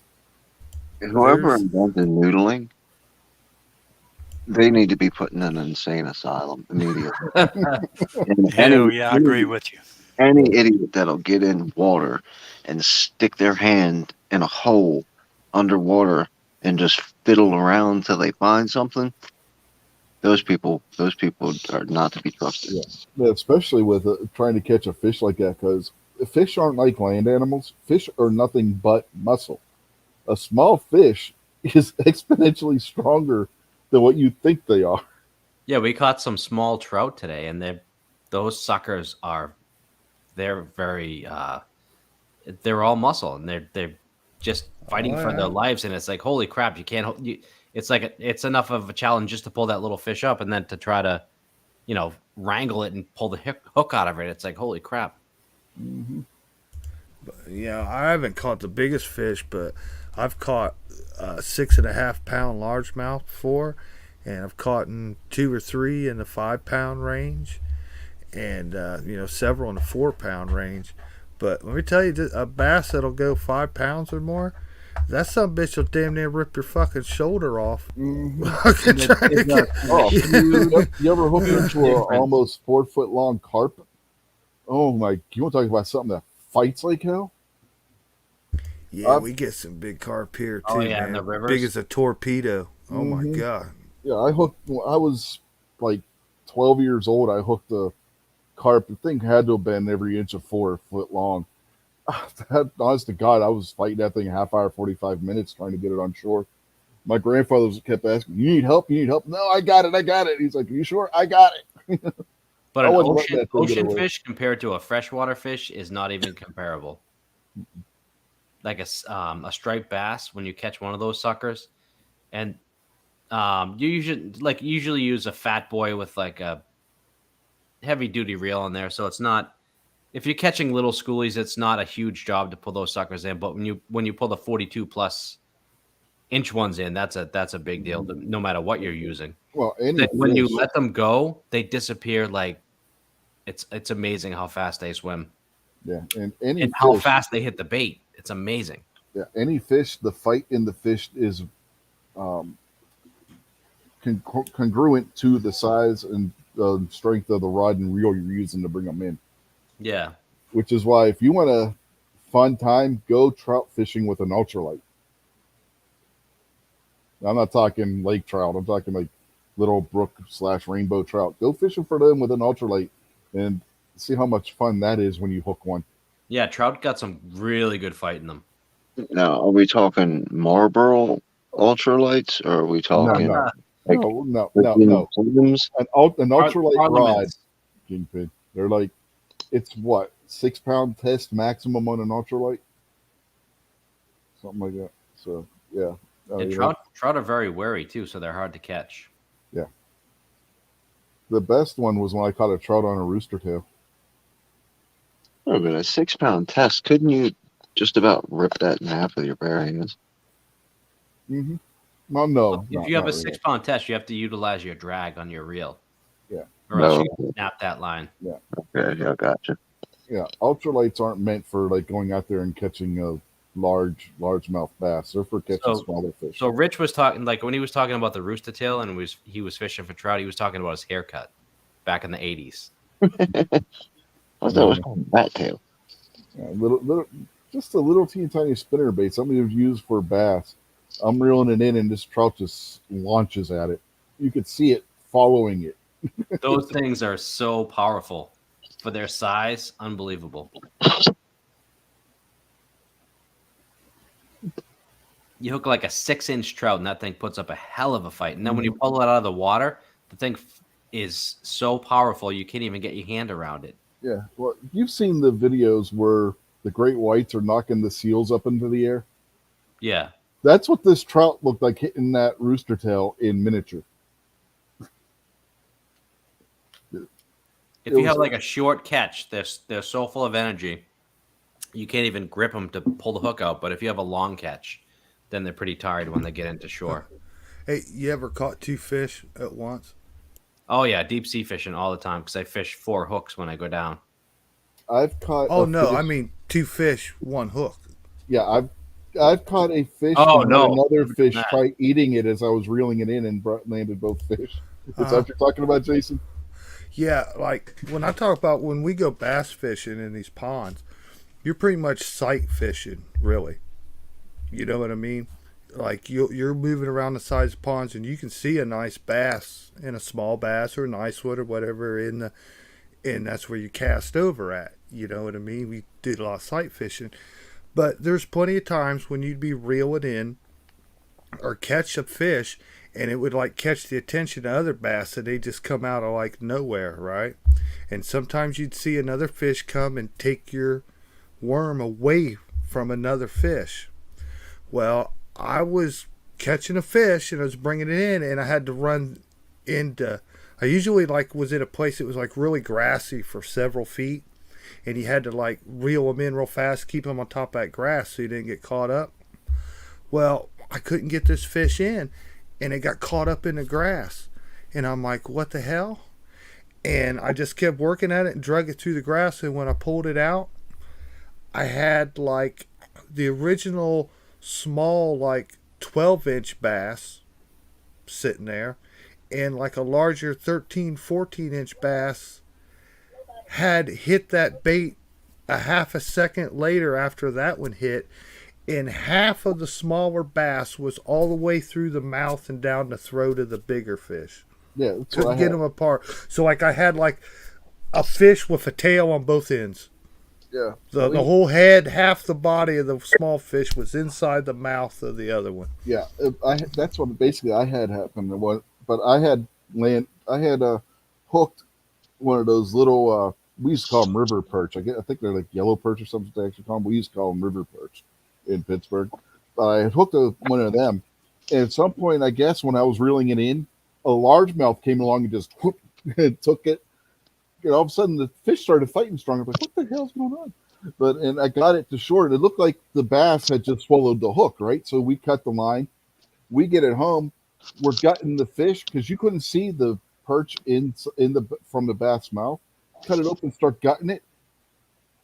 Whoever There's- invented noodling, they need to be put in an insane asylum immediately. And Hell yeah, I agree with you. any idiot that'll get in water and stick their hand in a hole underwater and just fiddle around till they find something, those people are not to be trusted. Yeah, especially with trying to catch a fish like that because fish aren't like land animals. Fish are nothing but muscle. A small fish is exponentially stronger than what you think they are. Yeah, we caught some small trout today, and those suckers they're very they're all muscle, and they're just fighting for their lives, and it's like holy crap, you can't. It's like it's enough of a challenge just to pull that little fish up, and then to try to, wrangle it and pull the hook out of it. It's like holy crap. Mm-hmm. Yeah, I haven't caught the biggest fish, but I've caught 6.5 pound largemouth before, and I've caught 2 or 3 in the 5 pound range, and several in the 4 pound range. But let me tell you, a bass that'll go 5 pounds or more, that son bitch will damn near rip your fucking shoulder off. Mm-hmm. Fucking trying to get- Oh, you ever hook into an almost 4 foot long carp? Oh my! You want to talk about something that fights like hell? Yeah, we get some big carp here too, Oh, yeah, in man. the rivers? Big as a torpedo. Oh my Mhm. god. Yeah, I hooked. When I was like 12 years old. I hooked a carp. The thing had to have been every inch of 4 foot long. Honest to God, I was fighting that thing a half hour, 45 minutes trying to get it on shore. My grandfather kept asking, "You need help? You need help?" No, I got it. I got it. He's like, "Are you sure?" I got it. But I an wouldn't let that thing get ocean away. fish compared to a freshwater fish is not even comparable. Like a striped bass, when you catch one of those suckers, and you usually use a fat boy with like a heavy duty reel in there, so it's not. If you're catching little schoolies, it's not a huge job to pull those suckers in. But when you pull the 42 plus inch ones in, that's a big deal. No matter what you're using. Well, any That when you fish, let them go, they disappear like It's amazing how fast they swim Yeah, and any and how fish, fast they hit the bait. It's amazing. yeah, any fish, the fight in the fish is um, congruent to the size and strength of the rod and reel you're using to bring them in. Yeah. Which is why, if you want a fun time, go trout fishing with an ultralight. I'm not talking lake trout. I'm talking like little brook / rainbow trout. Go fishing for them with an ultralight and see how much fun that is when you hook one. Yeah, trout got some really good fight in them. Now, are we talking Marlboro ultralights, or are we No, talking no, like no. Williams? An ultralight rod, Parliaments. Kingpin. They're like, it's what, 6 pound test maximum on an ultralight, something like that. So yeah, And you know, trout are very wary too, so they're hard to catch. yeah. The best one was when I caught a trout on a rooster tail. Oh, but a 6-pound test, couldn't you just about rip that in half with your bare hands? Mm-hmm. Well, no, If you have a 6-pound test, you have to utilize your drag on your reel. Yeah. Or else No. you can snap that line. Okay, yeah, gotcha. Yeah, ultralights aren't meant for like going out there and catching a largemouth bass. They're for catching smaller fish. So Rich was talking, like when he was talking about the rooster tail and he was fishing for trout, he was talking about his haircut back in the 80s. I thought it was called bat tail. Yeah, little, just a little teeny tiny spinner bait. Something you've used for bass. I'm reeling it in, and this trout just launches at it. You could see it following it. Those things are so powerful for their size. Unbelievable. You hook like a 6-inch trout, and that thing puts up a hell of a fight. And then when you pull it out of the water, the thing is so powerful you can't even get your hand around it. Yeah, well, you've seen the videos where the great whites are knocking the seals up into the air. Yeah. That's what this trout looked like hitting that rooster tail in miniature. If you have like a short catch, they're so full of energy, you can't even grip them to pull the hook out. But if you have a long catch, then they're pretty tired when they get into shore. Hey, you ever caught 2 fish at once? Oh yeah, deep sea fishing all the time because I fish 4 hooks when I go down. I've caught. Oh no, I mean 2 fish, 1 hook. Yeah, I've caught a fish Oh, and no. had another Never fish done that. try eating it as I was reeling it in and landed both fish. Is that what you're talking about, Jason? Yeah, like when I talk about when we go bass fishing in these ponds, you're pretty much sight fishing, really. You know what I mean? Like you're moving around the sides of ponds and you can see a nice bass and a small bass or a nice one or whatever and that's where you cast over at. You know what I mean? We did a lot of sight fishing, but there's plenty of times when you'd be reeling in or catch a fish and it would like catch the attention of other bass and they just come out of like nowhere, right? And sometimes you'd see another fish come and take your worm away from another fish. Well, I was catching a fish and I was bringing it in and I had to run into, I usually like was in a place that was like really grassy for several feet and you had to like reel them in real fast, keep them on top of that grass so you didn't get caught up. Well, I couldn't get this fish in and it got caught up in the grass and I'm like, what the hell? And I just kept working at it and drug it through the grass and when I pulled it out, I had like the original small like 12-inch bass sitting there and like a larger 13-14-inch bass had hit that bait a half a second later after that one hit and half of the smaller bass was all the way through the mouth and down the throat of the bigger fish. Yeah, that's Couldn't get them apart. So like I had like a fish with a tail on both ends. Yeah, The whole head, half the body of the small fish was inside the mouth of the other one. yeah. That's what basically I had happen. But I had hooked one of those little. We used to call them river perch. I think they're like yellow perch or something. They actually call them. We used to call them river perch in Pittsburgh. But I had hooked one of them, and at some point, I guess when I was reeling it in, a largemouth came along and just whoop, and took it. All of a sudden, the fish started fighting strong. I was like, what the hell's going on? And I got it to shore. And it looked like the bass had just swallowed the hook, right? So we cut the line. We get it home. We're gutting the fish because you couldn't see the perch from the bass mouth. cut it open, start gutting it,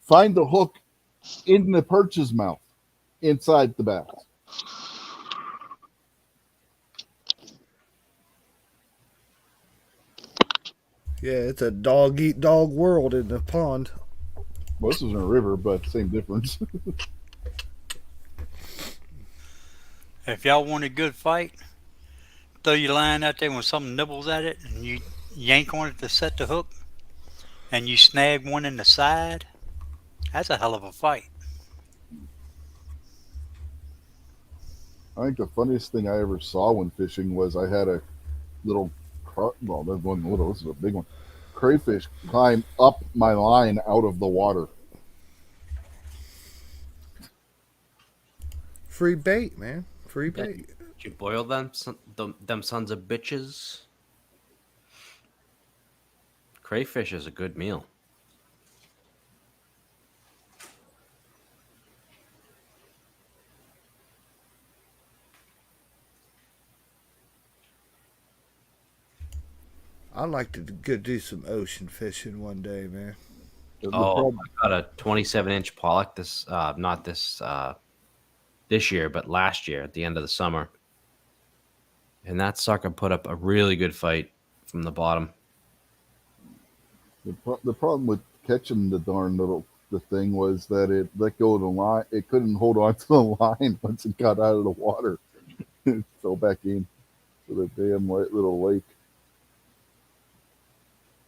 find the hook in the perch's mouth inside the bass. Yeah, it's a dog eat dog world in the pond. Well, this was in a river, but same difference. If y'all want a good fight, throw your line out there when something nibbles at it, and you yank on it to set the hook, and you snag one in the side. That's a hell of a fight. I think the funniest thing I ever saw when fishing was I had a little, well, that wasn't little, this is a big one, crayfish climb up my line out of the water. Free bait, man. Free Yeah. bait. Did you boil them sons of bitches? Crayfish is a good meal. I'd like to go do some ocean fishing one day, man. The Oh, problem, I got a 27-inch pollock not this year, but last year at the end of the summer, and that sucker put up a really good fight from the bottom. the problem with catching the thing was that it let go of the line. It couldn't hold on to the line once it got out of the water. It fell back in to the damn little lake.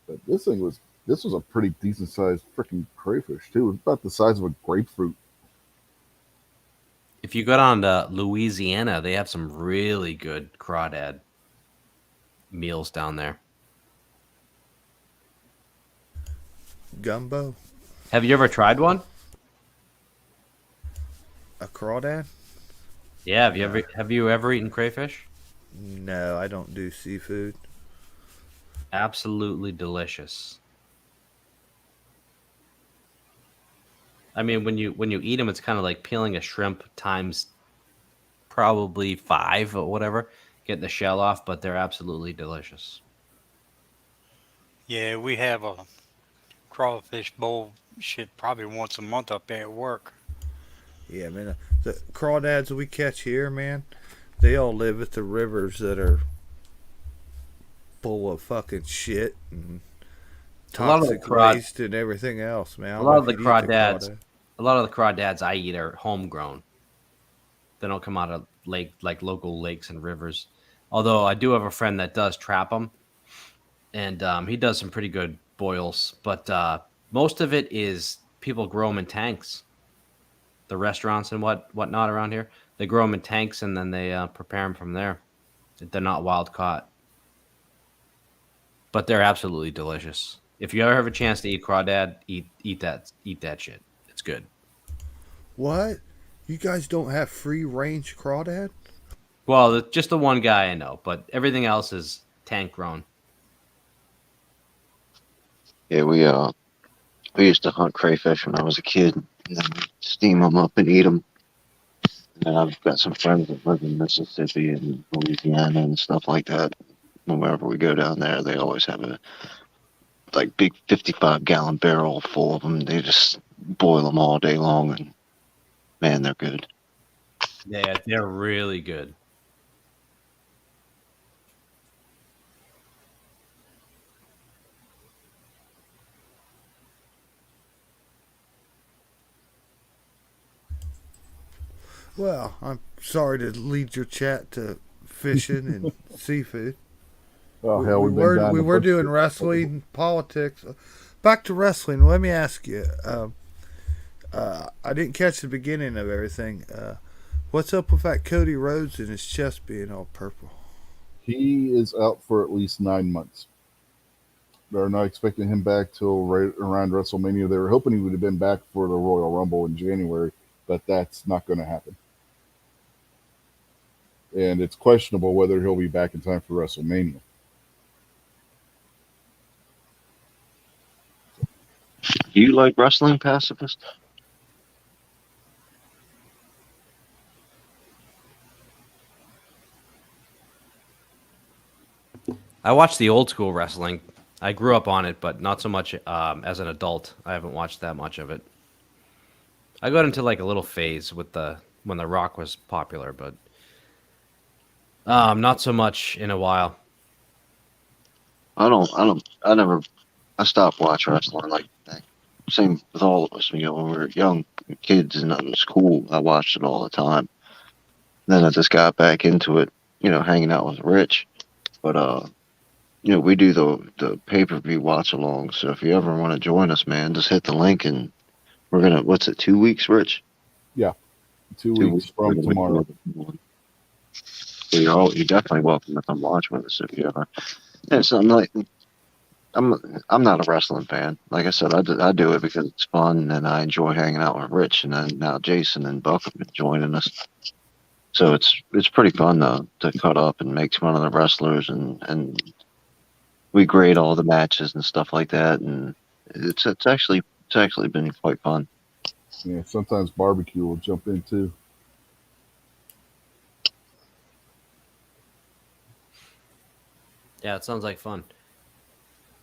But this was a pretty decent sized freaking crayfish too. It was about the size of a grapefruit. If you go down to Louisiana, they have some really good crawdad meals down there. Gumbo, Have you ever tried one? a crawdad? Yeah. Have you ever eaten crayfish? No, I don't do seafood. Absolutely delicious. I mean, when you eat them, it's kind of like peeling a shrimp times probably 5 or whatever. Get the shell off, but they're absolutely delicious. Yeah, we have a crawfish bowl shit probably once a month up there at work. Yeah, man. The crawdads we catch here, man, they all live at the rivers that are full of fucking shit and A lot of the toxic crawd, waste and everything else, man. I a don't lot know of if the you'd eat the crawdads, crawdad. a lot of the crawdads I eat are homegrown. They don't come out of local lakes and rivers. Although I do have a friend that does trap them, and he does some pretty good boils. But most of it is people grow them in tanks. The restaurants and whatnot around here, they grow them in tanks and then they prepare them from there. They're not wild caught, but they're absolutely delicious. If you ever have a chance to eat crawdad, eat that shit. It's good. What? You guys don't have free range crawdad? Well, just the one guy I know, but everything else is tank grown. Yeah, we used to hunt crayfish when I was a kid, and then steam them up and eat them. And I've got some friends that live in Mississippi and Louisiana and stuff like that. Whenever we go down there, they always have a like big 55-gallon barrel full of them. They just boil them all day long, and man, they're good. Yeah, they're really good. Well, I'm sorry to lead your chat to fishing and seafood. Oh We, hell, we we've been were down we the were first. doing wrestling, politics. Back to wrestling. Let me ask you. I didn't catch the beginning of everything. What's up with that Cody Rhodes and his chest being all purple? He is out for at least 9 months. They're not expecting him back till right around WrestleMania. They were hoping he would have been back for the Royal Rumble in January, but that's not going to happen. And it's questionable whether he'll be back in time for WrestleMania. Do you like wrestling, pacifist? I watch the old school wrestling. I grew up on it, but not so much as an adult. I haven't watched that much of it. I got into like a little phase with the when The Rock was popular, but not so much in a while. I never, I stopped watching wrestling like that. Same with all of us, when we were young kids and in school, I watched it all the time. Then I just got back into it, hanging out with Rich. But, we do the pay-per-view watch along. So if you ever want to join us, man, just hit the link and what's it, 2 weeks, Rich? Yeah, 2 weeks 2 weeks. We're from gonna make tomorrow. another one. So you're definitely welcome to come watch with us if you ever. Yeah, so I'm not a wrestling fan. Like I said, I do it because it's fun and I enjoy hanging out with Rich, and then now Jason and Buck have been joining us. So it's pretty fun though to cut up and make fun of the wrestlers, and we grade all the matches and stuff like that, and it's actually been quite fun. Yeah, sometimes barbecue will jump in too. Yeah, it sounds like fun.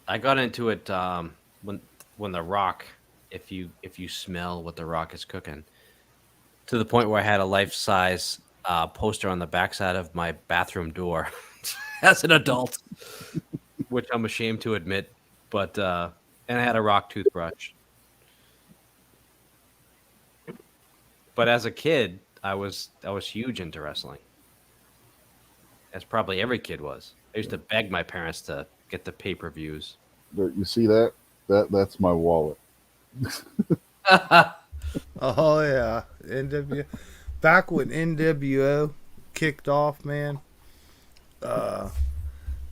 I got into it when The Rock, if you smell what The Rock is cooking, to the point where I had a life size poster on the backside of my bathroom door as an adult, which I'm ashamed to admit. But and I had a Rock toothbrush. But as a kid, I was huge into wrestling, as probably every kid was. I used to beg my parents to get the pay-per-views. You see that? That's my wallet. Oh yeah, NW. Back when NWO kicked off, man, uh,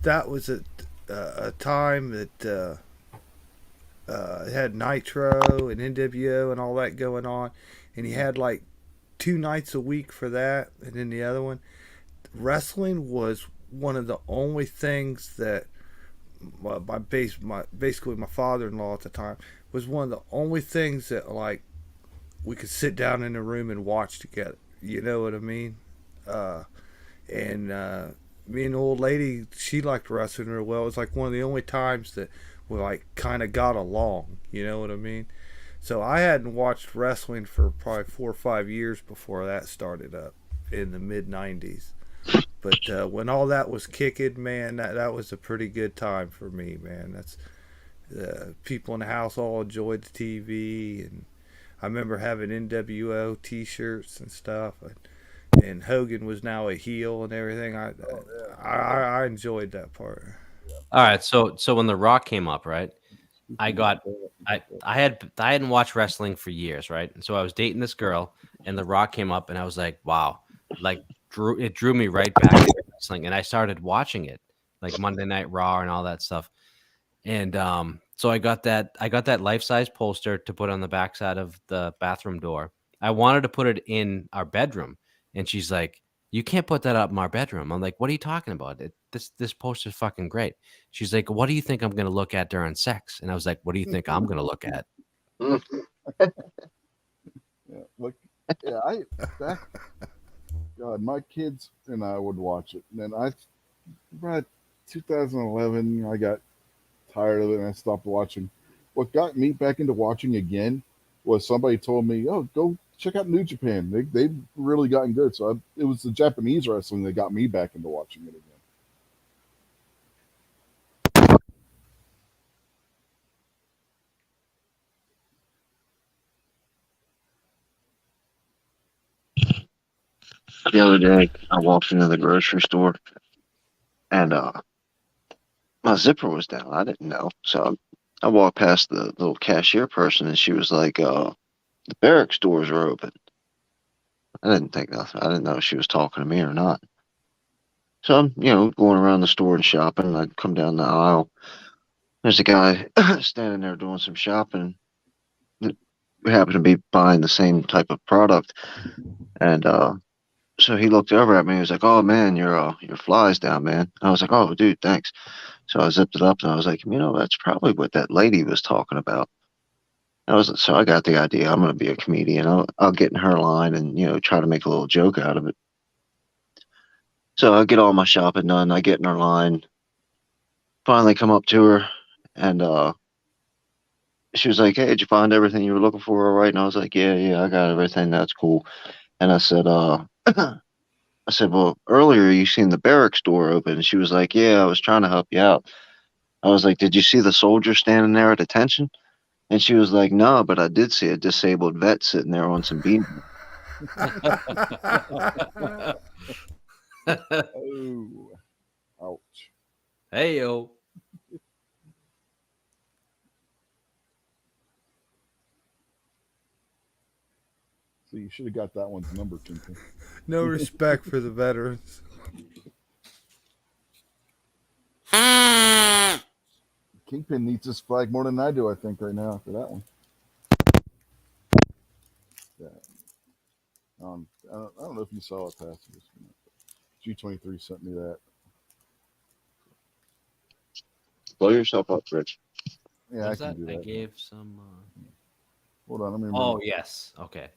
that was a time that it had Nitro and NWO and all that going on, and he had like 2 nights a week for that, and then the other one. Wrestling was one of the only things that basically my father-in-law at the time was one of the only things that like we could sit down in a room and watch together. You know what I mean? And Me and the old lady, she liked wrestling real well. It was like one of the only times that we like kind of got along. You know what I mean? So I hadn't watched wrestling for probably 4 or 5 years before that started up in the mid '90s. But when all that was kicking, man, that was a pretty good time for me, man. That's people in the house all enjoyed the TV, and I remember having NWO T-shirts and stuff. And Hogan was now a heel and everything. I enjoyed that part. All right, so when The Rock came up, right? I got I hadn't watched wrestling for years, right? And so I was dating this girl, and The Rock came up, and I was like, wow, like drew me right back into wrestling, and I started watching it, like Monday Night Raw and all that stuff. And so I got that life size poster to put on the backside of the bathroom door. I wanted to put it in our bedroom, and she's like, "You can't put that up in our bedroom." I'm like, "What are you talking about? This poster's fucking great." She's like, "What do you think I'm gonna look at during sex?" And I was like, "What do you think I'm gonna look at?" Yeah, look, yeah, I back. God, my kids and I would watch it, and then about 2011, I got tired of it and I stopped watching. What got me back into watching again was somebody told me, "Oh, go check out New Japan. They've really gotten good." So it was the Japanese wrestling that got me back into watching it again. The other day, I walked into the grocery store, and my zipper was down. I didn't know, so I walked past the little cashier person, and she was like, "The barracks doors are open." I didn't think nothing. I didn't know if she was talking to me or not. So I'm, going around the store and shopping, and I come down the aisle. There's a guy standing there doing some shopping. We happen to be buying the same type of product, and so he looked over at me. He was like, "Oh man, your fly's down, man." I was like, "Oh, dude, thanks." So I zipped it up, and I was like, "That's probably what that lady was talking about." So I got the idea. I'm going to be a comedian. I'll get in her line and try to make a little joke out of it. So I get all my shopping done. I get in her line. Finally come up to her, and she was like, "Hey, did you find everything you were looking for all right?" And I was like, "Yeah, I got everything. That's cool." And I said, I said, "Well, earlier you seen the barracks door open." And she was like, "Yeah, I was trying to help you out." I was like, "Did you see the soldier standing there at attention?" And she was like, "No, but I did see a disabled vet sitting there on some beans." Oh, ouch. Hey yo. So you should have got that one's number, Kingpin. No respect for the veterans. Kingpin needs this flag more than I do, I think, right now after that one. Yeah. I don't know if you saw it past this. G23 sent me that. Blow yourself up, Rich. Yeah, What I was can that? do I that. gave some. Hold on, let me remember. Oh yes. Okay.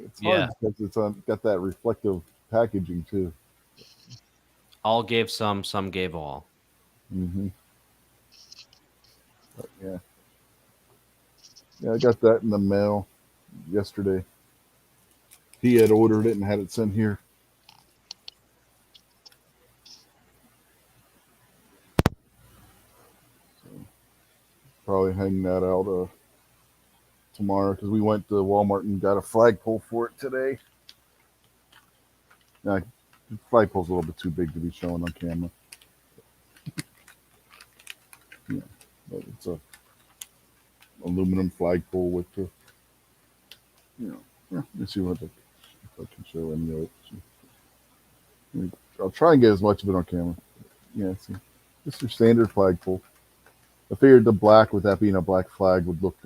It's Yeah. hard because it's got that reflective packaging too. All gave some gave all. Mm-hmm. But yeah, I got that in the mail yesterday. He had ordered it and had it sent here. So probably hang that out tomorrow because we went to Walmart and got a flagpole for it today. Now, the flagpole's a little bit too big to be showing on camera. Yeah, but it's a aluminum flagpole with the, yeah. Let's see if I can show any of it. I'll try and get as much of it on camera. Yeah, see, just your standard flagpole. I figured the black, with that being a black flag, would look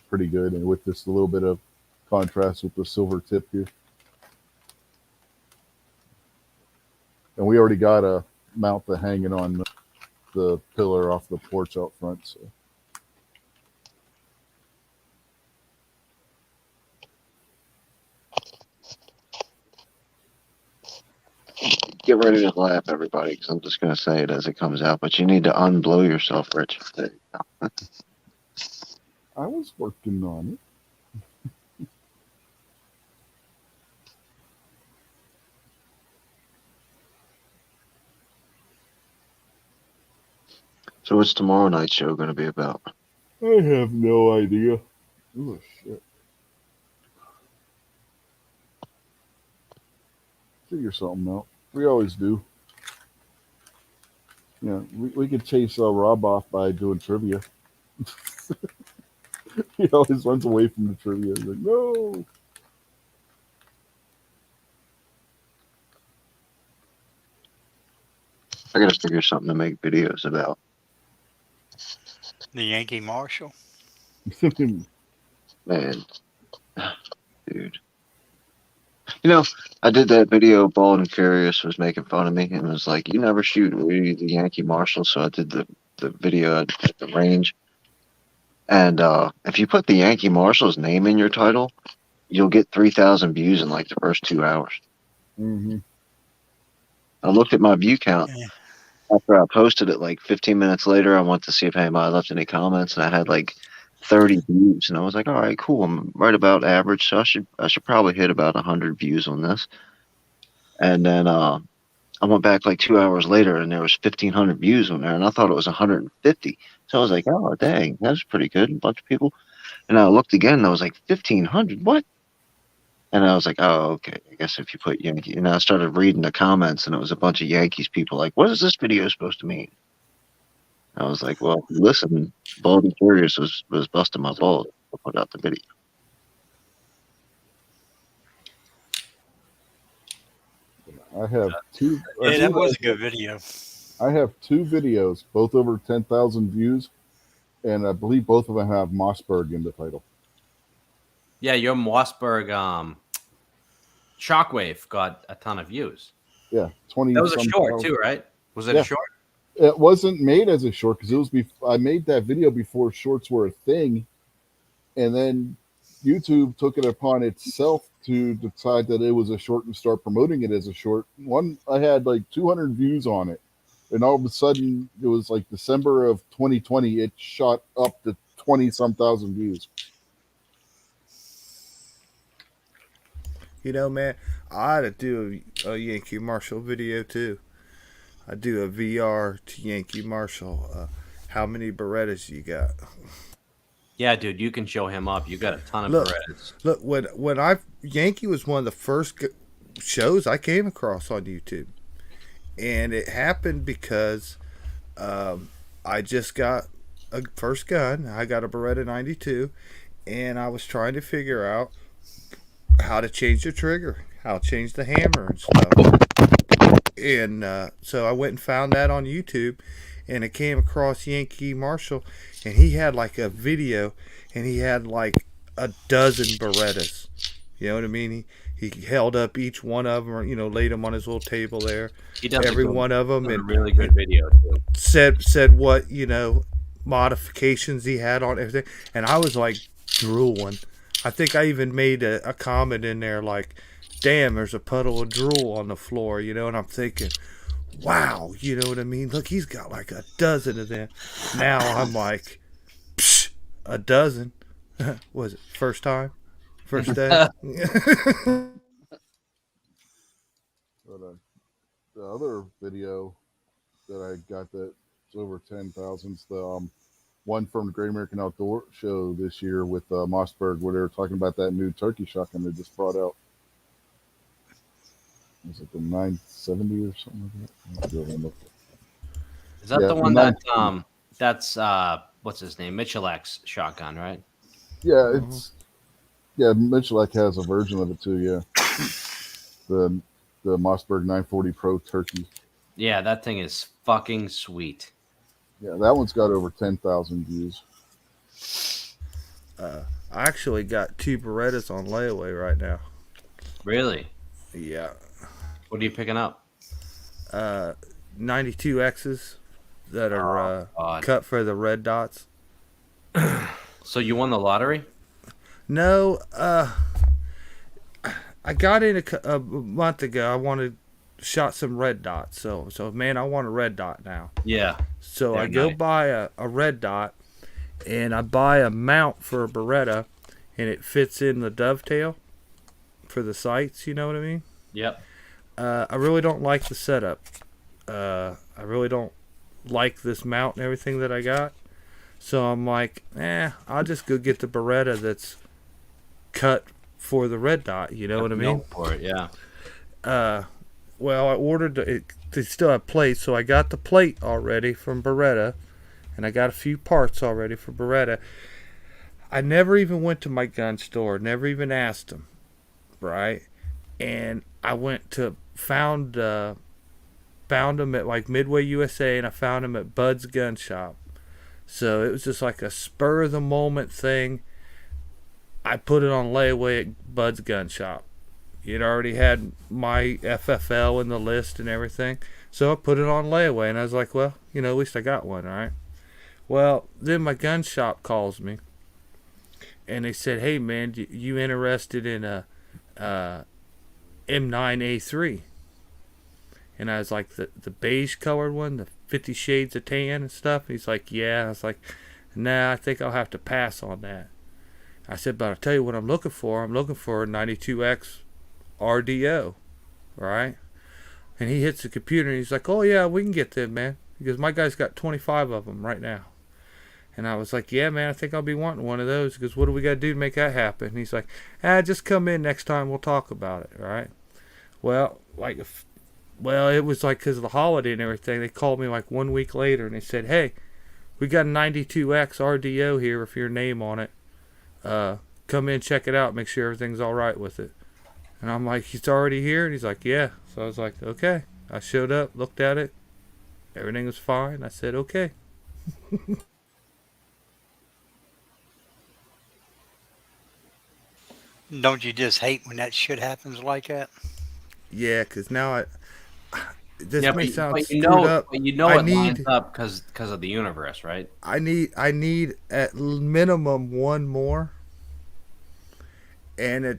pretty good, and with just a little bit of contrast with the silver tip here. And we already got a mount to hang it on the pillar off the porch out front. So Get ready to laugh, everybody, because I'm just going to say it as it comes out. But you need to unblow yourself, Rich. There you go. I was working on it. So what's tomorrow night's show going to be about? I have no idea. Oh shit! Figure something out. We always do. Yeah, we could chase Rob off by doing trivia. He always runs away from the trivia. He's like, no. I got to figure something to make videos about. The Yankee Marshal. Man, dude. You know, I did that video. Bald and Furious was making fun of me and was like, "You never shoot the Yankee Marshal." So I did the video at the range. And if you put the Yankee Marshal's name in your title, you'll get 3,000 views in like the first 2 hours. Mm-hmm. I looked at my view count Yeah. after I posted it. Like 15 minutes later, I went to see if anybody left any comments, and I had like 30 views. And I was like, "All right, cool. I'm right about average, so I should probably hit about 100 views on this." And then I went back like 2 hours later, and there was 1,500 views on there, and I thought it was 150. So I was like, "Oh, dang, that's pretty good." A bunch of people. And I looked again, and I was like, 1,500. What? And I was like, "Oh, okay. I guess if you put Yankee," and I started reading the comments, and it was a bunch of Yankees people like, "What is this video supposed to mean?" I was like, "Well, listen, Baldy Curious was busting my balls to put out the video." I have two. Yeah, that was a good video. I have two videos, both over 10,000 views, and I believe both of them have Mossberg in the title. Yeah, your Mossberg Shockwave got a ton of views. Yeah, 20. That was a some short thousand. too, right? Was it Yeah. a short? It wasn't made as a short because it was. I made that video before shorts were a thing, and then YouTube took it upon itself to decide that it was a short and start promoting it as a short. One, I had like 200 views on it, and all of a sudden it was like December of 2020. It shot up to 20 some thousand views. You know, man, I ought to do a Yankee Marshall video too. I do a VR to Yankee Marshall. How many Berettas you got? Yeah, dude, you can show him up. You got a ton of Look, Berettas. look. When I Yankee was one of the first shows I came across on YouTube, and it happened because I just got a first gun. I got a Beretta 92, and I was trying to figure out how to change the trigger, how to change the hammer and stuff. And so I went and found that on YouTube, and I came across Yankee Marshall, and he had like a video, and he had like a dozen Berettas. You know what I mean? He held up each one of them, or, laid them on his little table there, He does every one of them, a and really good video too. said what modifications he had on everything, and I was like drooling. I think I even made a comment in there like, "Damn, there's a puddle of drool on the floor," and I'm thinking, "Wow," you know what I mean? Look, he's got like a dozen of them. Now I'm like, Psh, a dozen? Was it first time, first day? But the other video that I got that's over 10,000 is the one from the Great American Outdoor Show this year with Mossberg, where they were talking about that new turkey shotgun they just brought out. Was it the 970 or something like that? Is that Yeah, the the one nine- that's what's his name? Mitchell X shotgun, right? Yeah, Mitchellek has a version of it too. Yeah, the Mossberg 940 Pro turkey. Yeah, that thing is fucking sweet. Yeah, that one's got over 10,000 views. I actually got 2 Berettas on layaway right now. Really? Yeah. What are you picking up? 92Xs that are God. cut for the red dots. So you won the lottery? No, I got in a month ago. I shot some red dots. So man, I want a red dot now. Yeah. So They're I go nice. buy a red dot, and I buy a mount for a Beretta, and it fits in the dovetail for the sights. You know what I mean? Yep. I really don't like the setup. I really don't like this mount and everything that I got. So I'm like, I'll just go get the Beretta that's cut for the red dot. You know what I mean? For it, yeah. Well, I ordered it. They still have plates, so I got the plate already from Beretta, and I got a few parts already for Beretta. I never even went to my gun store, never even asked them, right? And I went to found them at like Midway USA, and I found them at Bud's Gun Shop. So it was just like a spur of the moment thing. I put it on layaway at Bud's Gun Shop. It already had my FFL in the list and everything. So I put it on layaway, and I was like, well, at least I got one, all right? Well, then my gun shop calls me, and they said, hey, man, you interested in a M9A3? And I was like, the beige colored one, the 50 Shades of Tan and stuff? And he's like, yeah. I was like, nah, I think I'll have to pass on that. I said, but I'll tell you what I'm looking for. I'm looking for a 92X RDO, right? And he hits the computer and he's like, oh yeah, we can get them, man. Because my guy's got 25 of them right now. And I was like, yeah, man, I think I'll be wanting one of those. Because what do we got to do to make that happen? And he's like, just come in next time, we'll talk about it, all right? Well, it was like because of the holiday and everything. They called me like 1 week later and they said, hey, we got a 92X RDO here with your name on it. Come in, check it out, make sure everything's all right with it. And I'm like, he's already here? And he's like, yeah. So I was like, okay. I showed up, looked at it. Everything was fine. I said, okay. Don't you just hate when that shit happens like that? Yeah, because now this Yeah, may sound but screwed up. But you know I it need- lines up because of the universe, right? I need at minimum one more. And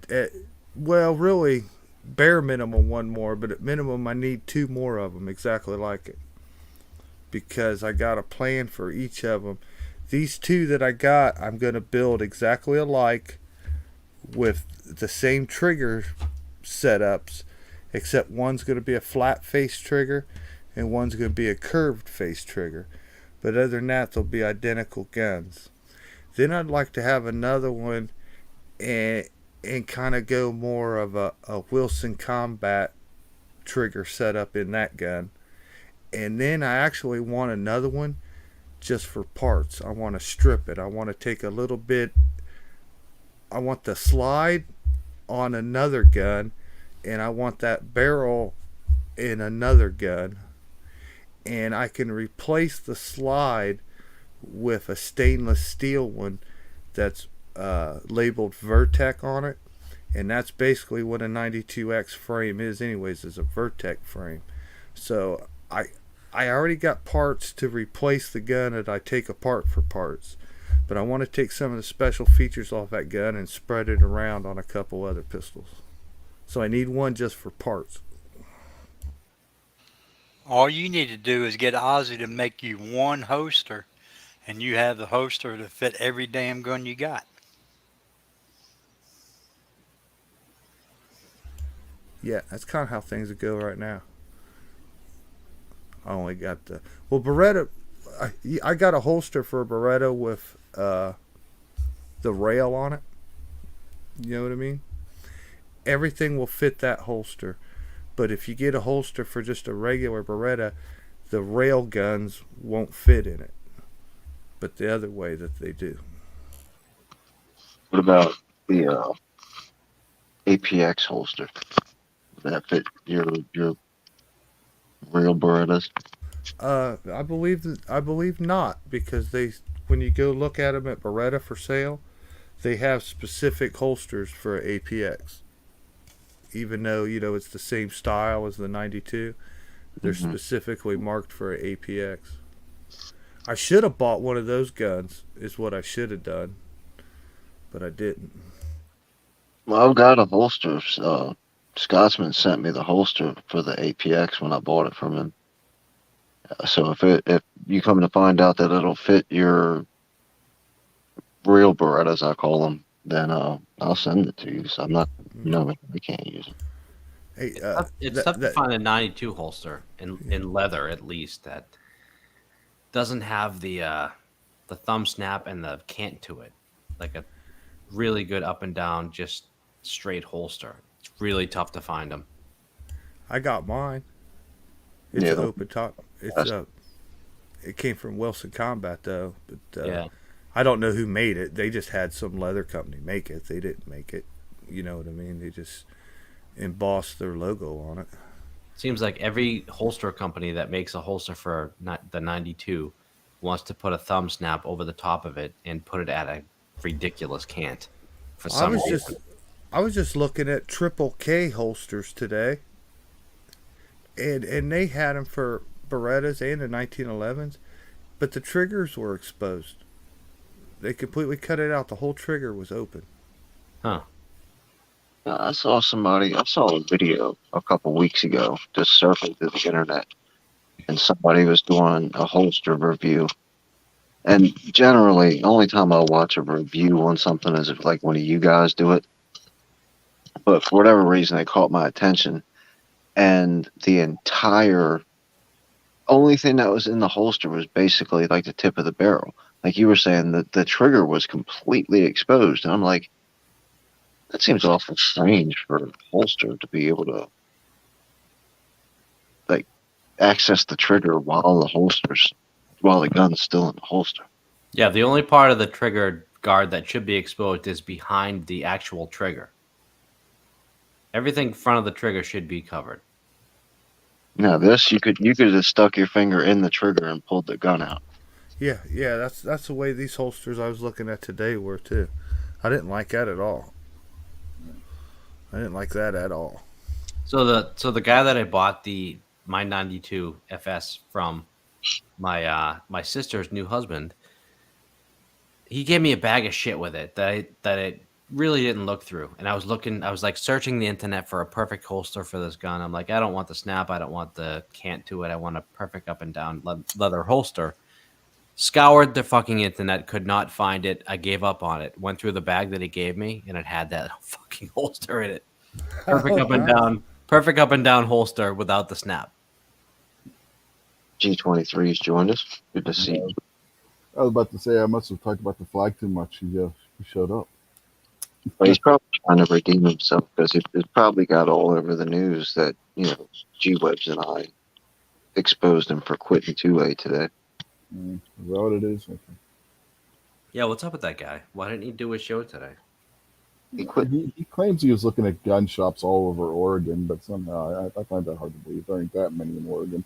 well, really, bare minimum one more, but at minimum I need 2 more of them exactly like it. because I got a plan for each of them. These two that I got, I'm going to build exactly alike with the same trigger setups, except one's going to be a flat face trigger and one's going to be a curved face trigger. But other than that, they'll be identical guns. Then I'd like to have another one and kind of go more of a Wilson Combat trigger setup in that gun. And then I actually want another one just for parts. I want to strip it. I want to take a little bit. I want the slide on another gun, and I want that barrel in another gun. And I can replace the slide with a stainless steel one that's labeled Vertec on it. And that's basically what a 92X frame is anyways, is a Vertec frame. So I already got parts to replace the gun that I take apart for parts. But I want to take some of the special features off that gun and spread it around on a couple other pistols. So I need one just for parts. All you need to do is get Ozzy to make you one holster, and you have the holster to fit every damn gun you got. Yeah, that's kind of how things go right now. I only got the Beretta. I got a holster for a Beretta with the rail on it. You know what I mean? Everything will fit that holster. But if you get a holster for just a regular Beretta, the rail guns won't fit in it. But the other way that they do. What about the APX holster? Does that fit your real Berettas? I believe not, because when you go look at them at Beretta for sale, they have specific holsters for APX. Even though it's the same style as the 92, they're specifically marked for APX. I should have bought one of those guns. Is what I should have done, but I didn't. Well, I've got a holster. Scotsman sent me the holster for the APX when I bought it from him. So if you come to find out that it'll fit your real Berettas, I call them, then I'll send it to you. So I'm not, we can't use it. Hey, It's tough to find a 92 holster in leather, at least, that doesn't have the thumb snap and the cant to it, like a really good up and down, just straight holster. It's really tough to find them. I got mine. It's an open top. It came from Wilson Combat though, but Yeah. I don't know who made it. They just had some leather company make it. They didn't make it. You know what I mean? They just embossed their logo on it. Seems like every holster company that makes a holster for the 92 wants to put a thumb snap over the top of it and put it at a ridiculous cant for some reason. I was just looking at Triple K holsters today, and they had them for Berettas and the 1911s, but the triggers were exposed. They completely cut it out. The whole trigger was open. Huh. I saw a video a couple weeks ago just surfing through the internet, and somebody was doing a holster review. And generally, the only time I'll watch a review on something is if like one of you guys do it. But for whatever reason, it caught my attention, and the entire only thing that was in the holster was basically like the tip of the barrel. Like you were saying, the trigger was completely exposed, and I'm like, that seems awful strange for a holster to be able to like access the trigger while the gun's still in the holster. Yeah, the only part of the trigger guard that should be exposed is behind the actual trigger. Everything in front of the trigger should be covered. Now this you could have stuck your finger in the trigger and pulled the gun out. Yeah, that's the way these holsters I was looking at today were too. I didn't like that at all. So the guy that I bought my 92 FS from, my sister's new husband, he gave me a bag of shit with it that really didn't look through. And I was like searching the internet for a perfect holster for this gun. I'm like, I don't want the snap. I don't want the cant to it. I want a perfect up and down leather holster. Scoured the fucking internet, could not find it. I gave up on it. Went through the bag that he gave me, and it had that fucking holster in it. Perfect Oh, up and nice. down. Perfect up and down holster without the snap. G23's joined us. Good to see you. I was about to say I must have talked about the flag too much. He showed up. But he's probably trying to redeem himself because it probably got all over the news that, G-Webs and I exposed him for quitting 2A today. Is that what it is? Okay. Yeah, what's up with that guy? Why didn't he do a show today? He quit. He claims he was looking at gun shops all over Oregon, but somehow I find that hard to believe. There ain't that many in Oregon.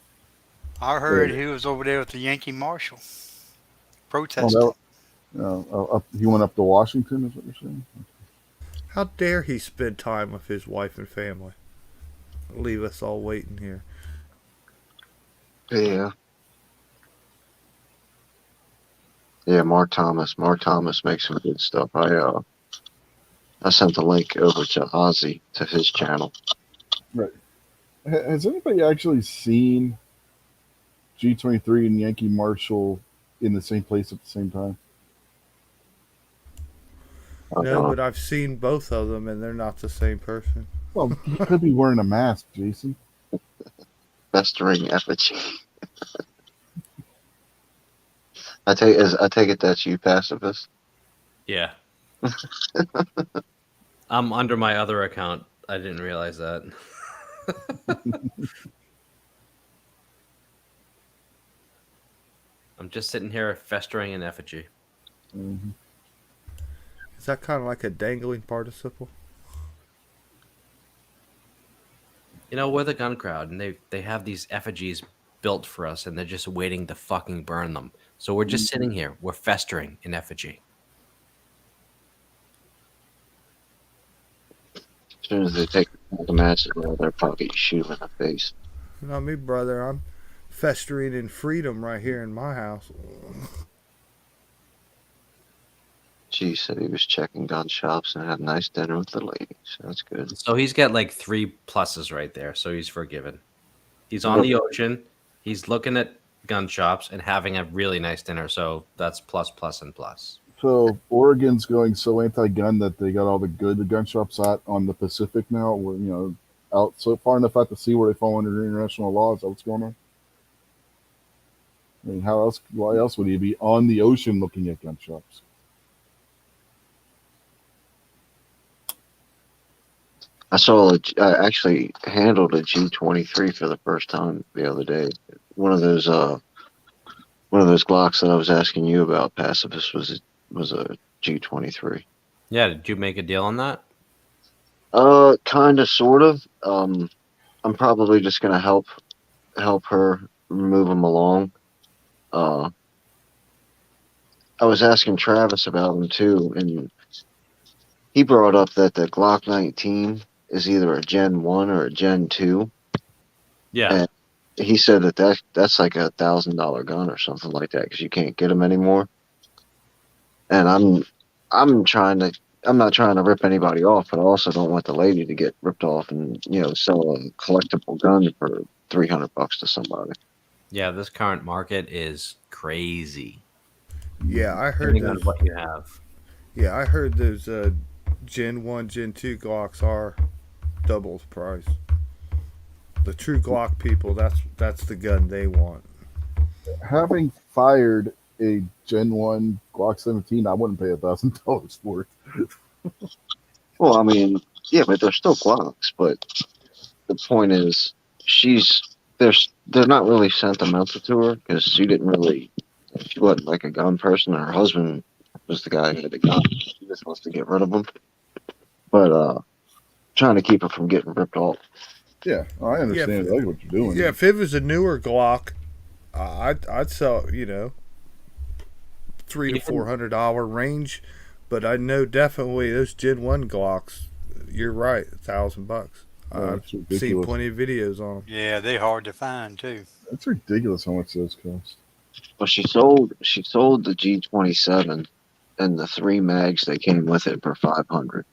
I heard he was over there with the Yankee Marshal Oh, protesting. he went up to Washington, is what you're saying? How dare he spend time with his wife and family? Leave us all waiting here. Yeah. Yeah, Mark Thomas. Mark Thomas makes some good stuff. I sent the link over to Ozzy to his channel. Right. Has anybody actually seen G23 and Yankee Marshall in the same place at the same time? No, but I've seen both of them, and they're not the same person. Well, he could be wearing a mask, Jason. Festering effigy. I take it that's you, pacifist. Yeah. I'm under my other account. I didn't realize that. I'm just sitting here festering in effigy. Mm-hmm. Is that kind of like a dangling participle? We're the gun crowd, and they have these effigies built for us, and they're just waiting to fucking burn them. So we're just sitting here. We're festering in effigy. As soon as they take the matches, they're probably shoot him in the face. Not me, brother. I'm festering in freedom right here in my house. G said he was checking gun shops and had a nice dinner with the ladies. That's good. So he's got like 3 pluses right there. So he's forgiven. He's on the ocean. He's looking at gun shops and having a really nice dinner. So that's plus, plus, and plus. So Oregon's going so anti-gun that they got all the good gun shops out on the Pacific now. Where out so far enough out to sea where they fall under international law. Is that what's going on? I mean, how else? Why else would he be on the ocean looking at gun shops? I actually handled a G23 for the first time the other day. One of those Glocks that I was asking you about, pacifist, was a G23. Yeah, did you make a deal on that? Kind of, sort of. I'm probably just gonna help her move them along. I was asking Travis about them too, and he brought up that the Glock 19 is either a Gen 1 or a Gen 2. Yeah. And he said that's like $1,000 gun or something like that because you can't get them anymore. And I'm not trying to rip anybody off, but I also don't want the lady to get ripped off and sell a collectible gun for $300 to somebody. Yeah, this current market is crazy. Yeah, I heard Depending on those. what you have. Yeah, I heard those Gen 1, Gen 2 Glocks are double the price. The true Glock people, that's the gun they want. Having fired a Gen 1 Glock 17, I wouldn't pay $1,000 for it. Well, I mean, yeah, but they're still Glocks. But the point is, they're not really sentimental to her because she wasn't like a gun person. Her husband was the guy who had the gun. She just wants to get rid of them. But trying to keep her from getting ripped off. Yeah, I understand exactly what you're doing. Yeah, if it was a newer Glock, I'd sell $300 to $400 range. But I know definitely those Gen 1 Glocks. You're right, $1,000. I've seen plenty of videos on them. Yeah, they're hard to find too. It's ridiculous how much those cost. Well, she sold the G27 and the 3 mags that came with it for 500.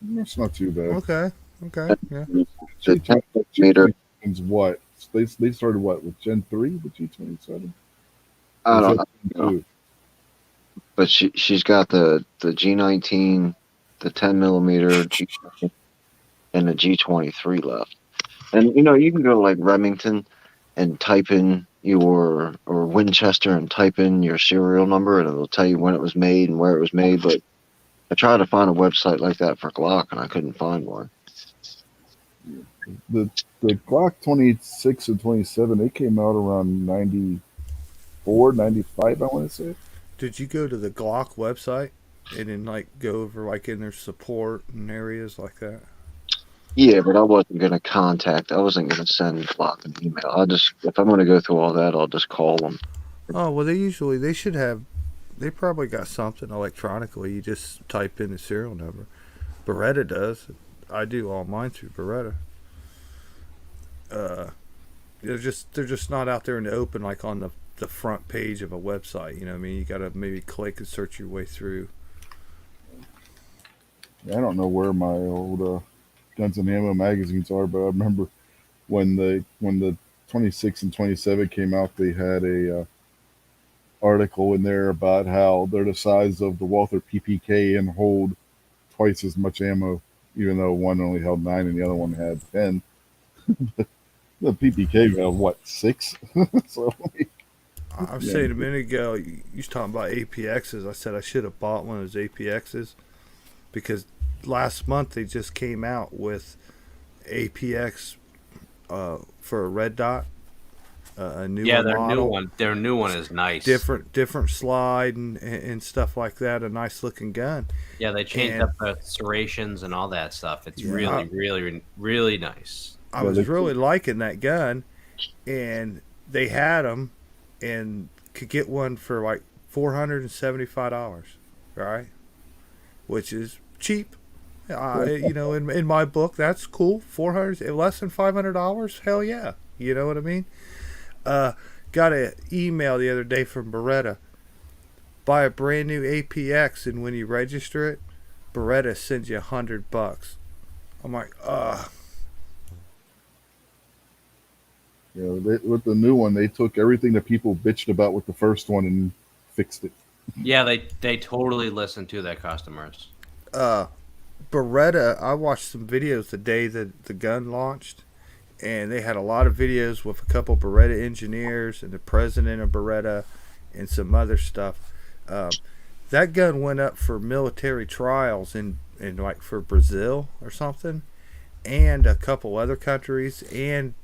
That's not too bad. Okay. Okay. Yeah. The 10 millimeter, G27's what? They started what with Gen 3 with G27? I don't know, Two. but she's got the G19, the 10 millimeter, and the G23 left. And you can go to like Remington and type in or Winchester and type in your serial number, and it'll tell you when it was made and where it was made. But I tried to find a website like that for Glock, and I couldn't find one. The Glock 26 and 27, they came out around 94, 95, I want to say. Did you go to the Glock website and then like go over like in their support and areas like that? Yeah, but I wasn't gonna I wasn't gonna send Glock an email. If I'm gonna go through all that, I'll just call them. Oh well, they should have. They probably got something electronically. You just type in the serial number. Beretta does. I do all mine through Beretta. They're just not out there in the open like on the front page of a website. You know what I mean? You gotta maybe click and search your way through. I don't know where my old Guns and Ammo magazines are, but I remember when the 26 and 27 came out, they had a article in there about how they're the size of the Walther PPK and hold twice as much ammo, even though one only held 9 and the other one had 10. The PPK held what, 6? So I was saying a minute ago, you was talking about APXs. I said I should have bought one of those APXs because last month they just came out with APX for a red dot, a new model. Their new one is nice. Different slide and stuff like that. A nice looking gun. Yeah, they changed up the serrations and all that stuff. It's really nice. I was really liking that gun, and they had them, and could get one for like $475, right? Which is cheap. In my book, that's cool. Less than $500. Hell yeah. You know what I mean? Got an email the other day from Beretta. Buy a brand new APX, and when you register it, Beretta sends you $100. I'm like, with the new one, they took everything that people bitched about with the first one and fixed it. Yeah, they totally listened to their customers. Beretta, I watched some videos the day that the gun launched, and they had a lot of videos with a couple Beretta engineers and the president of Beretta and some other stuff. That gun went up for military trials in like for Brazil or something, and a couple other countries, and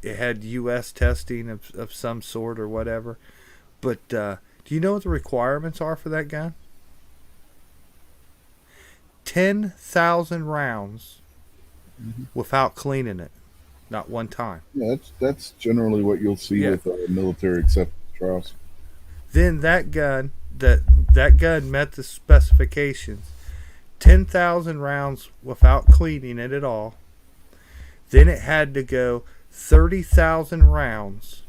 it had U.S. testing of some sort or whatever. But do you know what the requirements are for that gun? 10,000 rounds without cleaning it, not one time. Yeah, that's generally what you'll see with military acceptance trials. Then that gun met the specifications. 10,000 rounds without cleaning it at all. Then it had to go 30,000 rounds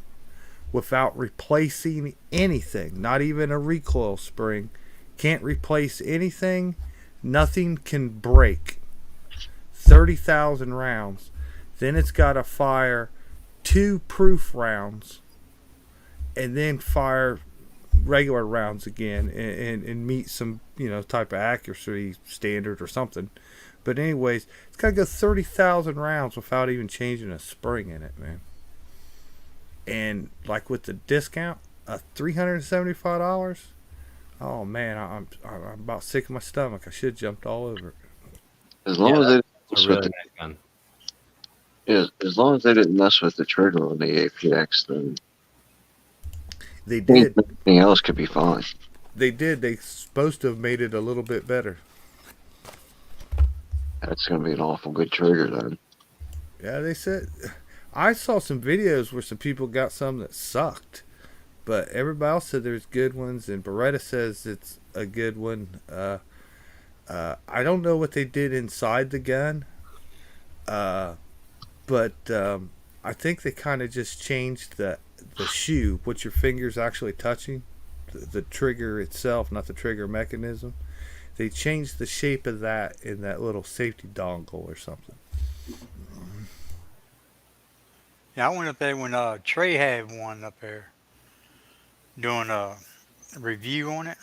without replacing anything, not even a recoil spring. Can't replace anything. Nothing can break. 30,000 rounds. Then it's got to fire 2 proof rounds and then fire regular rounds again and meet some type of accuracy standard or something. But anyways, it's got to go 30,000 rounds without even changing a spring in it, man. And like with the discount, $375. Oh man, I'm about sick of my stomach. I should have jumped all over it. As long as they It's a really nice gun. as long as they didn't mess with the trigger on the APX, then They did. anything else could be fine. They did. They supposed to have made it a little bit better. That's going to be an awful good trigger then. Yeah, they said. I saw some videos where some people got some that sucked, but everybody else said there's good ones, and Beretta says it's a good one. I don't know what they did inside the gun, but I think they kind of just changed the shoe, what your fingers actually touching, the trigger itself, not the trigger mechanism. They changed the shape of that in that little safety dongle or something. Yeah, I went up there when Trey had one up there doing a review on it.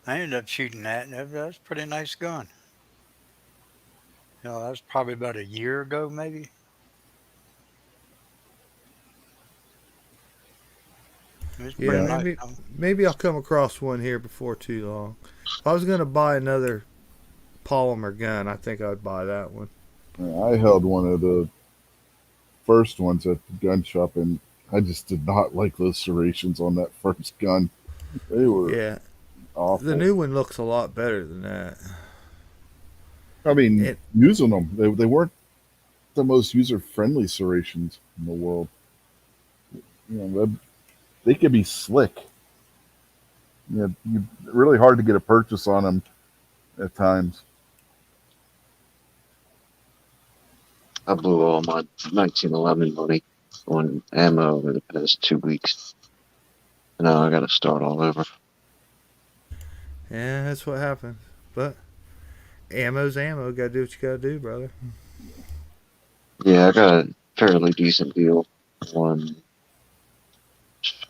I ended up shooting that, and that was a pretty nice gun. That was probably about a year ago, maybe. It was Yeah, pretty Yeah, nice. maybe I'll come across one here before too long. If I was gonna buy another polymer gun, I think I'd buy that one. I held one of the first ones at the gun shop, and I just did not like those serrations on that first gun. They were Yeah, the awful. new one looks a lot better than that. I mean, It using them, they weren't the most user friendly serrations in the world. You know, they could be slick. Really hard to get a purchase on them at times. I blew all my 1911 money on ammo over the past 2 weeks. Now I got to start all over. Yeah, that's what happens. But ammo's ammo. Gotta do what you gotta do, brother. Yeah, I got a fairly decent deal on,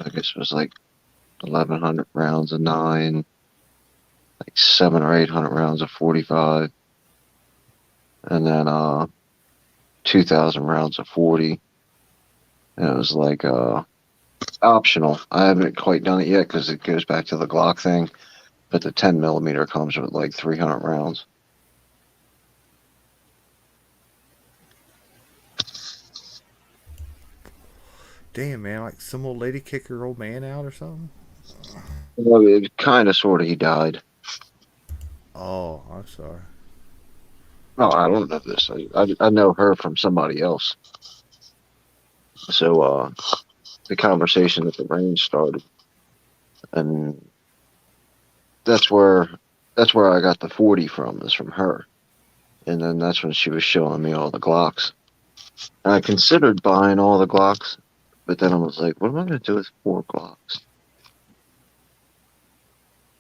I guess it was like 1,100 rounds of 9, like 700 or 800 rounds of 45, and then 2,000 rounds of 40. And it was like optional. I haven't quite done it yet because it goes back to the Glock thing. But the 10 millimeter comes with like 300 rounds. Damn, man, like some old lady kick her old man out or something. Well, it kind of, sort of, he died. Oh, I'm sorry. No, I don't know this. I know her from somebody else. So the conversation at the range started, and that's where I got the 40 from. Is from her, and then that's when she was showing me all the Glocks. And I considered buying all the Glocks, but then I was like, what am I going to do with 4 Glocks?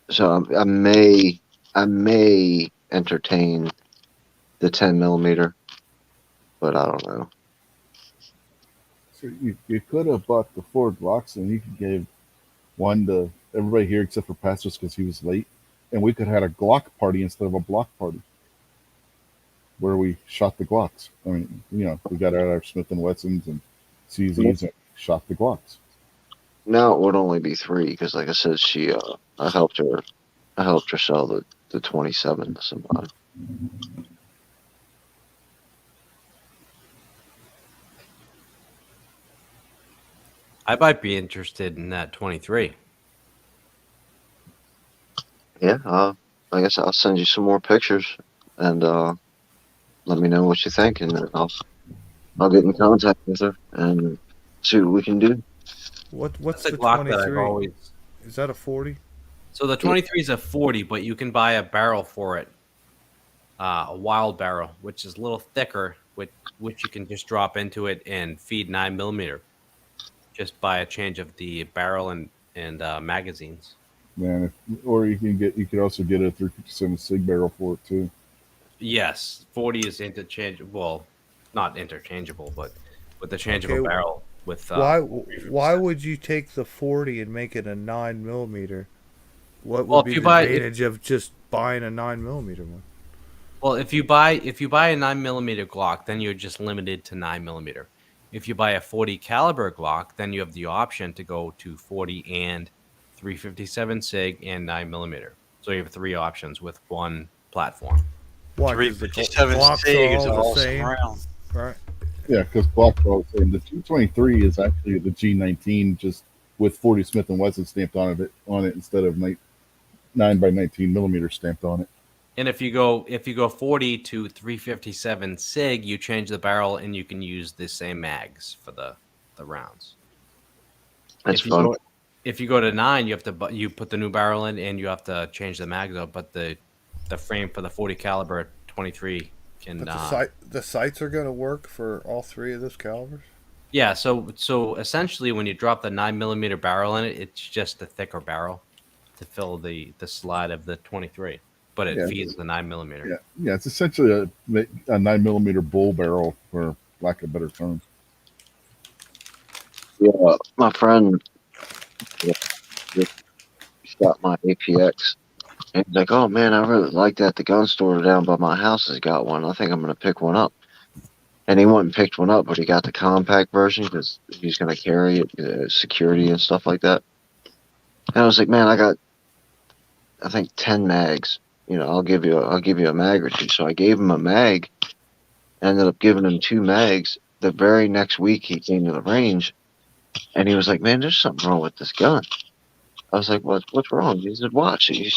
So I may entertain the 10 millimeter, but I don't know. So you could have bought the four Glocks, and you could give one to everybody here except for Pastors because he was late, and we could have had a Glock party instead of a block party where we shot the Glocks. I mean, we got out our Smith and Wessons and CZs and shot the Glocks. Now it would only be 3 because, like I said, I helped her sell the 27 to somebody. I might be interested in that 23. Yeah, like I said, I'll send you some more pictures and let me know what you think, and then I'll get in contact with her and see what we can do. What's That's a the Glock that I've 23? always. Is that a 40? So the 23 is a 40, but you can buy a barrel for it, a wild barrel, which is a little thicker, which you can just drop into it and feed 9 millimeter. Just by a change of the barrel and magazines. Man, or you could also get a 357 Sig barrel for it too. Yes, 40 is interchangeable. Well, not interchangeable, but with the changeable Okay, barrel. With why would you take the 40 and make it a 9 millimeter? What Well, would if be you the buy advantage of just buying a 9 millimeter one? if you buy a 9 millimeter Glock, then you're just limited to 9 millimeter. If you buy a 40 caliber Glock, then you have the option to go to 40 and 357 Sig and 9 millimeter. So you have 3 options with one platform. Why? Because the 357 Glocks are Sig is all an the awesome same, round. right? Yeah, because Glock are all the same. The 223 is actually the G19, just with 40 Smith and Wesson stamped on it instead of 9x19 millimeter stamped on it. And if you go 40 to 357 Sig, you change the barrel and you can use the same mags for the rounds. That's If you fun. go if you go to 9, you put the new barrel in and you have to change the mags up. But the frame for the 40 caliber 23 can But the sights are going to work for all 3 of those calibers. yeah. So essentially, when you drop the 9 millimeter barrel in it, it's just a thicker barrel. to fill the slide of the 23, but it Yeah. feeds the 9 millimeter. Yeah. It's essentially a 9 millimeter bull barrel, for lack of a better term. Yeah, my friend shot my APX. And he's like, "Oh man, I really like that. The gun store down by my house has got one. I think I'm gonna pick one up." And he went and picked one up, but he got the compact version because he's gonna carry it, security and stuff like that. And I was like, "Man, I got, I think 10 mags. I'll give you a mag or two." So I gave him a mag. Ended up giving him 2 mags. The very next week, he came to the range, and he was like, "Man, there's something wrong with this gun." I was like, "What's wrong?" He said, "Watch." He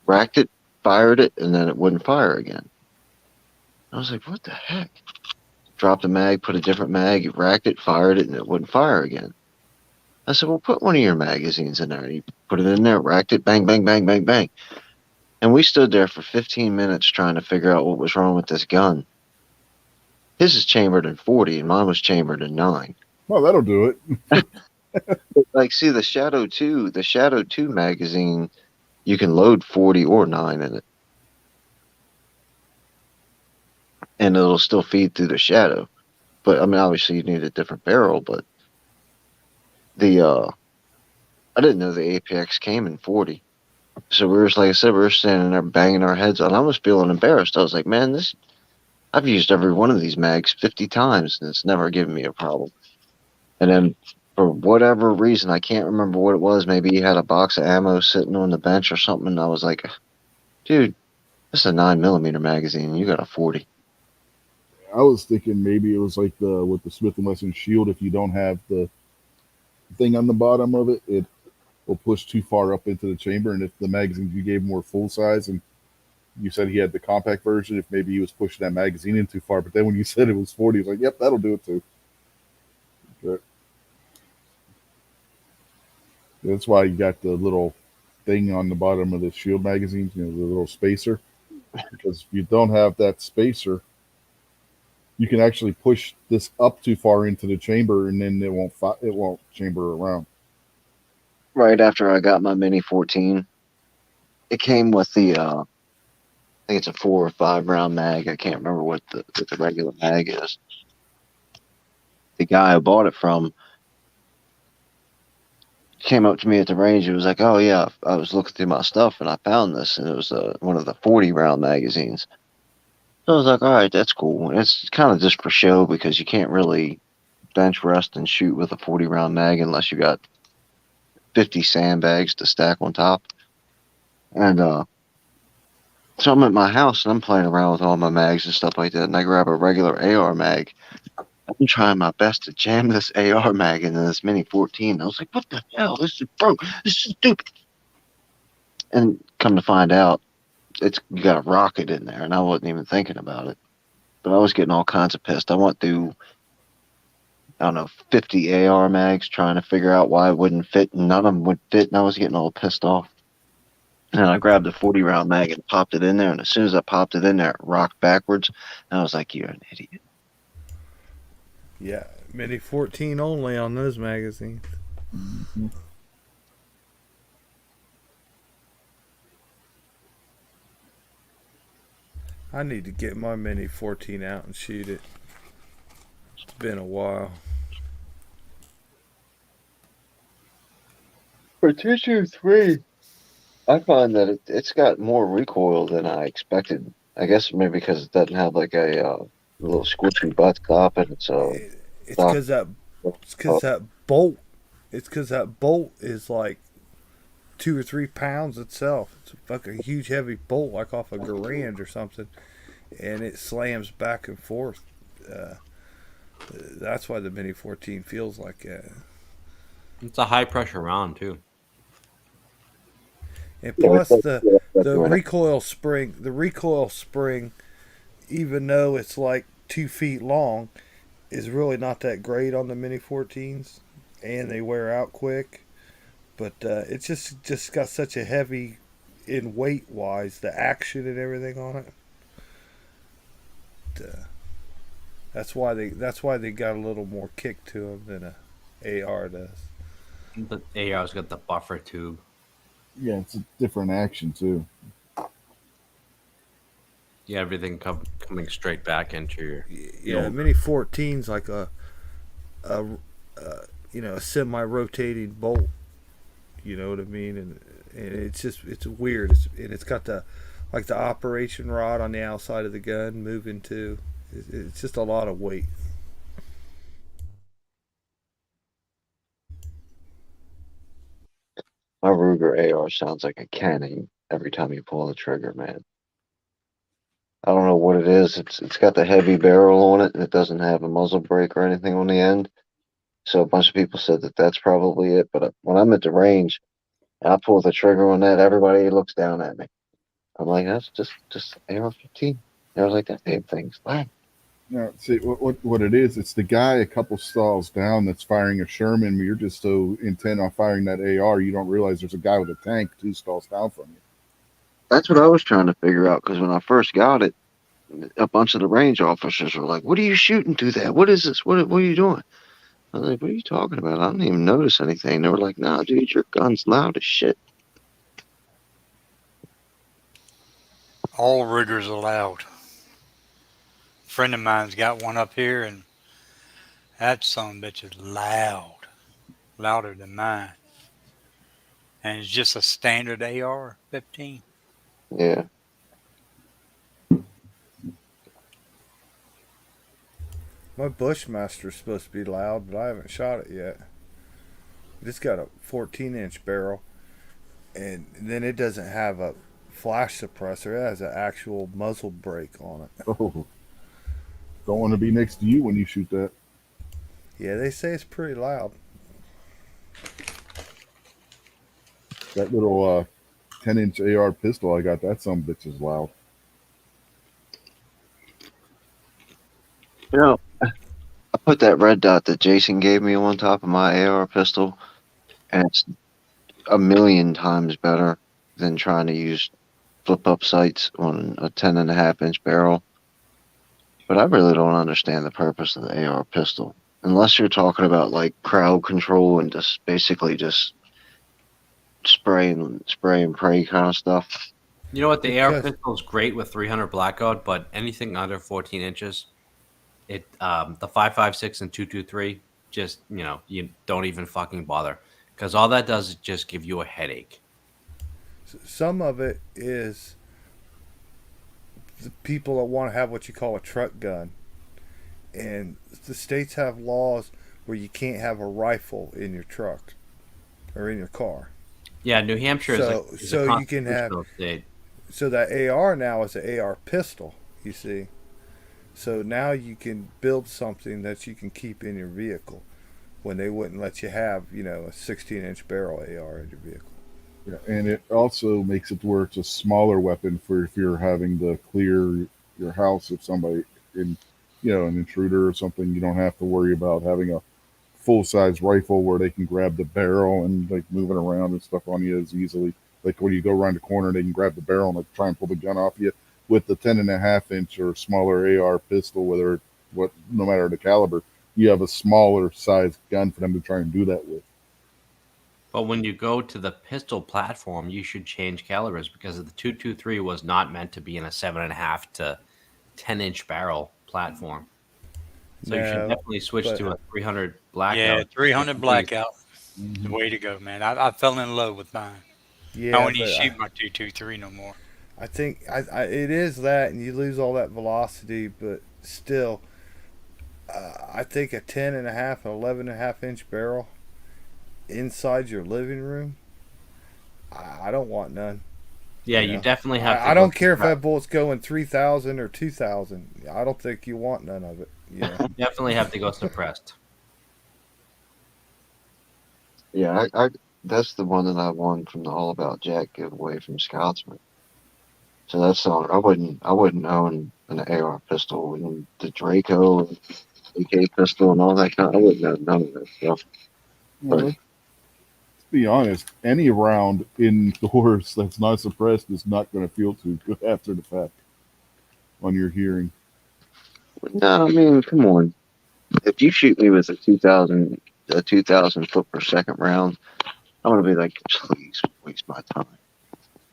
racked it, fired it, and then it wouldn't fire again. I was like, "What the heck?" Dropped the mag, put a different mag, he racked it, fired it, and it wouldn't fire again. I said, "Well, put one of your magazines in there." And he put it in there, racked it, bang, bang, bang, bang, bang. And we stood there for 15 minutes trying to figure out what was wrong with this gun. His is chambered in 40, and mine was chambered in 9. Well, that'll do it. Like, see, the Shadow 2 magazine, you can load 40 or 9 in it. And it'll still feed through the Shadow. But, I mean, obviously you need a different barrel, but I didn't know the APX came in 40. So we were, like I said, we were standing there banging our heads on. I was feeling embarrassed. I was like, "Man, I've used every one of these mags 50 times, and it's never given me a problem." And then, for whatever reason, I can't remember what it was. Maybe he had a box of ammo sitting on the bench or something. And I was like, "Dude, this is a 9 millimeter magazine. And you got a 40." I was thinking maybe it was like with the Smith and Wesson Shield. If you don't have the thing on the bottom of it, it will push too far up into the chamber. And if the magazines you gave him were full size, and you said he had the compact version, if maybe he was pushing that magazine in too far. But then when you said it was 40, he's like, "Yep, that'll do it too." But that's why you got the little thing on the bottom of the Shield magazines, the little spacer. Because if you don't have that spacer, you can actually push this up too far into the chamber, and then it won't chamber around. Right after I got my Mini 14, it came with I think it's a 4 or 5 round mag. I can't remember what the regular mag is. The guy I bought it from came up to me at the range. He was like, "Oh yeah, I was looking through my stuff and I found this, and it was one of the 40 round magazines." So I was like, "All right, that's cool." And it's kind of just for show because you can't really bench rest and shoot with a 40 round mag unless you got 50 sandbags to stack on top. And so I'm at my house and I'm playing around with all my mags and stuff like that, and I grab a regular AR mag. I'm trying my best to jam this AR mag into this Mini 14. I was like, "What the hell? This is broke. This is stupid." And come to find out, you got a rocket in there, and I wasn't even thinking about it. But I was getting all kinds of pissed. I went through, I don't know, 50 AR mags trying to figure out why it wouldn't fit, and none of them would fit, and I was getting all pissed off. And I grabbed a 40 round mag and popped it in there, and as soon as I popped it in there, it rocked backwards. And I was like, "You're an idiot." Yeah, Mini 14 only on those magazines. Mm-hmm. I need to get my Mini 14 out and shoot it. It's been a while. For 223, I find that it's got more recoil than I expected. I guess maybe because it doesn't have like a little squishy butt stop, and it's It's stock. because that bolt. It's because that bolt is like 2 or 3 pounds itself. It's a fucking huge, heavy bolt, like off a Garand or something, and it slams back and forth. That's why the Mini 14 feels like that. It's a high pressure round too. And Yeah, plus it's the recoil spring, even though it's like 2 feet long, is really not that great on the Mini 14s, and they wear out quick. But it's just got such a heavy, in weight wise, the action and everything on it. That's why they got a little more kick to them than a AR does. The AR's got the buffer tube. Yeah, it's a different action too. Yeah, everything coming straight back into your Yeah, old. Mini 14's like a a semi-rotating bolt. You know what I mean? And it's weird. It's got the operation rod on the outside of the gun moving too. It's just a lot of weight. My Ruger AR sounds like a cannon every time you pull the trigger, man. I don't know what it is. It's got the heavy barrel on it, and it doesn't have a muzzle brake or anything on the end. So a bunch of people said that that's probably it. But when I'm at the range and I pull the trigger on that, everybody looks down at me. I'm like, that's just AR-15. I was like, that damn thing's loud. Now, see what it is. It's the guy a couple stalls down that's firing a Sherman. But you're just so intent on firing that AR, you don't realize there's a guy with a tank 2 stalls down from you. That's what I was trying to figure out because when I first got it, a bunch of the range officers were like, "What are you shooting through that? What is this? What are you doing?" I was like, "What are you talking about? I didn't even notice anything." They were like, "Nah, dude, your gun's loud as shit." All riggers are loud. A friend of mine's got one up here, and that son of a bitch is loud, louder than mine. And it's just a standard AR-15. Yeah, My Bushmaster's supposed to be loud, but I haven't shot it yet. It's got a 14-inch barrel, and then it doesn't have a flash suppressor. It has an actual muzzle brake on it. Oh, don't want to be next to you when you shoot that. Yeah, they say it's pretty loud. That little 10-inch AR pistol I got, that some bitch is loud. you know, I put that red dot that Jason gave me on top of my AR pistol, and it's a million times better than trying to use flip up sights on a 10.5-inch barrel. But I really don't understand the purpose of the AR pistol. Unless you're talking about like crowd control and just basically just spray and pray kind of stuff. You know what? The AR Because pistol is great with 300 blackout, but anything under 14 inches, the 5.56 and 2.23, just you don't even fucking bother because all that does is just give you a headache. some of it is the people that want to have what you call a truck gun. And the states have laws where you can't have a rifle in your truck or in your car. Yeah, New Hampshire is a You can have constitutional state. so that AR now is an AR pistol. You see, so now you can build something that you can keep in your vehicle when they wouldn't let you have a 16-inch barrel AR in your vehicle. Yeah, and it also makes it to where it's a smaller weapon for if you're having to clear your house if somebody in an intruder or something. You don't have to worry about having a full size rifle where they can grab the barrel and like move it around and stuff on you as easily. Like when you go around the corner, they can grab the barrel and like try and pull the gun off you. With the 10.5-inch or smaller AR pistol, whether what no matter the caliber, you have a smaller size gun for them to try and do that with. But when you go to the pistol platform, you should change calibers because the 2.23 was not meant to be in a 7.5 to 10-inch barrel platform. So you should No, definitely switch but to a 300 Yeah, blackout. 300 blackout. The Mm-hmm. way to go, man. I fell in love with mine. I yeah, wouldn't even but shoot my 223 no more. I think it is that, and you lose all that velocity, but still, I think a 10.5, 11.5-inch barrel inside your living room, I don't want none. Yeah, You you know, definitely have to I go don't care if suppress. that bullet's going 3,000 or 2,000. I don't think you want none of it. You definitely have to go suppressed. Yeah, I that's the one that I won from the All About Jack giveaway from Scotsman. So that's all. I wouldn't own an AR pistol and the Draco and AK pistol and all that kind. I wouldn't own none of that stuff. Well, But let's be honest. Any round indoors that's not suppressed is not going to feel too good after the fact on your hearing. no, I mean, come on. If you shoot me with a 2,000 foot per second round, I'm gonna be like, please waste my time.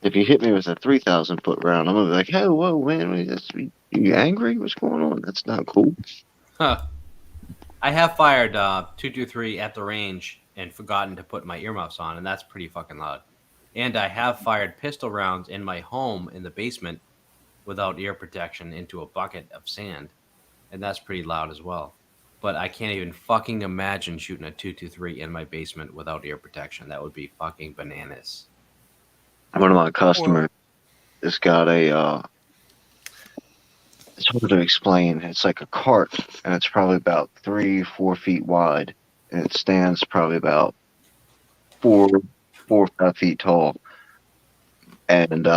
If you hit me with a 3,000-foot round, I'm gonna be like, hey, whoa, man, you angry? What's going on? That's not cool. Huh. I have fired 223 at the range and forgotten to put my earmuffs on, and that's pretty fucking loud. And I have fired pistol rounds in my home in the basement without ear protection into a bucket of sand, and that's pretty loud as well. But I can't even fucking imagine shooting a 223 in my basement without ear protection. That would be fucking bananas. One of my Well, customers has got it's hard to explain. It's like a cart, and it's probably about 3, 4 feet wide, and it stands probably about 4, 4 or 5 feet tall. And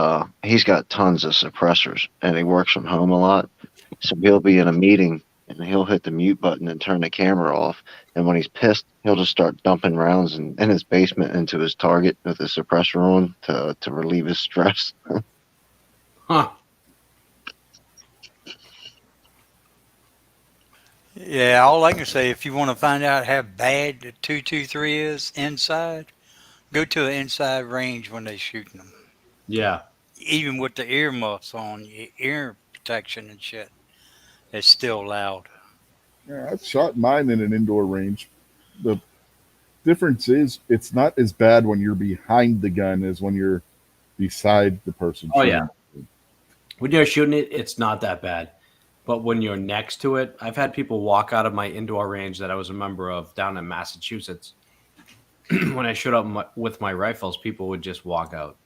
he's got tons of suppressors, and he works from home a lot. So he'll be in a meeting, and he'll hit the mute button and turn the camera off. And when he's pissed, he'll just start dumping rounds in his basement into his target with the suppressor on to relieve his stress. Huh. yeah, all I can say, if you want to find out how bad the 223 is inside, go to an inside range when they're shooting them. Yeah. Even with the earmuffs on, ear protection and shit, it's still loud. Yeah, I've shot mine in an indoor range. The difference is it's not as bad when you're behind the gun as when you're beside the person Oh, shooting. yeah. When you're shooting it, it's not that bad. But when you're next to it, I've had people walk out of my indoor range that I was a member of down in Massachusetts. When I showed up with my rifles, people would just walk out,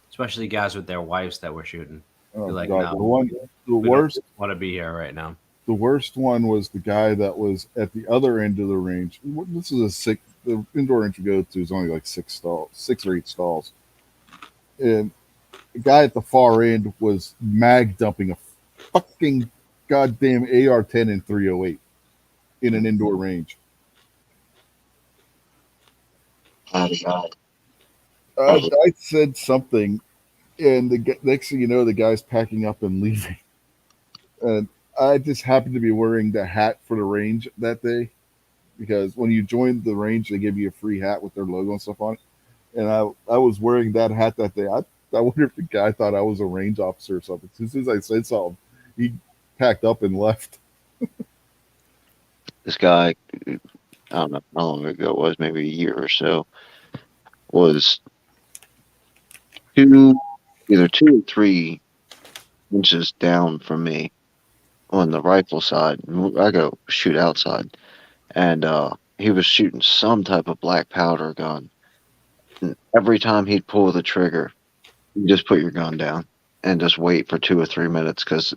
especially guys with their wives that were shooting. Oh Be like, god, no, the we worst don't want to be here right now. the worst one was the guy that was at the other end of the range. This is the indoor range we go to is only like 6 or 8 stalls. And the guy at the far end was mag dumping a fucking goddamn AR-10 and 308 in an indoor range. I said something, and next thing you know, the guy's packing up and leaving. And I just happened to be wearing the hat for the range that day because when you join the range, they give you a free hat with their logo and stuff on it. And I was wearing that hat that day. I wonder if the guy thought I was a range officer or something. As soon as I said something, he packed up and left. This guy, I don't know how long ago it was, maybe a year or so, was either 2 or 3 inches down from me on the rifle side. I go shoot outside, and he was shooting some type of black powder gun. And every time he'd pull the trigger, you just put your gun down and just wait for 2 or 3 minutes because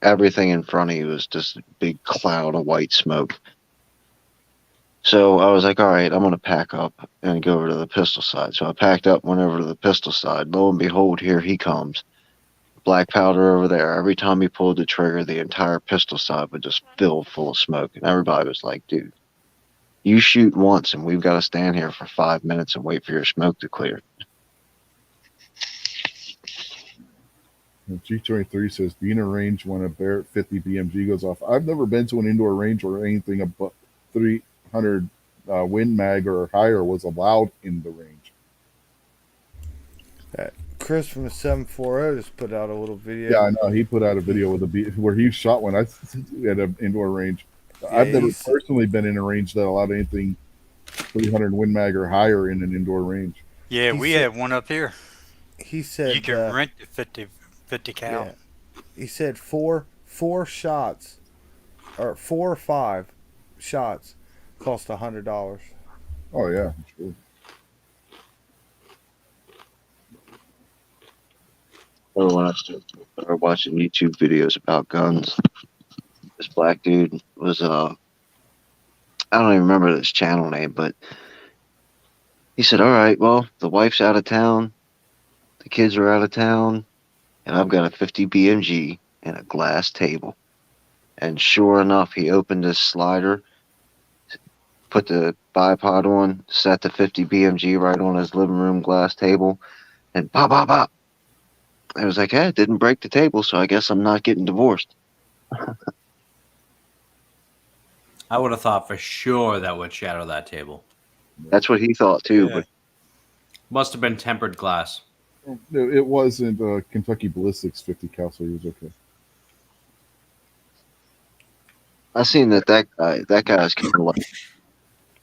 everything in front of you was just a big cloud of white smoke. So I was like, all right, I'm going to pack up and go over to the pistol side. So I packed up, went over to the pistol side. Lo and behold, here he comes. Black powder over there. Every time he pulled the trigger, the entire pistol side would just fill full of smoke. And everybody was like, dude, you shoot once and we've got to stand here for 5 minutes and wait for your smoke to clear. And G23 says, being a range when a Barrett 50 BMG goes off. I've never been to an indoor range where anything above 300 Win Mag or higher was allowed in the range. Chris from the 740 just put out a little video. Yeah, I know. He put out a video with where he shot one at an indoor range. Yeah, I've never personally been in a range that allowed anything 300 Win Mag or higher in an indoor range. Yeah, we have one up here. He said You can rent the 50 cal. Yeah. He said four shots or 4 or 5 shots cost $100. Oh yeah, sure. When I started watching YouTube videos about guns, this black dude was I don't even remember his channel name, but he said, all right, well, the wife's out of town, the kids are out of town, and I've got a 50 BMG and a glass table. And sure enough, he opened his slider, put the bipod on, set the 50 BMG right on his living room glass table, and pop, pop, pop. I was like, hey, it didn't break the table, so I guess I'm not getting divorced. I would have thought for sure that would shatter that table. That's what he thought too, Yeah. but Must have been tempered glass. It wasn't Kentucky Ballistics 50 cal, so he was okay. I seen that guy's kind of like,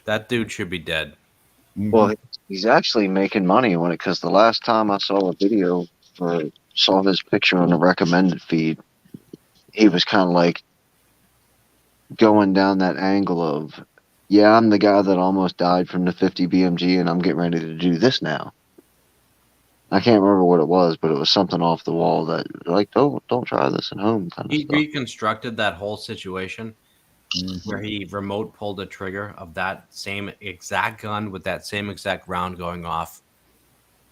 That dude should be dead. well, Mhm. he's actually making money on it because the last time I saw a video or saw his picture on the recommended feed, he was kind of like going down that angle of, yeah, I'm the guy that almost died from the 50 BMG and I'm getting ready to do this now. I can't remember what it was, but it was something off the wall that like don't try this at home kind of He stuff. reconstructed that whole situation where Mhm. he remote pulled the trigger of that same exact gun with that same exact round going off,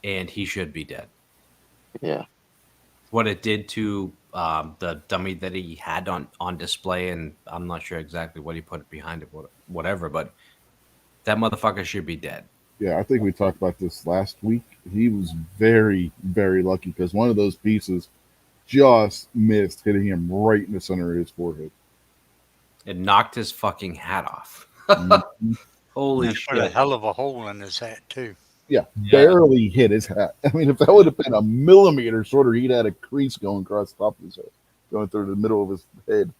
and he should be dead. Yeah. What it did to the dummy that he had on display, and I'm not sure exactly what he put behind it, whatever, but that motherfucker should be dead. Yeah, I think we talked about this last week. He was very, very lucky because one of those pieces just missed hitting him right in the center of his forehead. It knocked his fucking hat off. Mhm. Holy And put a shit. hell of a hole in his hat too. Yeah, Yeah. barely hit his hat. I mean, if that would have been a millimeter shorter, he'd had a crease going across the top of his head, going through the middle of his head.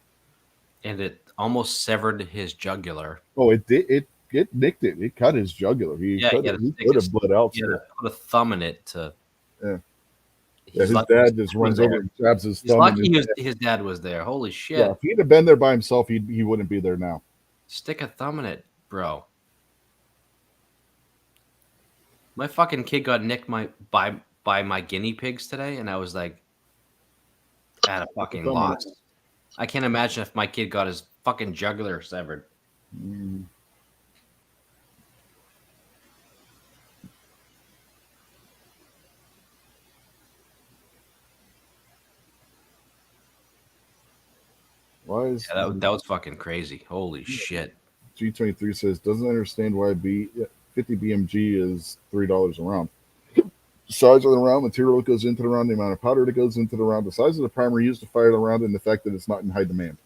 And it almost severed his jugular. Oh, it did. It nicked it. It cut his jugular. He Yeah, could. you had to He stick could his, have bled out. you had So to put a thumb in it to. yeah, yeah. He's His lucky dad just he was runs over there. and grabs his He's thumb. And lucky his dad was there. Holy yeah, shit. if he'd have been there by himself, he wouldn't be there now. Stick a thumb in it, bro. My fucking kid got nicked by my guinea pigs today, and I was like at a fucking thumb in it. loss. I can't imagine if my kid got his fucking jugular severed. Mm. Why is Yeah, that was fucking crazy. Holy shit. G23 says doesn't understand why 50 BMG is $3 a round. Size of the round, material that goes into the round, the amount of powder that goes into the round, the size of the primer used to fire the round, and the fact that it's not in high demand.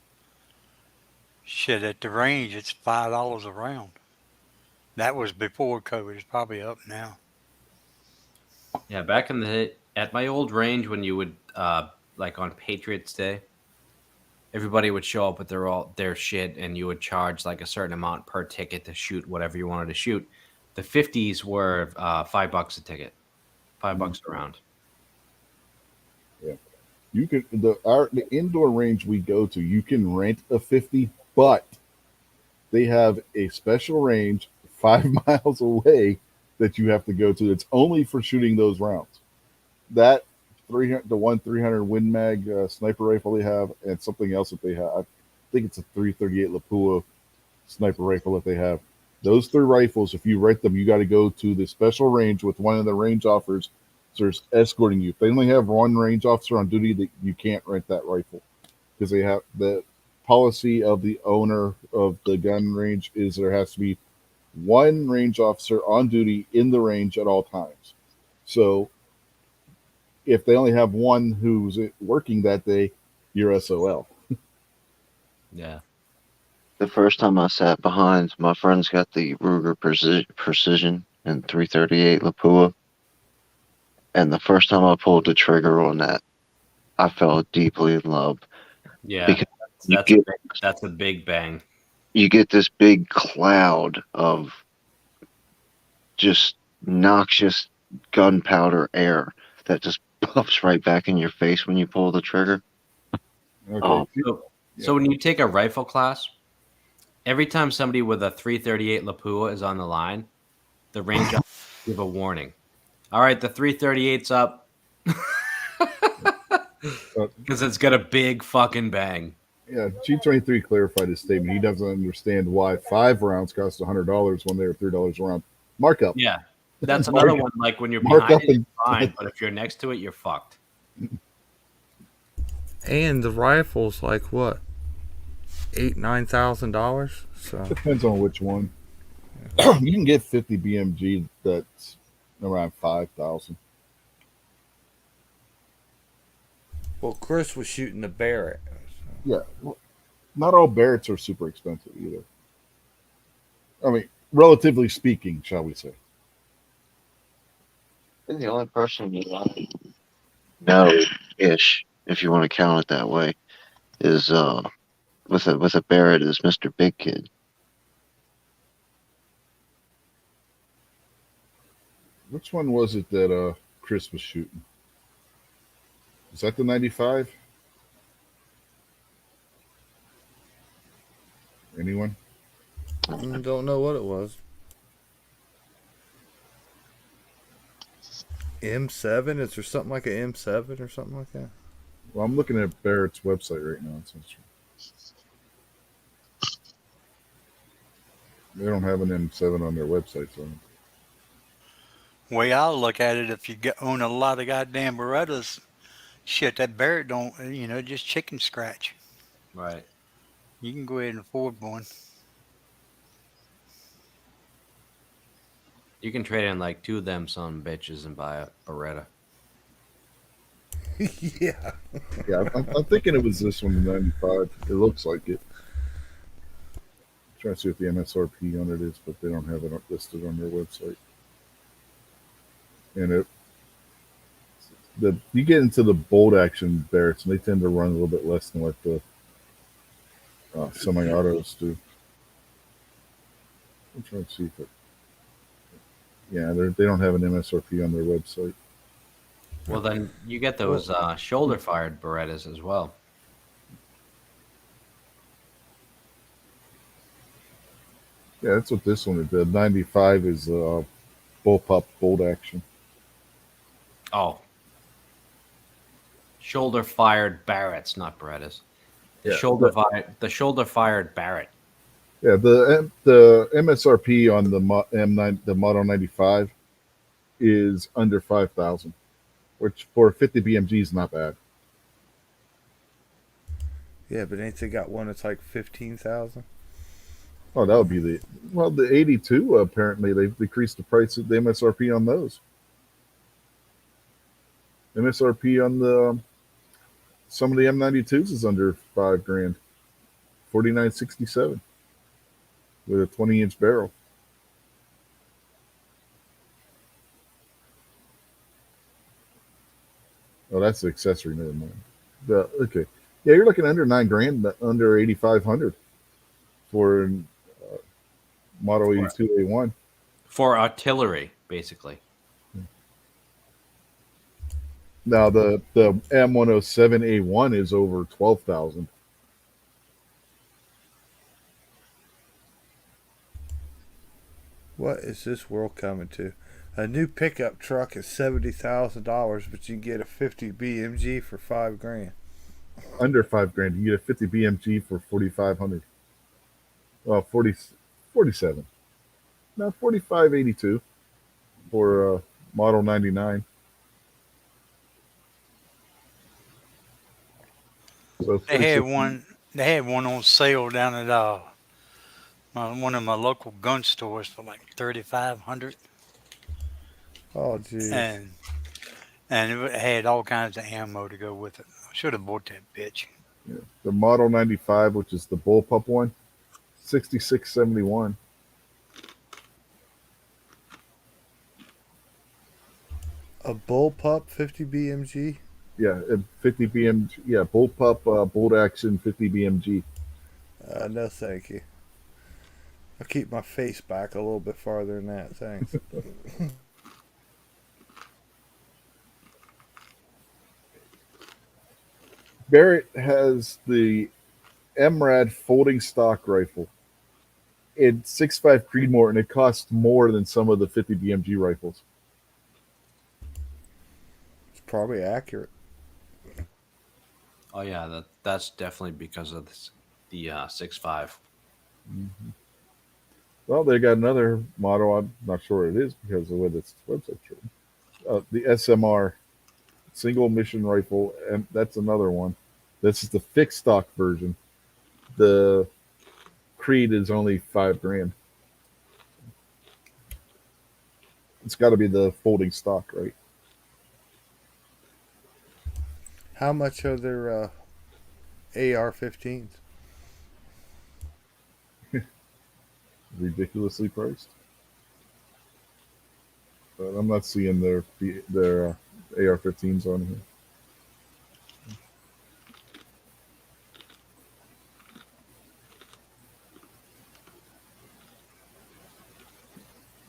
Shit, at the range, it's $5 a round. That was before COVID. It's probably up now. Yeah, back in the at my old range when you would like on Patriots Day, everybody would show up with their shit and you would charge like a certain amount per ticket to shoot whatever you wanted to shoot. The 50s were $5 a ticket. $5 a round. Yeah, you can the indoor range we go to. You can rent a 50, but they have a special range 5 miles away that you have to go to. It's only for shooting those rounds. That 300, the one 300 Win Mag sniper rifle they have, and something else that they have. I think it's a 338 Lapua sniper rifle that they have. Those three rifles, if you rent them, you got to go to the special range with one of the range officers escorting you. If they only have one range officer on duty, that you can't rent that rifle because they have the policy of the owner of the gun range is there has to be one range officer on duty in the range at all times. So if they only have one who's working that day, you're SOL. Yeah. The first time I sat behind, my friend's got the Ruger Precision and 338 Lapua, and the first time I pulled the trigger on that, I fell deeply in love Yeah. because you That's get that's a big bang. you get this big cloud of just noxious gunpowder air that just puffs right back in your face when you pull the trigger. Okay. Oh, So when you take a rifle class, every time somebody with a 338 Lapua is on the line, the range officer give a warning. All right, the 338's up because it's got a big fucking bang. Yeah, G23 clarified his statement. He doesn't understand why 5 rounds cost $100 when they were $3 a round. Markup. Yeah, that's another one. Like when you're Mark behind up it, it's and- fine, but if you're next to it, you're fucked. And the rifle's like what, $8,000-$9,000. So Depends on which one. You can get 50 BMG that's around 5,000. well, Chris was shooting the Barrett. Yeah, well, not all Barretts are super expensive either. I mean, relatively speaking, shall we say? think the only person you know ish, if you want to count it that way, is with a Barrett is Mr. Big Kid. Which one was it that Chris was shooting? Is that the 95? Anyone? Don't know what it was. M7? Is there something like an M7 or something like that? Well, I'm looking at Barrett's website right now. They don't have an M7 on their website, so Way I look at it, if you own a lot of goddamn Berettas, shit, that Barrett don't, just chicken scratch. Right. You can go ahead and afford one. You can trade in like two of them son bitches and buy a Beretta. Yeah. yeah, I'm thinking it was this one, the 95. It looks like it. Trying to see what the MSRP on it is, but they don't have it listed on their website. And you get into the bolt action Barretts, and they tend to run a little bit less than what the semi-autos do. I'm trying to see if it. Yeah, they don't have an MSRP on their website. Well, then you get those shoulder fired Berettas as well. Yeah, that's what this one is. The 95 is bullpup bolt action. Oh, shoulder fired Barretts, not Berettas. The Yeah, shoulder fired Barrett. Yeah, the MSRP on the M9, the Model 95, is under 5,000, which for 50 BMG is not bad. Yeah, but ain't they got one that's like 15,000? Oh, that would be the 82. Apparently, they've decreased the price of the MSRP on those. MSRP on the some of the M92s is under $5,000, 49.67 with a 20-inch barrel. Oh, that's the accessory. Never mind. Okay, yeah, you're looking under $9,000, under 8,500 for Model For 82 A1. For artillery, basically. Now the M107 A1 is over 12,000. What is this world coming to? A new pickup truck is $70,000, but you can get a 50 BMG for $5,000. Under $5,000, you get a 50 BMG for 4,500. Well, 47. No, 45.82 for Model 99. So They had 46. one. They had one on sale down at one of my local gun stores for like 3,500, Oh, jeez. and it had all kinds of ammo to go with it. I should have bought that bitch. Yeah. The Model 95, which is the bullpup one, 66.71. A bullpup 50 BMG? Yeah, 50 BMG. Yeah, bullpup bolt action 50 BMG. No, thank you. I'll keep my face back a little bit farther than that, thanks. Barrett has the MRAD folding stock rifle. It's 6.5 Creedmoor, and it costs more than some of the 50 BMG rifles. It's probably accurate. Oh yeah, that's definitely because of the 6.5. Mm-hmm. Well, they got another model. I'm not sure what it is because of the way this website's written. The SMR, single mission rifle, and that's another one. This is the fixed stock version. The Creed is only $5,000. It's got to be the folding stock, right? How much are their AR-15s? Ridiculously priced. but I'm not seeing their AR-15s on here.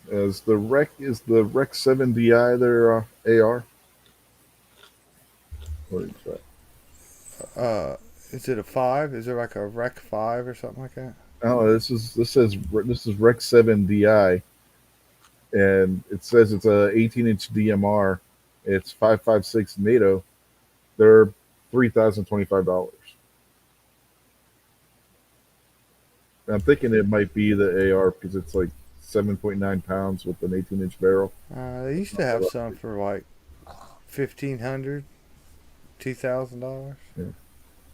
Is the Rec 7 Di their AR? What is that? Is it a 5? Is it like a Rec 5 or something like that? Oh, this is Rec 7 Di, and it says it's a 18-inch DMR. It's 5.56 NATO. They're $3,025. I'm thinking it might be the AR because it's like 7.9 pounds with an 18-inch barrel. They used to have some for like $1,500, $2,000. Yeah.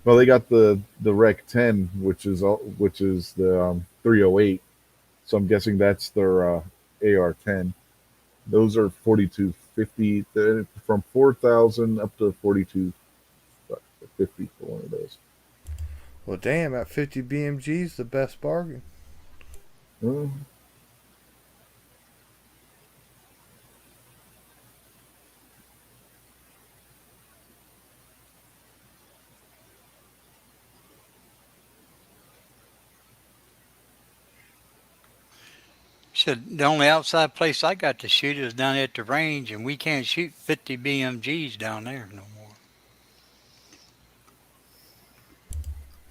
Well, they got the Rec 10, which is the 308. So I'm guessing that's their AR 10. Those are 4250 from 4,000 up to 4250 for one of those. Well, damn, that 50 BMG is the best bargain. Uh, Said the only outside place I got to shoot is down at the range, and we can't shoot 50 BMGs down there no more.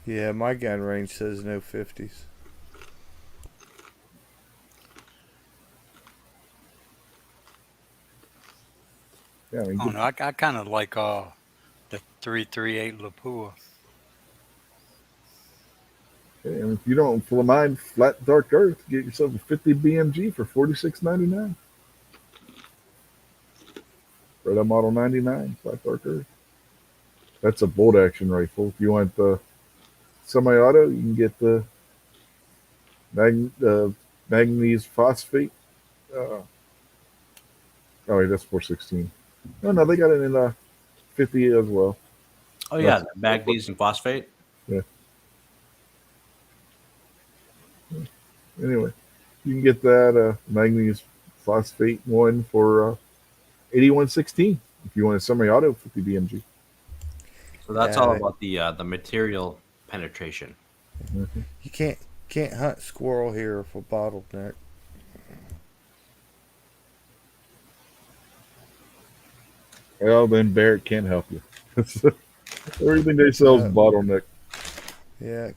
Yeah, my gun range says no 50s. yeah, I mean, I don't know. I kind of like the 338 Lapua. and if you don't mind flat dark earth, get yourself a 50 BMG for $46.99. Red Up Model 99 flat dark earth. That's a bolt action rifle. If you want the semi-auto, you can get the manganese phosphate. Uh, oh, wait, that's 416. No, they got it in 50 as well. Oh yeah, the magnesium phosphate. Yeah. Anyway, you can get that manganese phosphate one for 8116 if you want a semi-auto 50 BMG. So that's Yeah, all about the material penetration. Mhm. you can't hunt squirrel here for bottleneck. Well, then Barrett can't help you. Everything they sell is No. bottleneck. Yeah,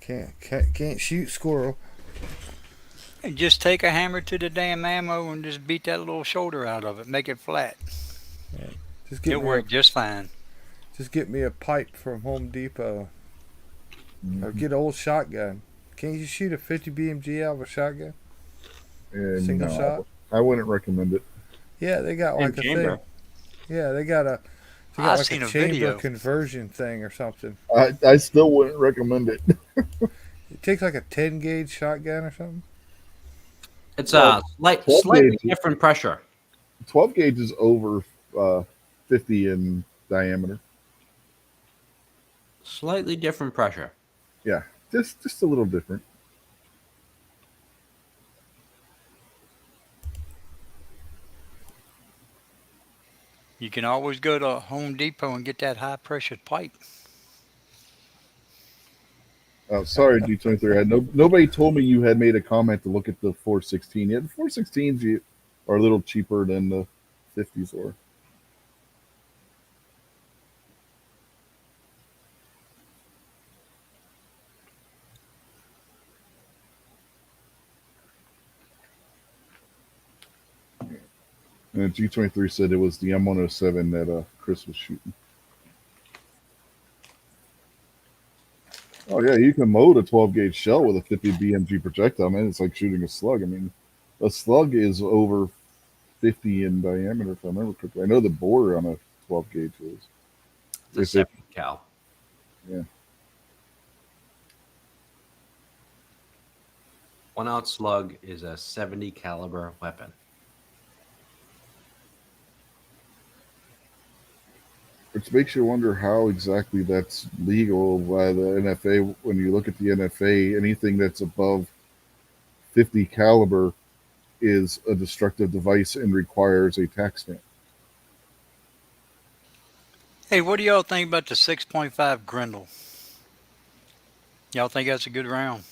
can't shoot squirrel. And just take a hammer to the damn ammo and just beat that little shoulder out of it. Make it flat. Just get It'll me work just fine. just get me a pipe from Home Depot or Mhm. get an old shotgun. Can't you shoot a 50 BMG out of a shotgun? And Single no, shot? I wouldn't recommend it. Yeah, they got Same like a chamber. thing. Yeah, they got I like a seen a chamber video. conversion thing or something. I still wouldn't recommend it. It takes like a 10 gauge shotgun or something. It's Well, a 12 slightly gauge, different pressure. 12 gauge is over 50 in diameter. Slightly different pressure. Yeah, just a little different. You can always go to Home Depot and get that high pressure pipe. Sorry, G23. Nobody told me you had made a comment to look at the 416. Yeah, the 416s are a little cheaper than the 50s were. And G23 said it was the M107 that Chris was shooting. Oh yeah, you can load a 12 gauge shell with a 50 BMG projectile, man. It's like shooting a slug. I mean, a slug is over 50 in diameter, if I remember correctly. I know the bore on a 12 gauge is. It's a If it, 70 cal. yeah, 1 ounce slug is a 70 caliber weapon. which makes you wonder how exactly that's legal by the NFA. When you look at the NFA, anything that's above 50 caliber is a destructive device and requires a tax stamp. Hey, what do y'all think about the 6.5 Grendel? Y'all think that's a good round?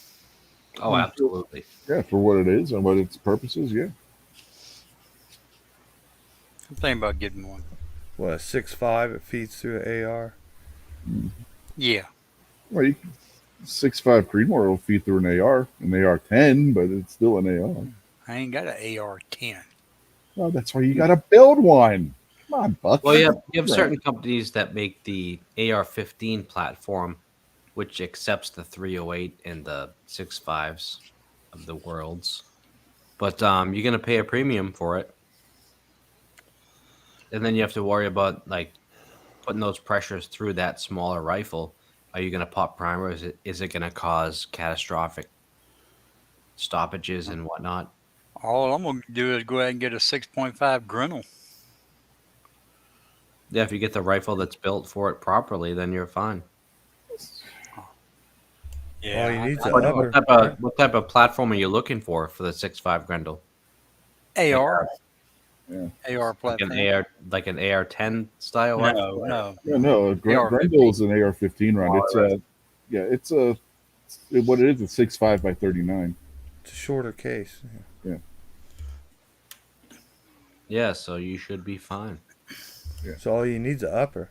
Oh, absolutely. Yeah, for what it is and what its purposes, yeah. I'm thinking about getting one. What, a 6.5? It feeds through an AR. Yeah. Well, 6.5 Creedmoor will feed through an AR-10, but it's still an AR. I ain't got an AR-10. Well, that's why you got to build one. Come on, Buck. Well, you have certain companies that make the AR-15 platform, which accepts the 308 and the 6.5s of the worlds. But you're gonna pay a premium for it, and then you have to worry about like putting those pressures through that smaller rifle. Are you gonna pop primer? Is it gonna cause catastrophic stoppages and whatnot? All I'm going to do is go ahead and get a 6.5 Grendel. Yeah, if you get the rifle that's built for it properly, then you're fine. All you Yeah, need's I an What, know. upper. what type of platform are you looking for the 6.5 Grendel? AR. Yeah. AR Like an platform. an AR-10 style rifle? No, no, Yeah, no, Grendel is an AR-15 round. It's Smaller a, yeah, what it is. It's 6.5 by 39. It's a shorter case. Yeah, Yeah, so you should be fine. So all you need's an upper.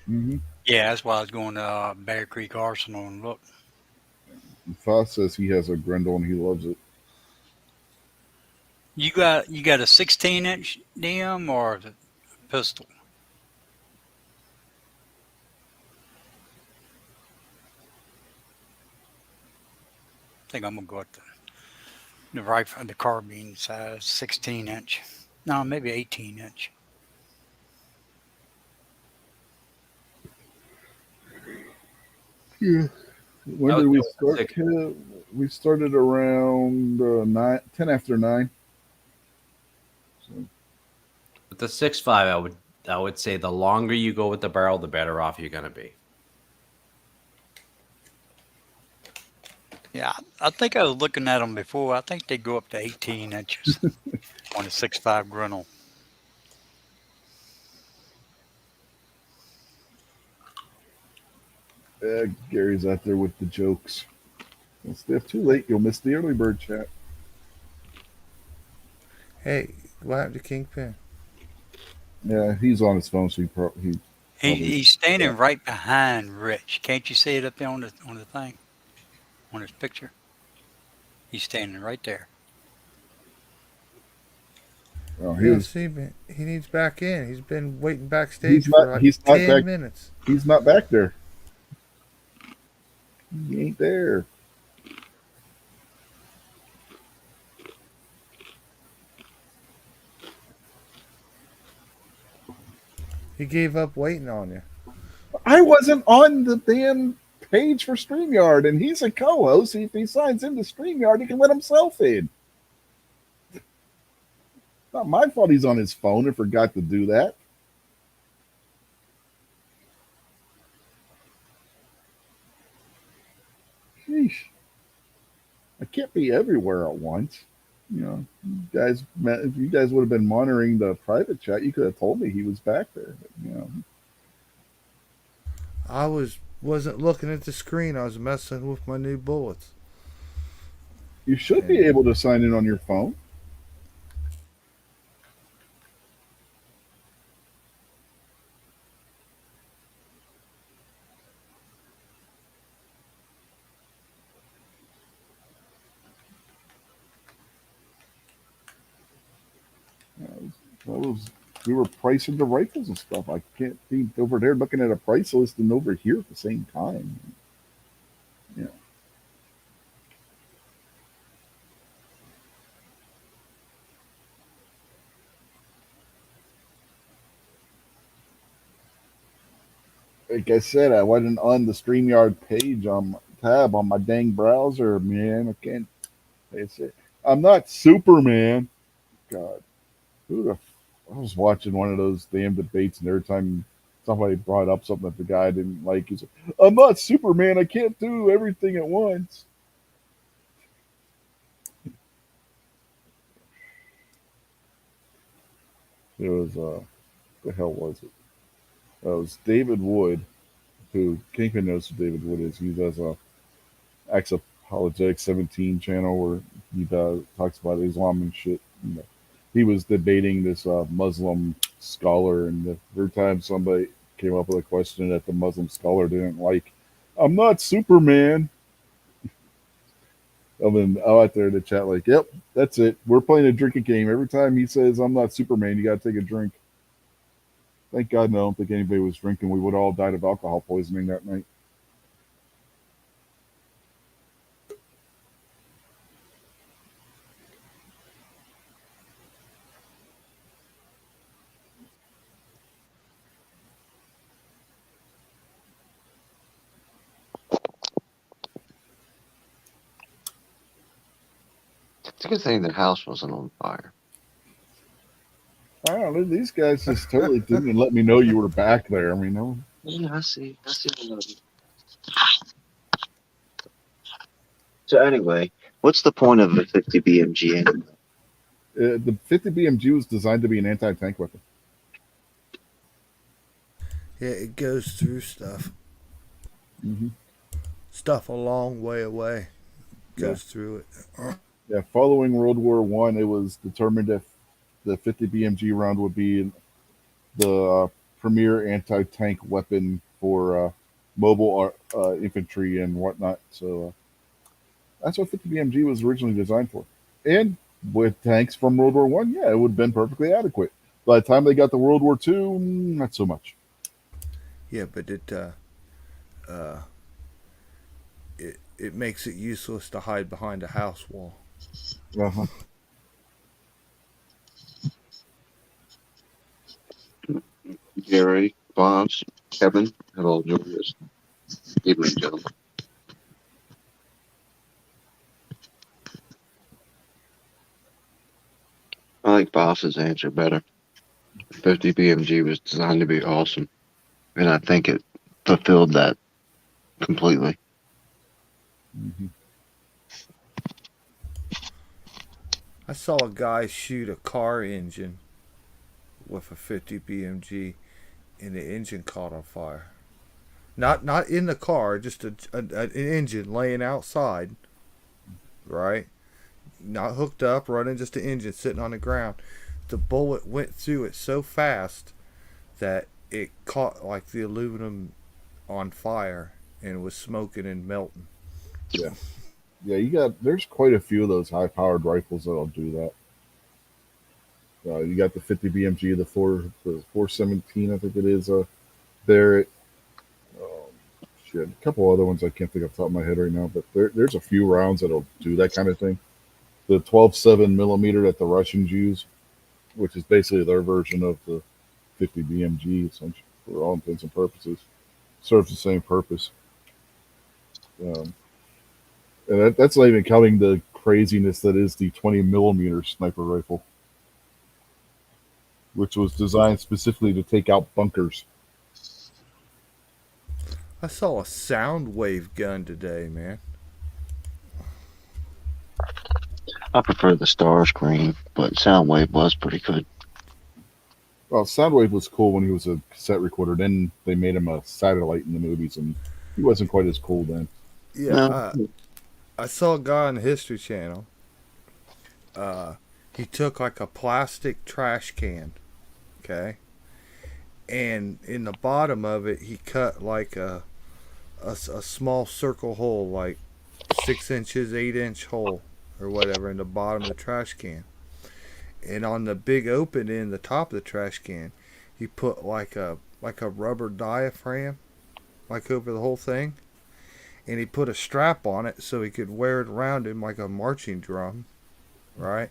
mm-hmm. Yeah, that's why I was going to Bear Creek Arsenal and look. Foss says he has a Grendel and he loves it. You got a 16-inch DM or the pistol? I think I'm gonna go with the rifle, the carbine size, 16-inch. No, maybe 18-inch. Yeah. When I did would we go with the start? six. We started around 10 after 9. So, With the 6.5, I would say the longer you go with the barrel, the better off you're gonna be. Yeah, I think I was looking at them before. I think they go up to 18 inches on a 6.5 Grendel. Gary's out there with the jokes. Don't stay up too late. You'll miss the early bird chat. Hey, what happened to Kingpin? Yeah, he's on his phone, so he probably. He's standing Yeah. right behind Rich. Can't you see it up there on the thing, on his picture? He's standing right there. Oh, I don't see him. He needs back in. He's been waiting backstage for like He's not 10 back. minutes. He's not back there. He ain't there. He gave up waiting on you. I wasn't on the damn page for StreamYard, and he's a co-host. If he signs into StreamYard, he can let himself in. Not my fault he's on his phone and forgot to do that. Sheesh. I can't be everywhere at once. If you guys would have been monitoring the private chat, you could have told me he was back there. But, I wasn't looking at the screen. I was messing with my new bullets. you should be able to sign in on your phone. We were pricing the rifles and stuff. I can't be over there looking at a price list and over here at the same time. Yeah. Like I said, I wasn't on the StreamYard page on my tab on my dang browser, man. I can't. It's it. I'm not Superman. God, who the? I was watching one of those damn debates, and every time somebody brought up something that the guy didn't like, he's like, "I'm not Superman. I can't do everything at once." It was the hell was it? It was David Wood, who Kingpin knows who David Wood is. He does a Acts Apologetic 17 channel where he talks about Islam and shit. And he was debating this Muslim scholar, and every time somebody came up with a question that the Muslim scholar didn't like, I'm not Superman. I mean, I'm out there in the chat like, yep, that's it. We're playing a drinking game. Every time he says, I'm not Superman, you got to take a drink. Thank God, no, I don't think anybody was drinking. We would all died of alcohol poisoning that night. It's a good thing the house wasn't on fire. I don't know. These guys just totally didn't even let me know you were back there. I mean, no. Yeah, I see. So anyway, what's the point of a 50 BMG anyway? The 50 BMG was designed to be an anti-tank weapon. Yeah, it goes through stuff. Mm-hmm. Stuff a long way away goes through it. Yeah, following World War One, it was determined if the 50 BMG round would be the premier anti-tank weapon for mobile infantry and whatnot. So that's what 50 BMG was originally designed for. And with tanks from World War One, yeah, it would have been perfectly adequate. By the time they got to World War Two, not so much. Yeah, but it makes it useless to hide behind a house wall. Uh-huh. Gary, Bob's, Kevin, hello, Julius. Evening, gentlemen. I like Boss's answer better. 50 BMG was designed to be awesome, and I think it fulfilled that completely. Mm-hmm. I saw a guy shoot a car engine with a 50 BMG, and the engine caught on fire. Not in the car, just an engine laying outside, right? Not hooked up, running, just an engine sitting on the ground. The bullet went through it so fast that it caught like the aluminum on fire and was smoking and melting. Yeah. There's quite a few of those high-powered rifles that'll do that. You got the 50 BMG, the 417, I think it is. Barrett. A couple other ones I can't think off the top of my head right now, but there's a few rounds that'll do that kind of thing. The 12.7 millimeter that the Russians use, which is basically their version of the 50 BMG, essentially, for all intents and purposes, serves the same purpose. And that's not even counting the craziness that is the 20 millimeter sniper rifle, which was designed specifically to take out bunkers. I saw a sound wave gun today, man. I prefer the Star Screen, but Soundwave was pretty good. Well, Soundwave was cool when he was a cassette recorder. Then they made him a satellite in the movies, and he wasn't quite as cool then. Yeah, I saw a guy on the History Channel. He took like a plastic trash can, okay, and in the bottom of it, he cut like a small circle hole, like 6 inches, 8-inch hole, or whatever, in the bottom of the trash can. And on the big open end, the top of the trash can, he put like a rubber diaphragm, like over the whole thing. And he put a strap on it so he could wear it around him like a marching drum, right?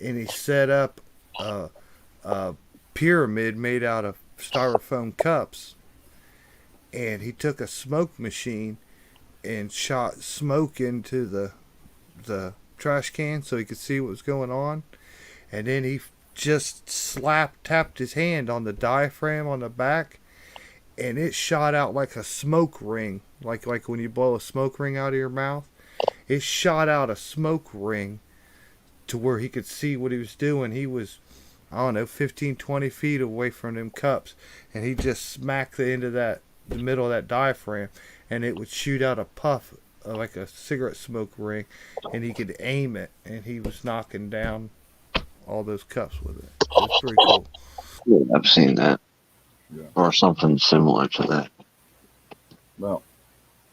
And he set up a pyramid made out of styrofoam cups. And he took a smoke machine and shot smoke into the trash can so he could see what was going on. And then he just tapped his hand on the diaphragm on the back, and it shot out like a smoke ring, like when you blow a smoke ring out of your mouth. It shot out a smoke ring to where he could see what he was doing. I don't know, 15, 20 feet away from them cups, and he just smacked the end of the middle of that diaphragm, and it would shoot out a puff like a cigarette smoke ring, and he could aim it, and he was knocking down all those cups with it. It was pretty cool. Yeah, I've seen that. Yeah. Or something similar to that. Well,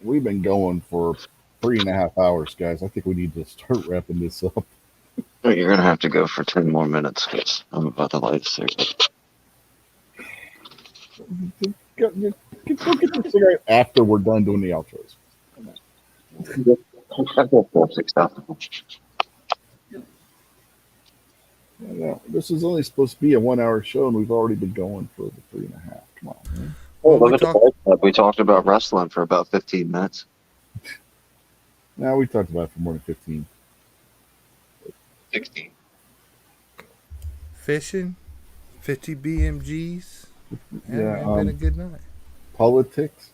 we've been going for 3.5 hours, guys. I think we need to start wrapping this up. But you're gonna have to go for 10 more minutes because I'm about to light a cigarette. Go get your cigarette after we're done doing the outros. I've got 4, 6,000. Yeah, this is only supposed to be a 1 hour show, and we've already been going for the 3.5. Come on, man. Oh, Well, look at the price tag. We talked about wrestling for about 15 minutes. Now we talked about it for more than 15. 16. Fishing, 50 BMGs. Yeah, Been a good night. politics.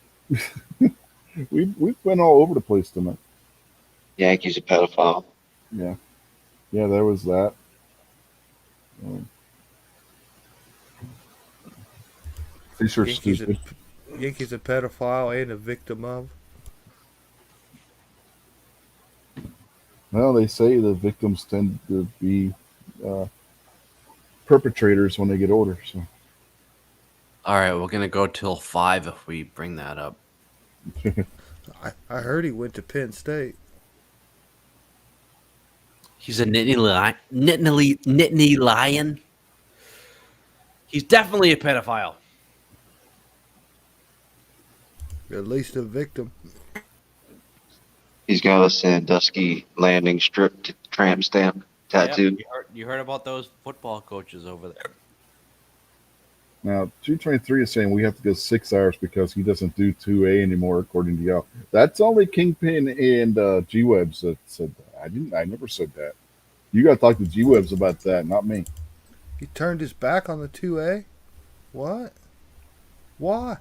We've been all over the place tonight. Yankees a pedophile. Yeah, there was that. Fisher Yankees stupid. Yankees a pedophile and a victim of. Well, they say the victims tend to be perpetrators when they get older. So All right, we're gonna go till 5 if we bring that up. I heard he went to Penn State. He's a nitney lion. He's definitely a pedophile. At least a victim. He's got a Sandusky landing strip tramp stamp tattoo. Yeah, you heard about those football coaches over there. now 223 is saying we have to go 6 hours because he doesn't do 2A anymore, according to y'all. That's only Kingpin and G Webs that said that. I never said that. You got to talk to G Webs about that, not me. He turned his back on the 2A? What? Why?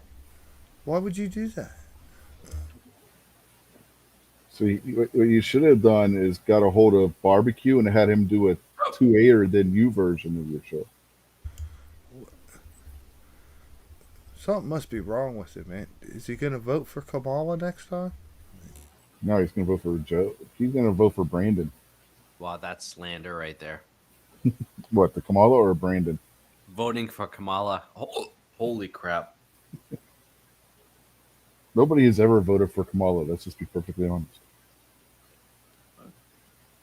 Why would you do that? So what you should have done is got a hold of Barbecue and had him do a 2A or then U version of your show. Something must be wrong with him, man. Is he going to vote for Kamala next time? No, he's going to vote for Joe. He's going to vote for Brandon. Wow, that's slander right there. What, the Kamala or Brandon? Voting for Kamala. Holy crap. Nobody has ever voted for Kamala. Let's just be perfectly honest.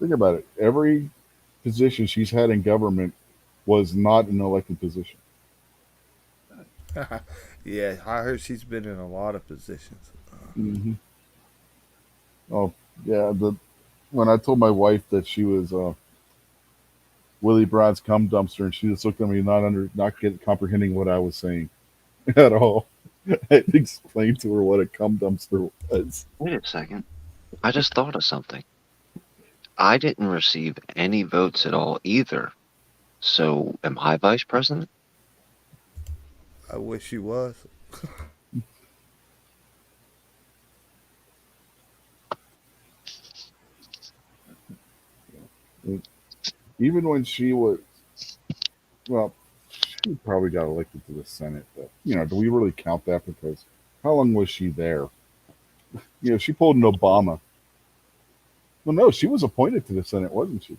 Think about it. Every position she's had in government was not an elected position. Yeah, I heard she's been in a lot of positions. Mm-hmm. Oh, yeah. When I told my wife that she was Willie Brown's cum dumpster, and she just looked at me not comprehending what I was saying at all. I explained to her what a cum dumpster was. Wait a second. I just thought of something. I didn't receive any votes at all either. So am I vice president? I wish she was. Even when she was, well, she probably got elected to the Senate, but do we really count that? Because how long was she there? She pulled an Obama. Well, no, she was appointed to the Senate, wasn't she?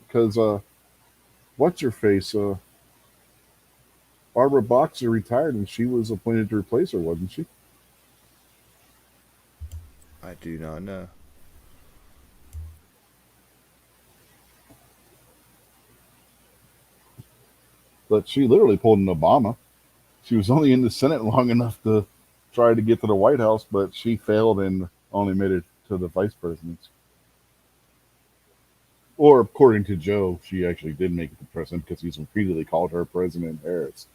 Because what's her face? Barbara Boxer retired, and she was appointed to replace her, wasn't she? I do not know. But she literally pulled an Obama. She was only in the Senate long enough to try to get to the White House, but she failed and only made it to the vice presidency. Or according to Joe, she actually did make it the president because he's repeatedly called her President Harris.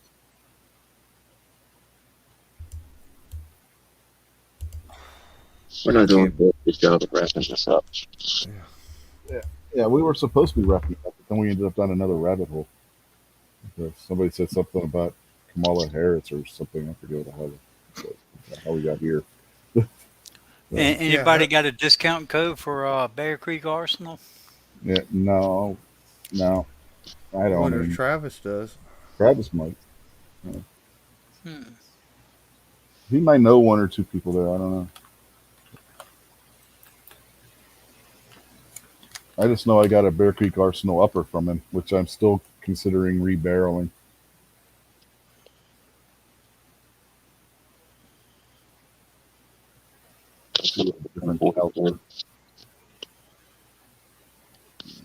We're not doing a good job of wrapping this up. Yeah, we were supposed to be wrapping up, but then we ended up down another rabbit hole. Because somebody said something about Kamala Harris or something. I forget how we got here. So, Anybody got a discount code for Bear Creek Arsenal? yeah, no, no, I I don't wonder if even. Travis does. Travis might. Hmm. He might know one or two people there. I don't know. I just know I got a Bear Creek Arsenal upper from him, which I'm still considering rebarreling. Different caliber.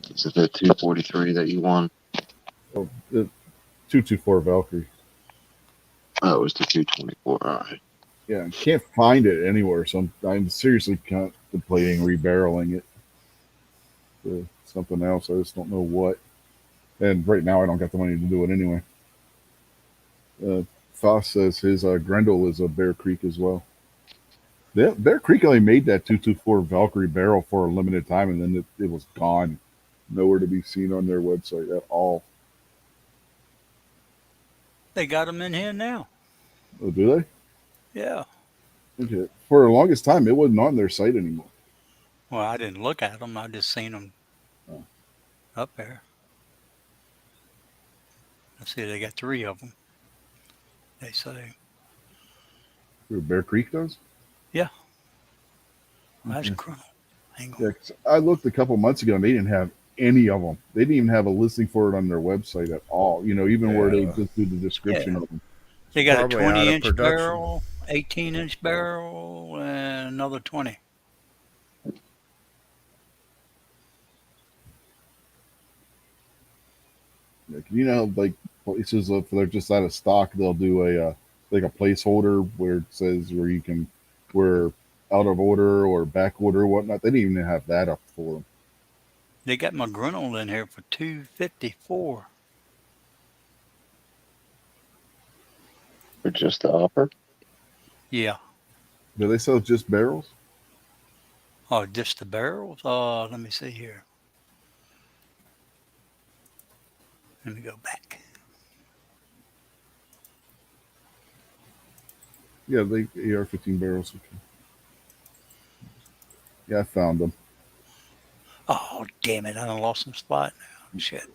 Is it the 243 that you won? Oh, 224 Valkyrie. Oh, it was the 224. All right. Yeah, can't find it anywhere, so I'm seriously contemplating rebarreling it to something else. I just don't know what. And right now, I don't got the money to do it anyway. Foss says his Grendel is a Bear Creek as well. Bear Creek only made that 224 Valkyrie barrel for a limited time, and then it was gone. Nowhere to be seen on their website at all. They got them in here now. Oh, do Yeah. they? Okay. For the longest time, it wasn't on their site anymore. Well, I didn't look at them. I just seen them Oh. up there. I see they got 3 of them. They say, Who Bear Creek does? yeah, well, that's Okay. criminal. Hang Yeah, on. 'cause I looked a couple months ago and they didn't have any of them. They didn't even have a listing for it on their website at all. Even where they Yeah. just do the description Yeah. of them. They got a Probably out of 20-inch production. barrel, 18-inch barrel, and another 20. Like, like places if they're just out of stock, they'll do a like a placeholder where it says we're out of order or back order or whatnot. They didn't even have that up for them. They got my Grinnell in here for $254. For just the upper? Yeah. Do they sell just barrels? Oh, just the barrels? Let me see here. Let me go back. Yeah, they AR-15 barrels. Okay. Yeah, I found them. Oh, damn it. I done lost some spot now. Shit.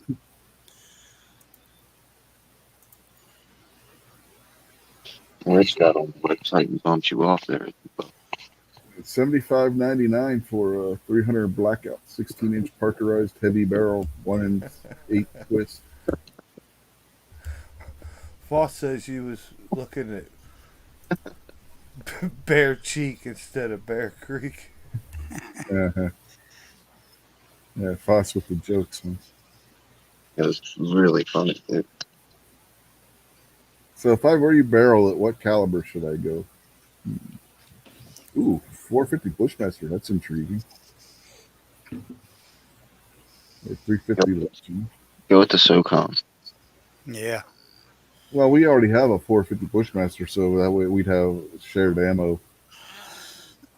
Rich got on the website and bumped you off there. It's $75.99 for a 300 blackout, 16-inch parkerized heavy barrel, 1 8 twist. Foss says you was looking at Bear Cheek instead of Bear Creek. Uh-huh. Yeah, Foss with the jokes. Huh? It was really funny. So if I rebarrel it, what caliber should I go? Ooh, 450 Bushmaster. That's intriguing. Or 350 Legend. Go with the SOCOM. Yeah. Well, we already have a 450 Bushmaster, so that way we'd have shared ammo.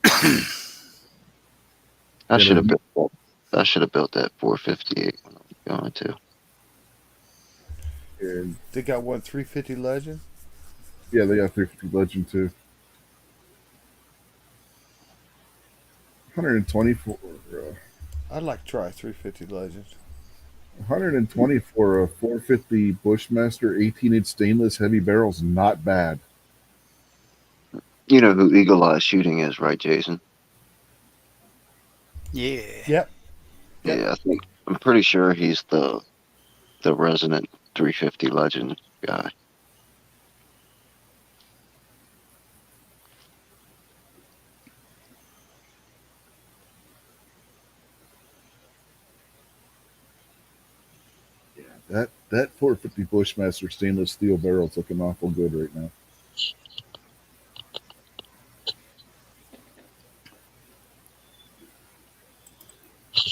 I Yeah, should have built that. I should have built that 458 when I was going to. And They got one 350 Legend. yeah, they got 350 Legend too. 120 for I'd like to try 350 Legend. 120 for a 450 Bushmaster 18-inch stainless heavy barrels. Not bad. You know who Eagle Eye Shooting is, right, Jason? Yeah. Yep. Yeah, I'm pretty sure he's the resident 350 Legend guy. That 450 Bushmaster stainless steel barrel's looking awful good right now.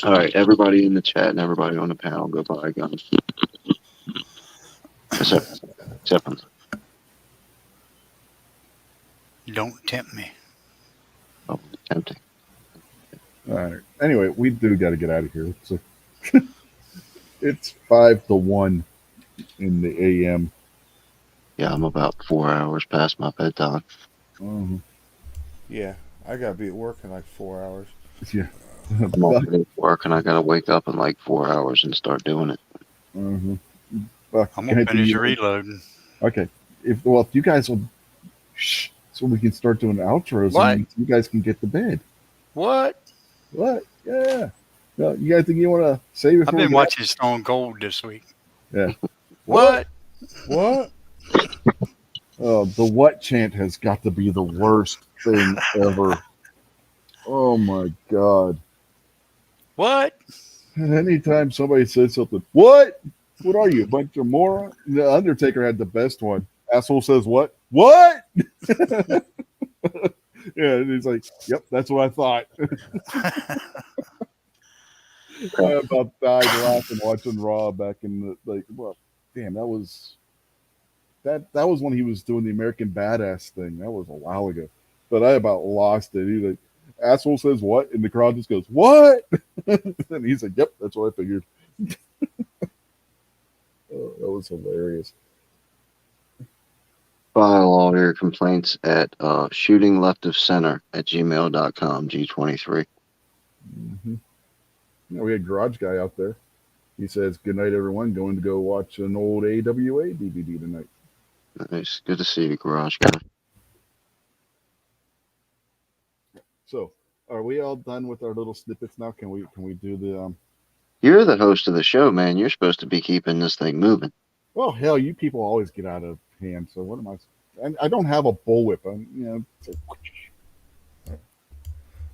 All right, everybody in the chat and everybody on the panel, go buy guns. Except me. Don't tempt me. Oh, tempting. All right. Anyway, we do got to get out of here. So it's 5 to 1 in the AM. Yeah, I'm about 4 hours past my bedtime. Uh-huh. Yeah. I gotta be at work in like 4 hours. Yeah. I'm already at work and I gotta wake up in like 4 hours and start doing it. Mm-hmm. Buck, I'm can gonna I do finish you? reloading. Okay. If you guys will, shh, so we can start doing outros What? and you guys can get to bed. What? What? Yeah. No, you guys think you want to say I've before we been get out? watching Stone Cold this week. Yeah. What? What? The what chant has got to be the worst thing ever. Oh my god. What? Anytime somebody says something, what? What are you, a bunch of morons? The Undertaker had the best one. Asshole says what? What? Yeah, and he's like, yep, that's what I thought. I about died laughing watching Raw back in the well, damn, that was when he was doing the American Badass thing. That was a while ago. But I about lost it. He's like, asshole says what? And the crowd just goes, what? And he's like, yep, that's what I figured. Oh, that was hilarious. File all your complaints at shootingleftofcenter@gmail.com, G23. Mm-hmm. Yeah, we had Garage Guy out there. He says, good night, everyone. Going to go watch an old AWA DVD tonight. Nice. Good to see you, Garage Guy. So, are we all done with our little snippets now? Can we do the You're the host of the show, man. You're supposed to be keeping this thing moving. well, hell, you people always get out of hand. So what am I? And I don't have a bullwhip. It's like,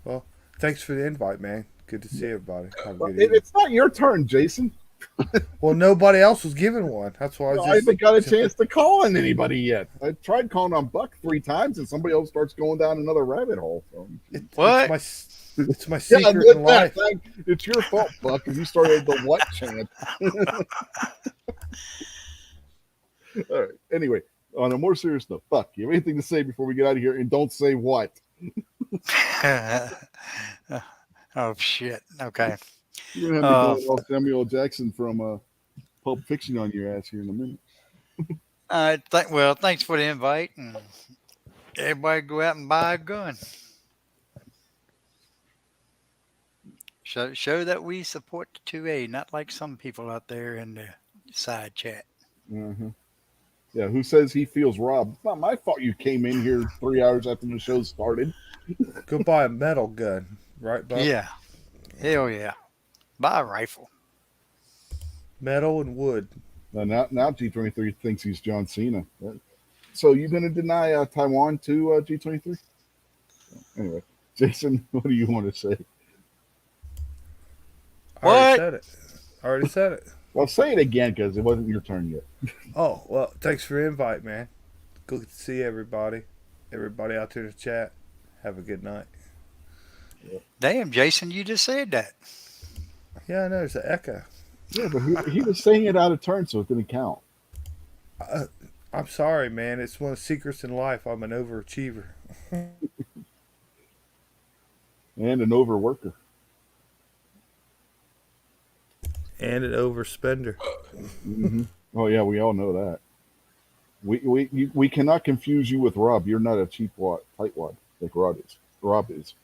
Well, thanks for the invite, man. Good to see everybody. Have a well, good evening. it's not your turn, Jason. Well, nobody else was given one. That's why I was I haven't got a chance to call on anybody yet. I tried calling on Buck 3 times, and somebody else starts going down another rabbit hole. So. What? It's my Yeah, secret in life. it's your fault, Buck, because you started the what chant. All right. Anyway, on a more serious note, Buck, you have anything to say before we get out of here? And don't say what. Oh shit. Okay. You're gonna have me going all Samuel L. Jackson from Pulp Fiction on your ass here in a minute. Well, thanks for the invite, and everybody go out and buy a gun. Show that we support the 2A, not like some people out there in the side chat. Mm-hmm. Yeah, who says he feels robbed? It's not my fault you came in here 3 hours after the show started. Go buy a metal gun, right, Buck? Yeah. Hell yeah. Buy a rifle. Metal and wood. Now G23 thinks he's John Cena. So you going to deny Taiwan to G23? Anyway, Jason, what do you want to say? I already What? said it. I already said it. Well, say it again because it wasn't your turn yet. Oh, well, thanks for the invite, man. Good to see everybody. Everybody out there to chat. Have a good night. Damn, Jason, you just said that. Yeah, I know. There's an echo. Yeah, but he was saying it out of turn, so it didn't count. I'm sorry, man. It's one of the secrets in life. I'm an overachiever. And an overworker. And an overspender. Mm-hmm. Oh yeah, we all know that. We cannot confuse you with Rob. You're not a cheap tightwad like Rob is. Rob is.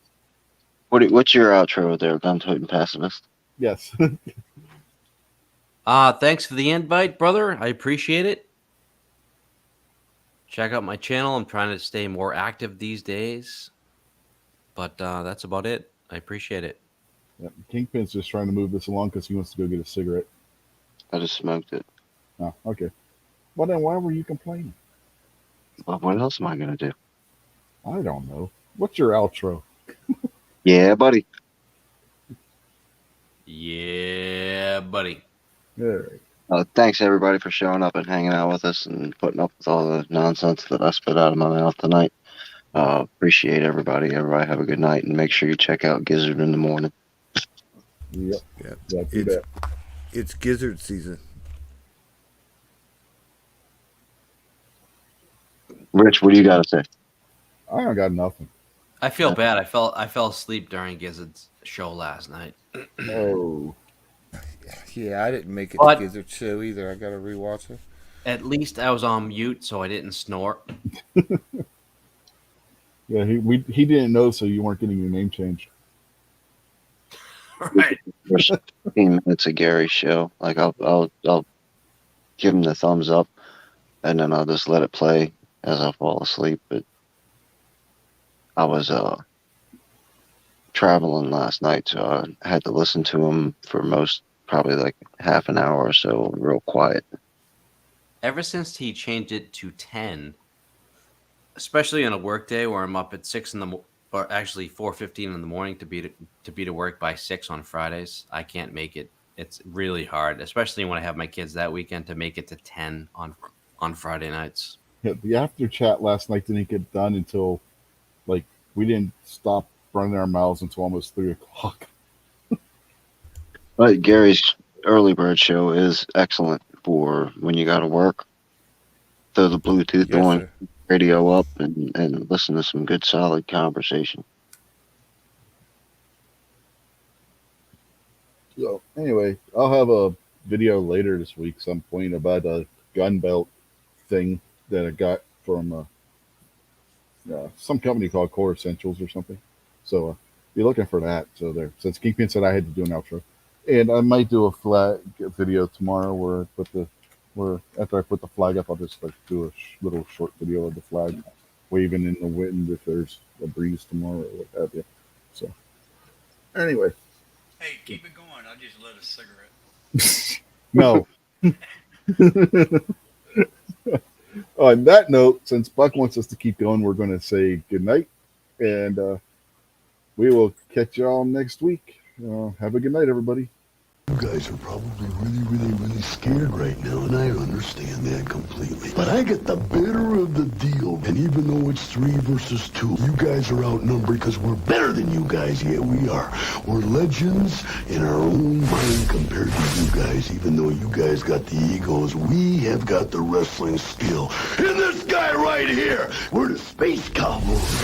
What's your outro there, gun-toting pacifist? Yes. Thanks for the invite, brother. I appreciate it. Check out my channel. I'm trying to stay more active these days. But that's about it. I appreciate it. Yeah, Kingpin's just trying to move this along because he wants to go get a cigarette. I just smoked it. Oh, okay. Well, then why were you complaining? Well, what else am I going to do? I don't know. What's your outro? Yeah, buddy. Yeah, buddy. All right. Thanks, everybody, for showing up and hanging out with us and putting up with all the nonsense that I spit out of my mouth tonight. Appreciate everybody. Everybody have a good night, and make sure you check out Gizzard in the morning. Yep. Yeah. Yeah, do that. It's gizzard season. Rich, what do you got to say? I don't got nothing. I feel bad. I fell asleep during Gizzard's show last night. Oh. Yeah, I didn't make it But- to Gizzard show either. I got to rewatch it. At least I was on mute, so I didn't snort. Yeah, he didn't know, so you weren't getting your name changed. Right. First 15 minutes of Gary's show. Like I'll give him the thumbs up, and then I'll just let it play as I fall asleep. But I was traveling last night, so I had to listen to him for probably like half an hour or so, real quiet. Ever since he changed it to 10, especially on a work day where I'm up at 6 in the or actually 4:15 in the morning to be to work by 6 on Fridays, I can't make it. It's really hard, especially when I have my kids that weekend, to make it to 10 on Friday nights. Yeah, the after chat last night didn't get done until like we didn't stop running our mouths until almost 3 o'clock. But Gary's early bird show is excellent for when you got to work. Throw the Bluetooth Yes, on, sir. radio up, and listen to some good solid conversation. So anyway, I'll have a video later this week, some point, about a gun belt thing that I got from some company called Core Essentials or something. So be looking for that. So there, since Kingpin said I had to do an outro, and I might do a flag video tomorrow where after I put the flag up, I'll just like do a little short video of the flag waving in the wind if there's a breeze tomorrow or what have you. So anyway, Hey, keep it going. I just lit a cigarette. no. On that note, since Buck wants us to keep going, we're going to say good night, and we will catch y'all next week. Have a good night, everybody. You guys are probably really scared right now, and I understand that completely. But I get the better of the deal, and even though it's 3 versus 2, you guys are outnumbered because we're better than you guys. Yeah, we are. We're legends in our own mind compared to you guys. Even though you guys got the egos, we have got the wrestling skill. And this guy right here, we're the Space Cowboys.